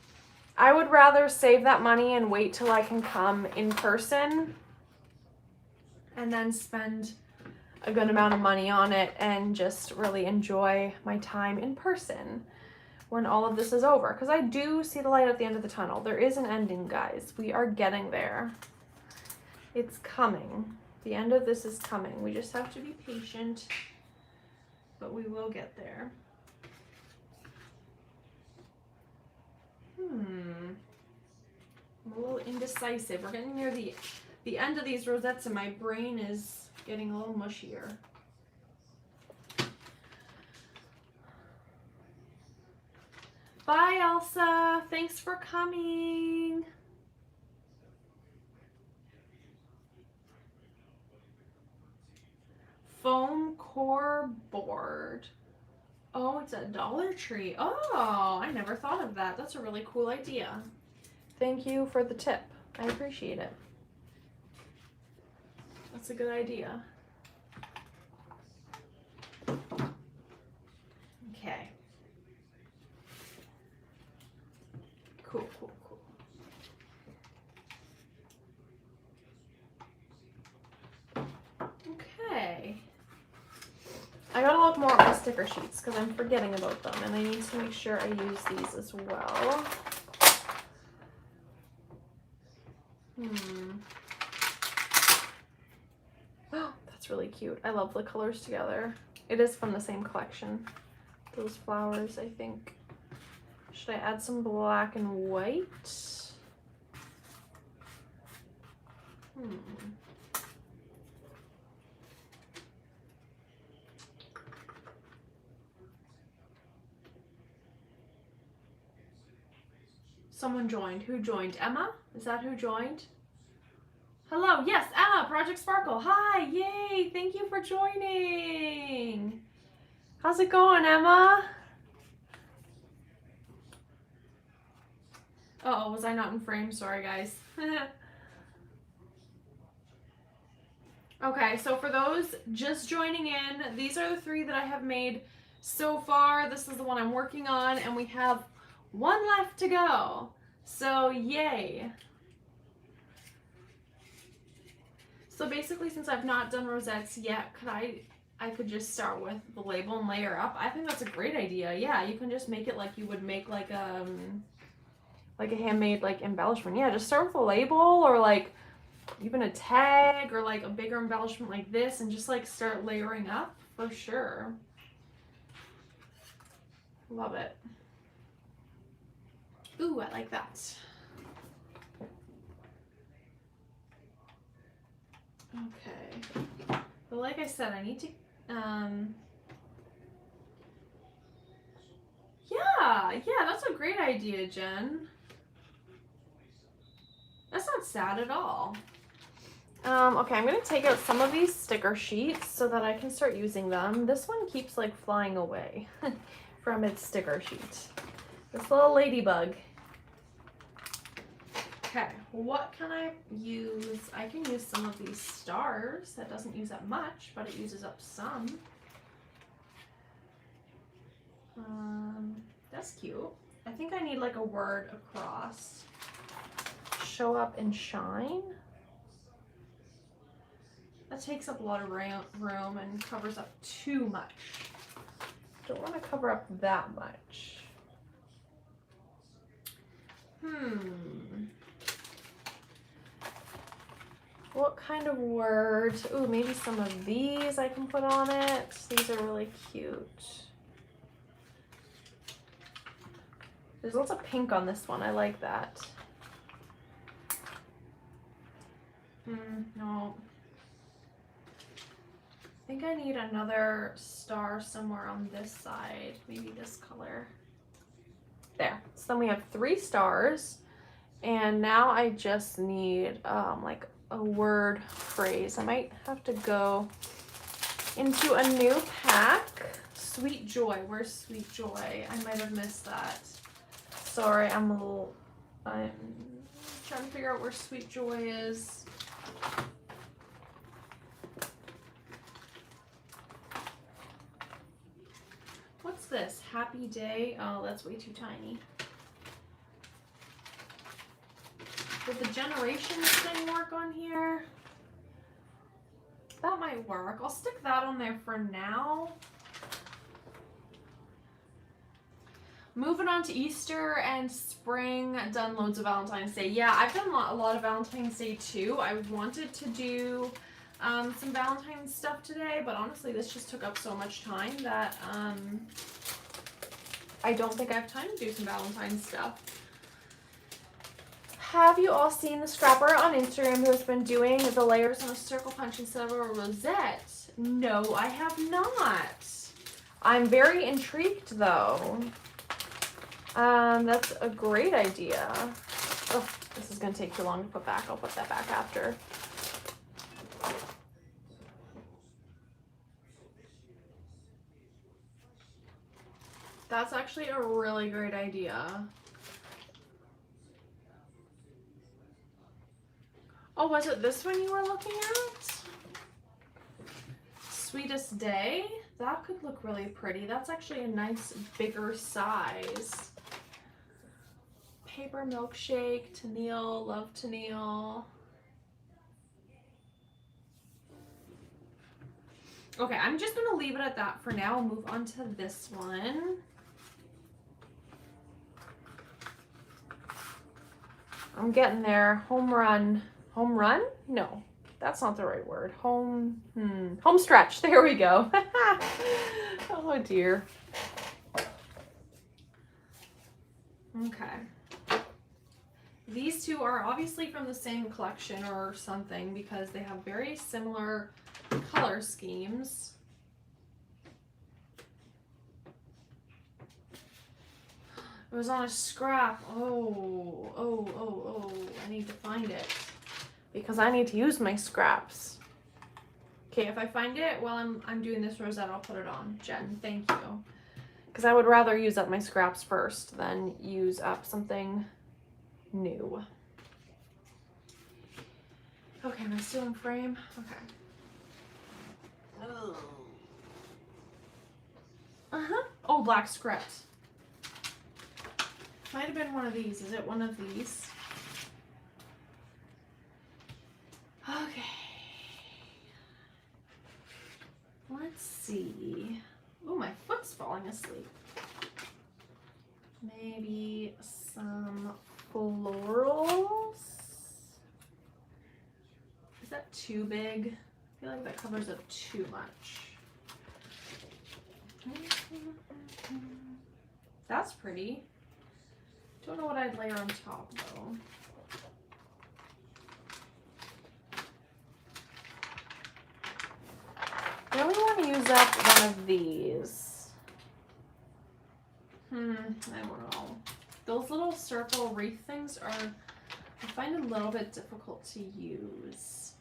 S1: I would rather save that money and wait till I can come in person and then spend a good amount of money on it and just really enjoy my time in person when all of this is over. Because I do see the light at the end of the tunnel. There is an ending, guys. We are getting there. It's coming. The end of this is coming. We just have to be patient, but we will get there. I'm a little indecisive. We're getting near the end of these rosettes, and my brain is getting a little mushier. Bye, Elsa. Thanks for coming. Foam core board. Oh, it's a Dollar Tree. Oh, I never thought of that. That's a really cool idea. Thank you for the tip. I appreciate it. That's a good idea. Okay. Cool. Okay. I gotta look more at my sticker sheets because I'm forgetting about them, and I need to make sure I use these as well. Oh, that's really cute. I love the colors together. It is from the same collection. Those flowers, I think. Should I add some black and white? Someone joined. Who joined? Emma? Is that who joined? Hello. Yes, Emma, Project Sparkle. Hi. Yay. Thank you for joining. How's it going, Emma? Uh-oh, was I not in frame? Sorry, guys. Okay, so for those just joining in, these are the 3 that I have made so far. This is the one I'm working on, and we have 1 left to go. So, yay. So basically, since I've not done rosettes yet, I could just start with the label and layer up. I think that's a great idea. Yeah, you can just make it like you would make like a handmade like embellishment. Yeah, just start with a label, or like even a tag, or like a bigger embellishment like this, and just like start layering up for sure. Love it. Ooh, I like that. Okay. But like I said, I need to, yeah, that's a great idea, Jen. That's not sad at all. Okay, I'm going to take out some of these sticker sheets so that I can start using them. This one keeps like flying away from its sticker sheet. This little ladybug. Okay, what can I use? I can use some of these stars. That doesn't use up much, but it uses up some. That's cute. I think I need like a word across. Show up and shine. That takes up a lot of room and covers up too much. Don't want to cover up that much. what kind of word? Ooh, maybe some of these I can put on it. These are really cute. There's lots of pink on this one. I like that. No. I think I need another star somewhere on this side. Maybe this color. There. So then we have 3 stars. And now I just need like a word phrase. I might have to go into a new pack. Sweet joy. Where's sweet joy? I might have missed that. Sorry, I'm trying to figure out where sweet joy is. What's this? Happy day? Oh, that's way too tiny. Would the generations thing work on here? That might work. I'll stick that on there for now. Moving on to Easter and spring. Done loads of Valentine's Day. Yeah, I've done a lot of Valentine's Day too. I wanted to do some Valentine's stuff today, but honestly this just took up so much time that I don't think I have time to do some Valentine's stuff. Have you all seen the scrapper on Instagram who has been doing the layers on a circle punch instead of a rosette? No, I have not. I'm very intrigued though. That's a great idea. Oh, this is going to take too long to put back. I'll put that back after. That's actually a really great idea. Oh, was it this one you were looking at? Sweetest Day? That could look really pretty. That's actually a nice bigger size. Paper milkshake, Tennille, love Tennille. Okay, I'm just gonna leave it at that for now. I'll move on to this one. I'm getting there. Home run. Home run? No, that's not the right word. Home stretch. There we go. Oh dear. Okay. These two are obviously from the same collection or something because they have very similar color schemes. It was on a scrap. Oh, I need to find it because I need to use my scraps. Okay, if I find it while I'm doing this rosette, I'll put it on. Jen, thank you. Because I would rather use up my scraps first than use up something new. Okay, am I still in frame? Okay. Oh, black script. Might have been one of these. Is it one of these? Okay. Let's see. Oh, my foot's falling asleep. Maybe some florals. Is that too big? I feel like that covers up too much. That's pretty. Don't know what I'd layer on top though. I really want to use up one of these. I don't know. Those little circle wreath things are, I find a little bit difficult to use.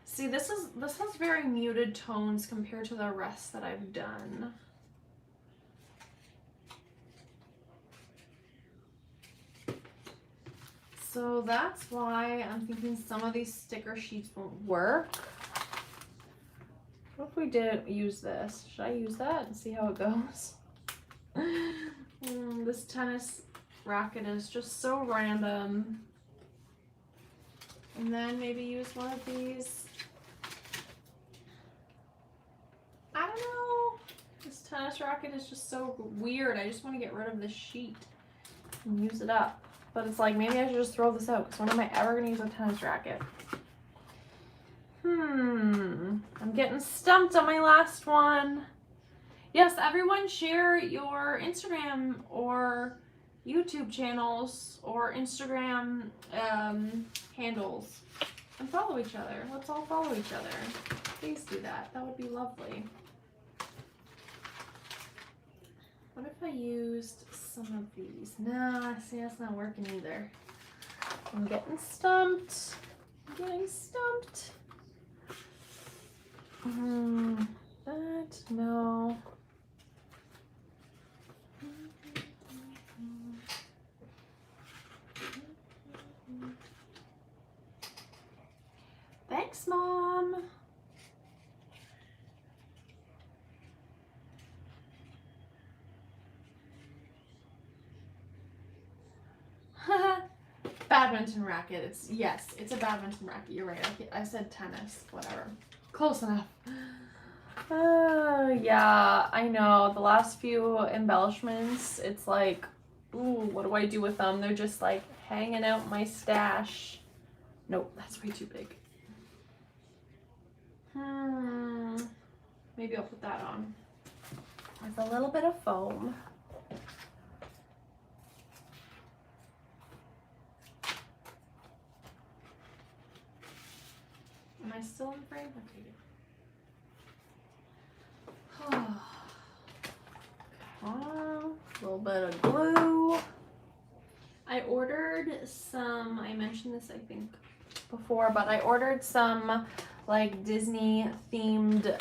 S1: See, this has very muted tones compared to the rest that I've done. So that's why I'm thinking some of these sticker sheets won't work. What if we did use this? Should I use that and see how it goes? This tennis racket is just so random. And then maybe use one of these. I don't know. This tennis racket is just so weird. I just want to get rid of this sheet and use it up. But it's like, maybe I should just throw this out because when am I ever going to use a tennis racket? I'm getting stumped on my last one. Yes, everyone share your Instagram or YouTube channels or Instagram handles and follow each other. Let's all follow each other. Please do that. That would be lovely. What if I used some of these? Nah, see, that's not working either. I'm getting stumped. I'm getting stumped. That, no. Thanks, Mom. Badminton racket. It's a badminton racket. You're right. I said tennis. Whatever. Close enough. Yeah, I know. The last few embellishments, it's like, ooh, what do I do with them? They're just like hanging out my stash. Nope, that's way too big. Maybe I'll put that on with a little bit of foam. Am I still in frame? Okay. A little bit of glue. I ordered some, I mentioned this I think before, but I ordered some like Disney themed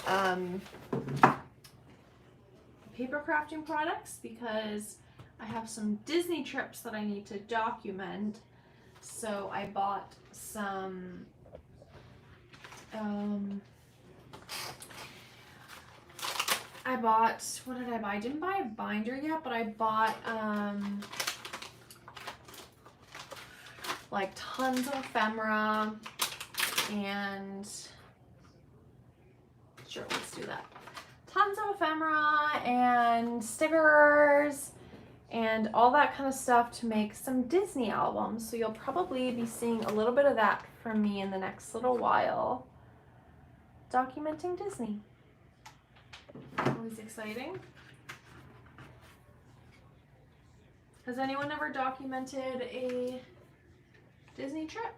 S1: paper crafting products because I have some Disney trips that I need to document. So I bought some what did I buy? I didn't buy a binder yet, but I bought like tons of ephemera and sure, let's do that. Tons of ephemera and stickers and all that kind of stuff to make some Disney albums. So you'll probably be seeing a little bit of that from me in the next little while. Documenting Disney. Always exciting. Has anyone ever documented a Disney trip?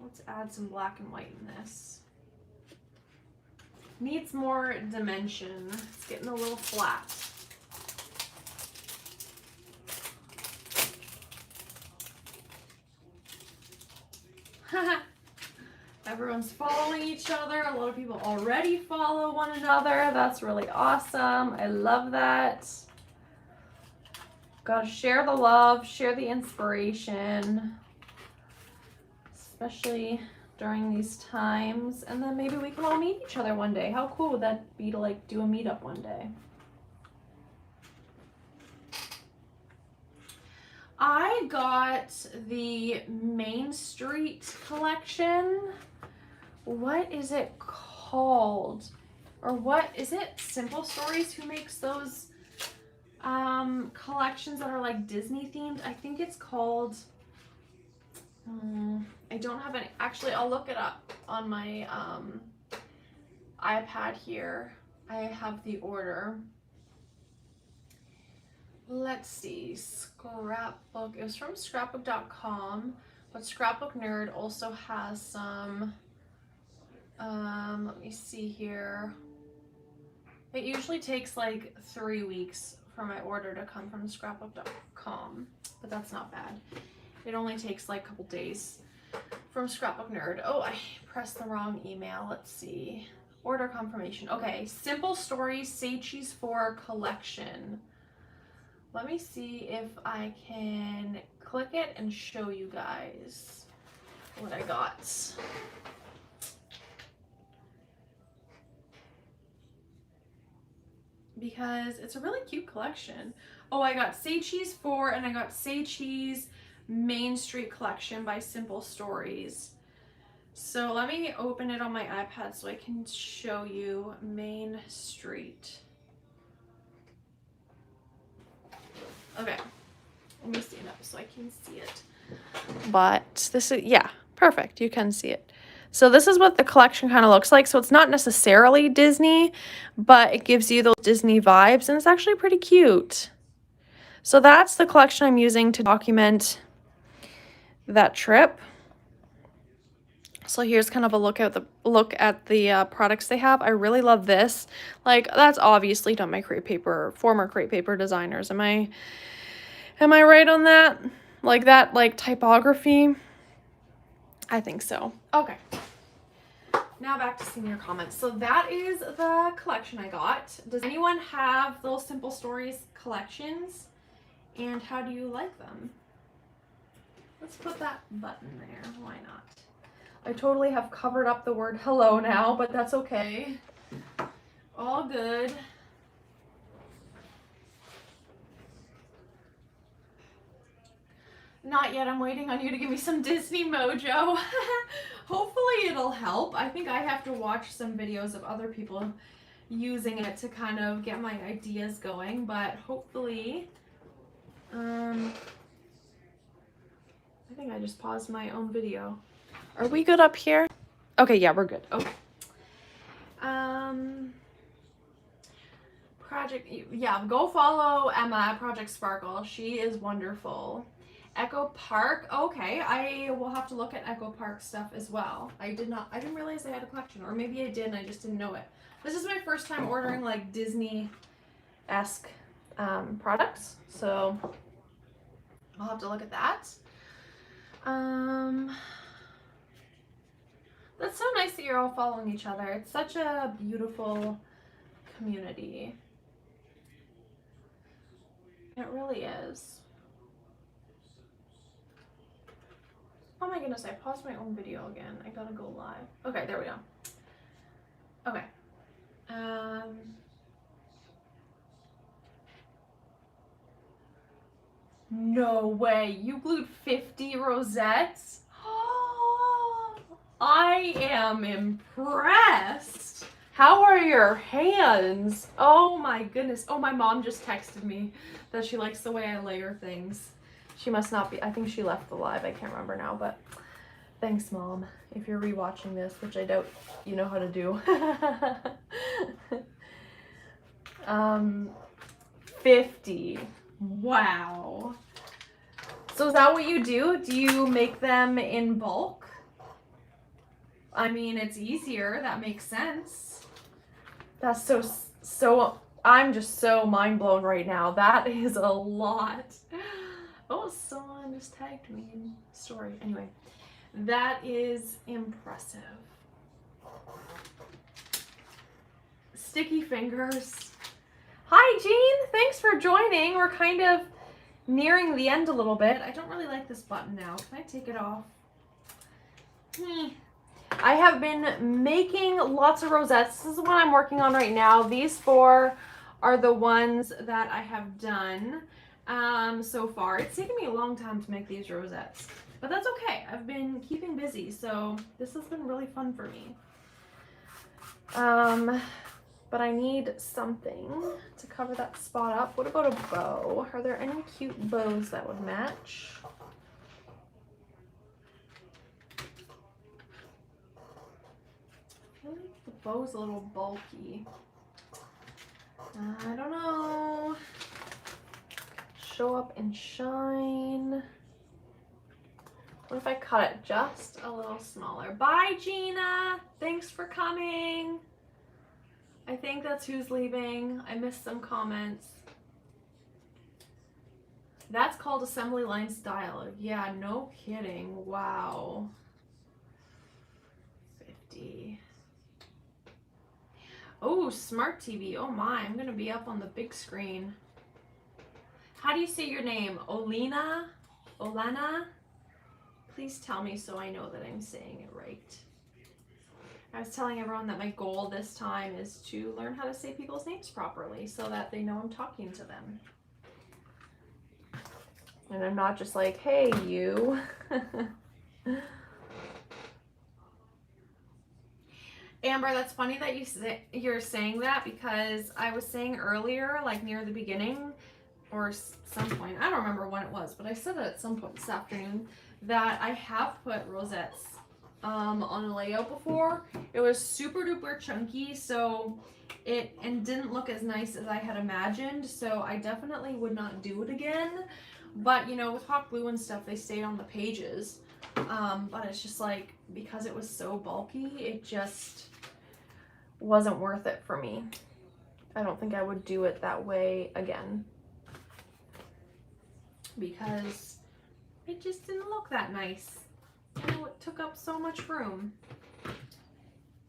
S1: Let's add some black and white in this. Needs more dimension. It's getting a little flat. Everyone's following each other. A lot of people already follow one another. That's really awesome. I love that. Gotta share the love, share the inspiration, especially during these times. And then maybe we can all meet each other one day. How cool would that be to like do a meetup one day? I got the Main Street collection. What is it called? Or what is it? Simple Stories who makes those collections that are like Disney themed? I think it's called I don't have any. Actually, I'll look it up on my iPad here. I have the order. Let's see, scrapbook. It was from scrapbook.com, but Scrapbook Nerd also has some, let me see here. It usually takes like 3 weeks for my order to come from scrapbook.com, but that's not bad. It only takes like a couple days from Scrapbook Nerd. Oh, I pressed the wrong email. Let's see. Order confirmation. Okay, Simple Stories Say Cheese 4 collection. Let me see if I can click it and show you guys what I got. Because it's a really cute collection. Oh, I got Say Cheese 4 and I got Say Cheese Main Street collection by Simple Stories. So let me open it on my iPad so I can show you Main Street. Okay, let me stand up so I can see it. but this is, yeah, perfect. You can see it. So this is what the collection kind of looks like. So it's not necessarily Disney, but it gives you those Disney vibes, and it's actually pretty cute. So that's the collection I'm using to document that trip. So here's kind of a look at the products they have. I really love this. Like, that's obviously done by crepe paper, former crepe paper designers. Am I right on that? Like that, like typography? I think so. Okay. Now back to seeing your comments. So that is the collection I got. Does anyone have those Simple Stories collections? And how do you like them? Let's put that button there. Why not? I totally have covered up the word hello now, but that's okay. All good. Not yet. I'm waiting on you to give me some Disney mojo. Hopefully it'll help. I think I have to watch some videos of other people using it to kind of get my ideas going, but hopefully, I think I just paused my own video. Are we good up here? Okay, yeah, we're good. Okay. Yeah, go follow Emma at Project Sparkle. She is wonderful. Echo Park. Okay, I will have to look at Echo Park stuff as well. I didn't realize they had a collection, or maybe I did and I just didn't know it. This is my first time ordering like Disney-esque products, so I'll have to look at that. That's so nice that you're all following each other. It's such a beautiful community. It really is. Oh my goodness, I paused my own video again. I gotta go live. Okay, there we go. Okay. No way. You glued 50 rosettes? I am impressed. How are your hands? Oh my goodness. Oh, my mom just texted me that she likes the way I layer things. She must not be, I think she left the live. I can't remember now, but thanks, Mom, if you're rewatching this, which I doubt you know how to do. 50. Wow. So is that what you do? Do you make them in bulk? I mean, it's easier. That makes sense. That's so, I'm just so mind blown right now. That is a lot. Oh, someone just tagged me in story. Anyway, that is impressive. Sticky fingers. Hi, Jean. Thanks for joining. We're kind of nearing the end a little bit. I don't really like this button now. Can I take it off? I have been making lots of rosettes. This is what I'm working on right now. These 4 are the ones that I have done so far. It's taken me a long time to make these rosettes, but that's okay. I've been keeping busy, so this has been really fun for me. But I need something to cover that spot up. What about a bow? Are there any cute bows that would match? I feel like the bow's a little bulky. I don't know. Show up and shine. What if I cut it just a little smaller? Bye, Gina. Thanks for coming. I think that's who's leaving. I missed some comments. That's called assembly line style. Yeah, no kidding. Wow. 50. Oh, smart TV. Oh my, I'm gonna be up on the big screen. How do you say your name? Olena? Olena? Please tell me so I know that I'm saying it right. I was telling everyone that my goal this time is to learn how to say people's names properly so that they know I'm talking to them. And I'm not just like, hey, you. Amber, that's funny that you're saying that, because I was saying earlier, like near the beginning or some point, I don't remember when it was, but I said it at some point this afternoon, that I have put rosettes on a layout before. It was super duper chunky, so it didn't look as nice as I had imagined, so I definitely would not do it again. But you know, with hot glue and stuff, they stayed on the pages. But it's just like, because it was so bulky, it just wasn't worth it for me. I don't think I would do it that way again, because it just didn't look that nice. You know, it took up so much room.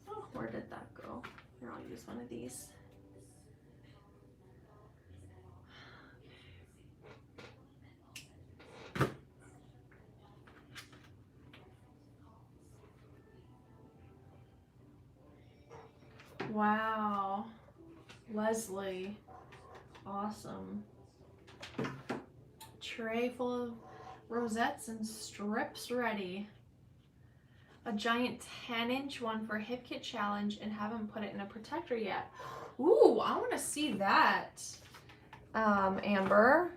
S1: Oh, where did that go? Here, I'll use one of these. Wow, Leslie, awesome. Tray full of rosettes and strips ready. A giant 10-inch one for Hip Kit Challenge, and haven't put it in a protector yet. Ooh, I want to see that, Amber.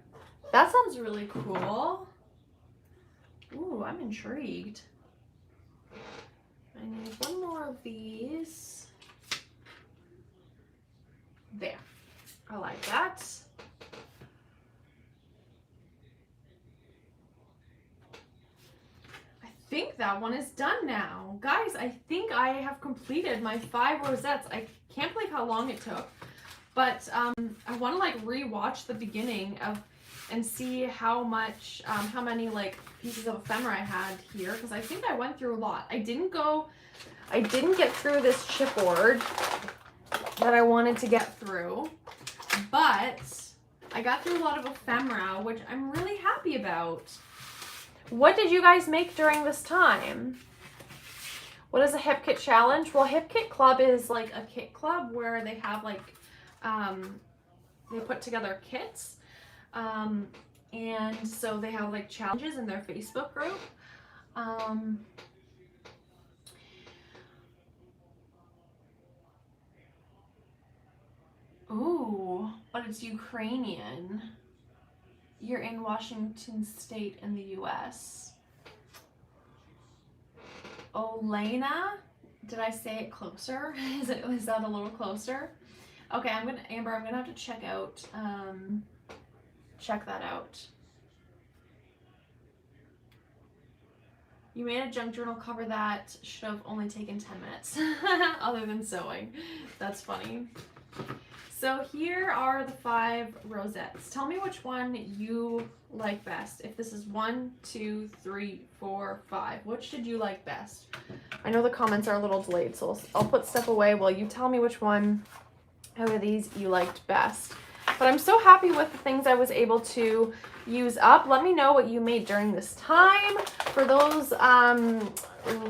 S1: That sounds really cool. Ooh, I'm intrigued. I need one more of these. There. I like that. I think that one is done now. Guys, I think I have completed my 5 rosettes. I can't believe how long it took. But I want to like re-watch the beginning of and see how much, how many like pieces of ephemera I had here, because I think I went through a lot. I didn't get through this chipboard that I wanted to get through, but I got through a lot of ephemera, which I'm really happy about. What did you guys make during this time? What is a Hip Kit Challenge? Well, Hip Kit Club is like a kit club where they have like, they put together kits. And so they have like challenges in their Facebook group. Ooh, but it's Ukrainian. You're in Washington State in the US. Olena, did I say it closer? Is that a little closer? Okay, Amber, I'm gonna have to check that out. You made a junk journal cover that should have only taken 10 minutes, other than sewing. That's funny. So here are the 5 rosettes. Tell me which one you like best. If this is 1, 2, 3, 4, 5, which did you like best? I know the comments are a little delayed, so I'll put stuff away while you tell me which one out of these you liked best. But I'm so happy with the things I was able to use up. Let me know what you made during this time. For those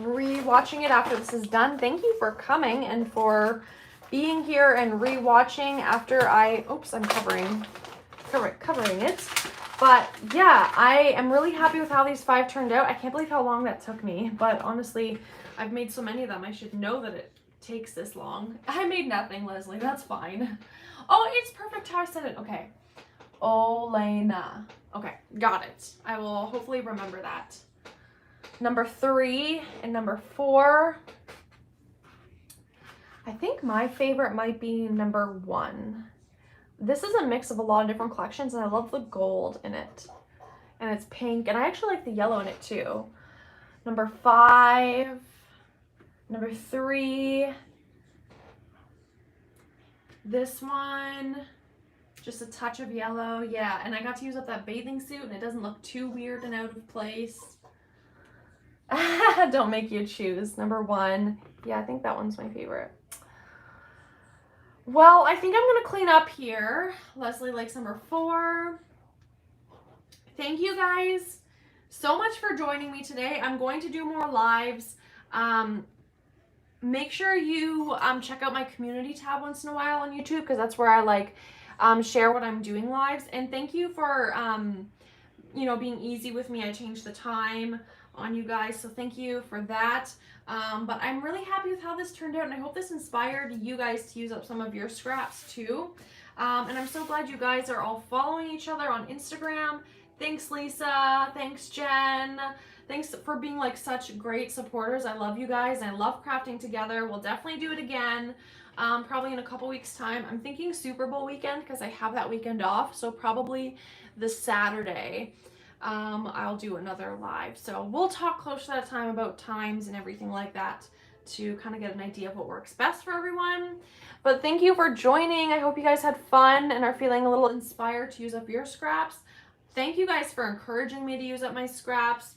S1: re-watching it after this is done, thank you for coming and for being here and re-watching after oops, I'm covering it. But yeah, I am really happy with how these 5 turned out. I can't believe how long that took me, but honestly, I've made so many of them. I should know that it takes this long. I made nothing, Leslie. That's fine. Oh, it's perfect how I said it. Okay. Olena. Okay, got it. I will hopefully remember that. Number 3 and number 4. I think my favorite might be number 1. This is a mix of a lot of different collections, and I love the gold in it. And it's pink, and I actually like the yellow in it too. Number 5. Number 3. This one, just a touch of yellow. Yeah, and I got to use up that bathing suit, and it doesn't look too weird and out of place. Don't make you choose. Number 1. Yeah, I think that one's my favorite. Well, I think I'm going to clean up here. Leslie likes number 4. Thank you guys so much for joining me today. I'm going to do more lives. Make sure you check out my community tab once in a while on YouTube, because that's where I like share what I'm doing lives. And thank you for being easy with me. I changed the time on you guys, so thank you for that. But I'm really happy with how this turned out, and I hope this inspired you guys to use up some of your scraps too. And I'm so glad you guys are all following each other on Instagram. Thanks, Lisa. Thanks, Jen. Thanks for being like such great supporters. I love you guys. I love crafting together. We'll definitely do it again. Probably in a couple weeks time. I'm thinking Super Bowl weekend because I have that weekend off. So probably the Saturday, I'll do another live. So we'll talk close to that time about times and everything like that to kind of get an idea of what works best for everyone. But thank you for joining. I hope you guys had fun and are feeling a little inspired to use up your scraps. Thank you guys for encouraging me to use up my scraps.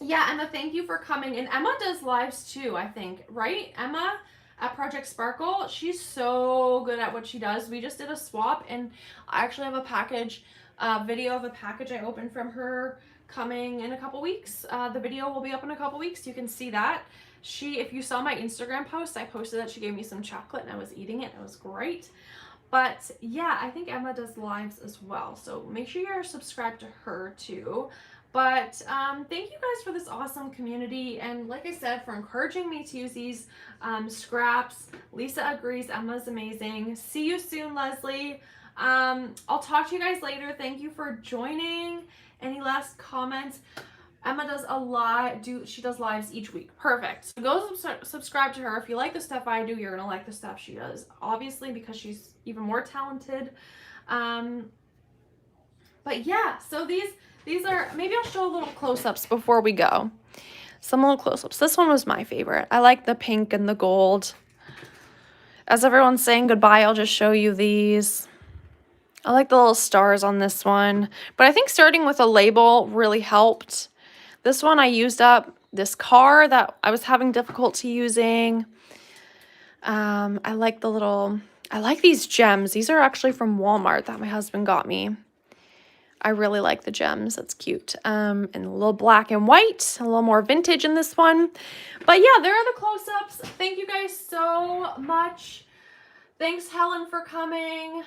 S1: Yeah, Emma, thank you for coming. And Emma does lives too, I think, right? Emma at Project Sparkle, she's so good at what she does. We just did a swap, and I actually have a package, video of a package I opened from her coming in a couple weeks. The video will be up in a couple weeks. You can see that. If you saw my Instagram post, I posted that she gave me some chocolate and I was eating it. It was great. But yeah, I think Emma does lives as well. So make sure you're subscribed to her too. But thank you guys for this awesome community. And like I said, for encouraging me to use these scraps. Lisa agrees. Emma's amazing. See you soon, Leslie. I'll talk to you guys later. Thank you for joining. Any last comments? Emma does a lot. She does lives each week. Perfect. So go subscribe to her. If you like the stuff I do, you're going to like the stuff she does. Obviously, because she's even more talented. But yeah, so these are, maybe I'll show a little close-ups before we go. Some little close-ups. This one was my favorite. I like the pink and the gold. As everyone's saying goodbye, I'll just show you these. I like the little stars on this one. But I think starting with a label really helped. This one I used up this car that I was having difficulty using. I like these gems. These are actually from Walmart that my husband got me. I really like the gems. That's cute. And a little black and white, a little more vintage in this one. But yeah, there are the close-ups. Thank you guys so much. Thanks, Helen, for coming.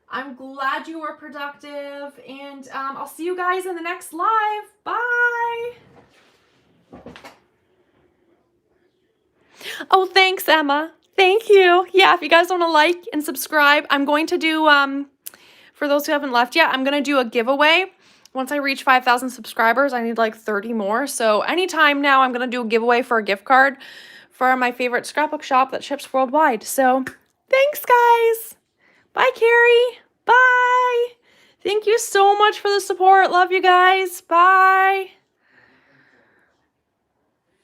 S1: I'm glad you were productive. And I'll see you guys in the next live. Bye. Oh, thanks, Emma. Thank you. Yeah, if you guys want to like and subscribe, I'm going to do, for those who haven't left yet, I'm going to do a giveaway. Once I reach 5,000 subscribers, I need like 30 more. So anytime now, I'm going to do a giveaway for a gift card for my favorite scrapbook shop that ships worldwide. So thanks, guys. Bye, Carrie. Bye. Thank you so much for the support. Love you guys. Bye.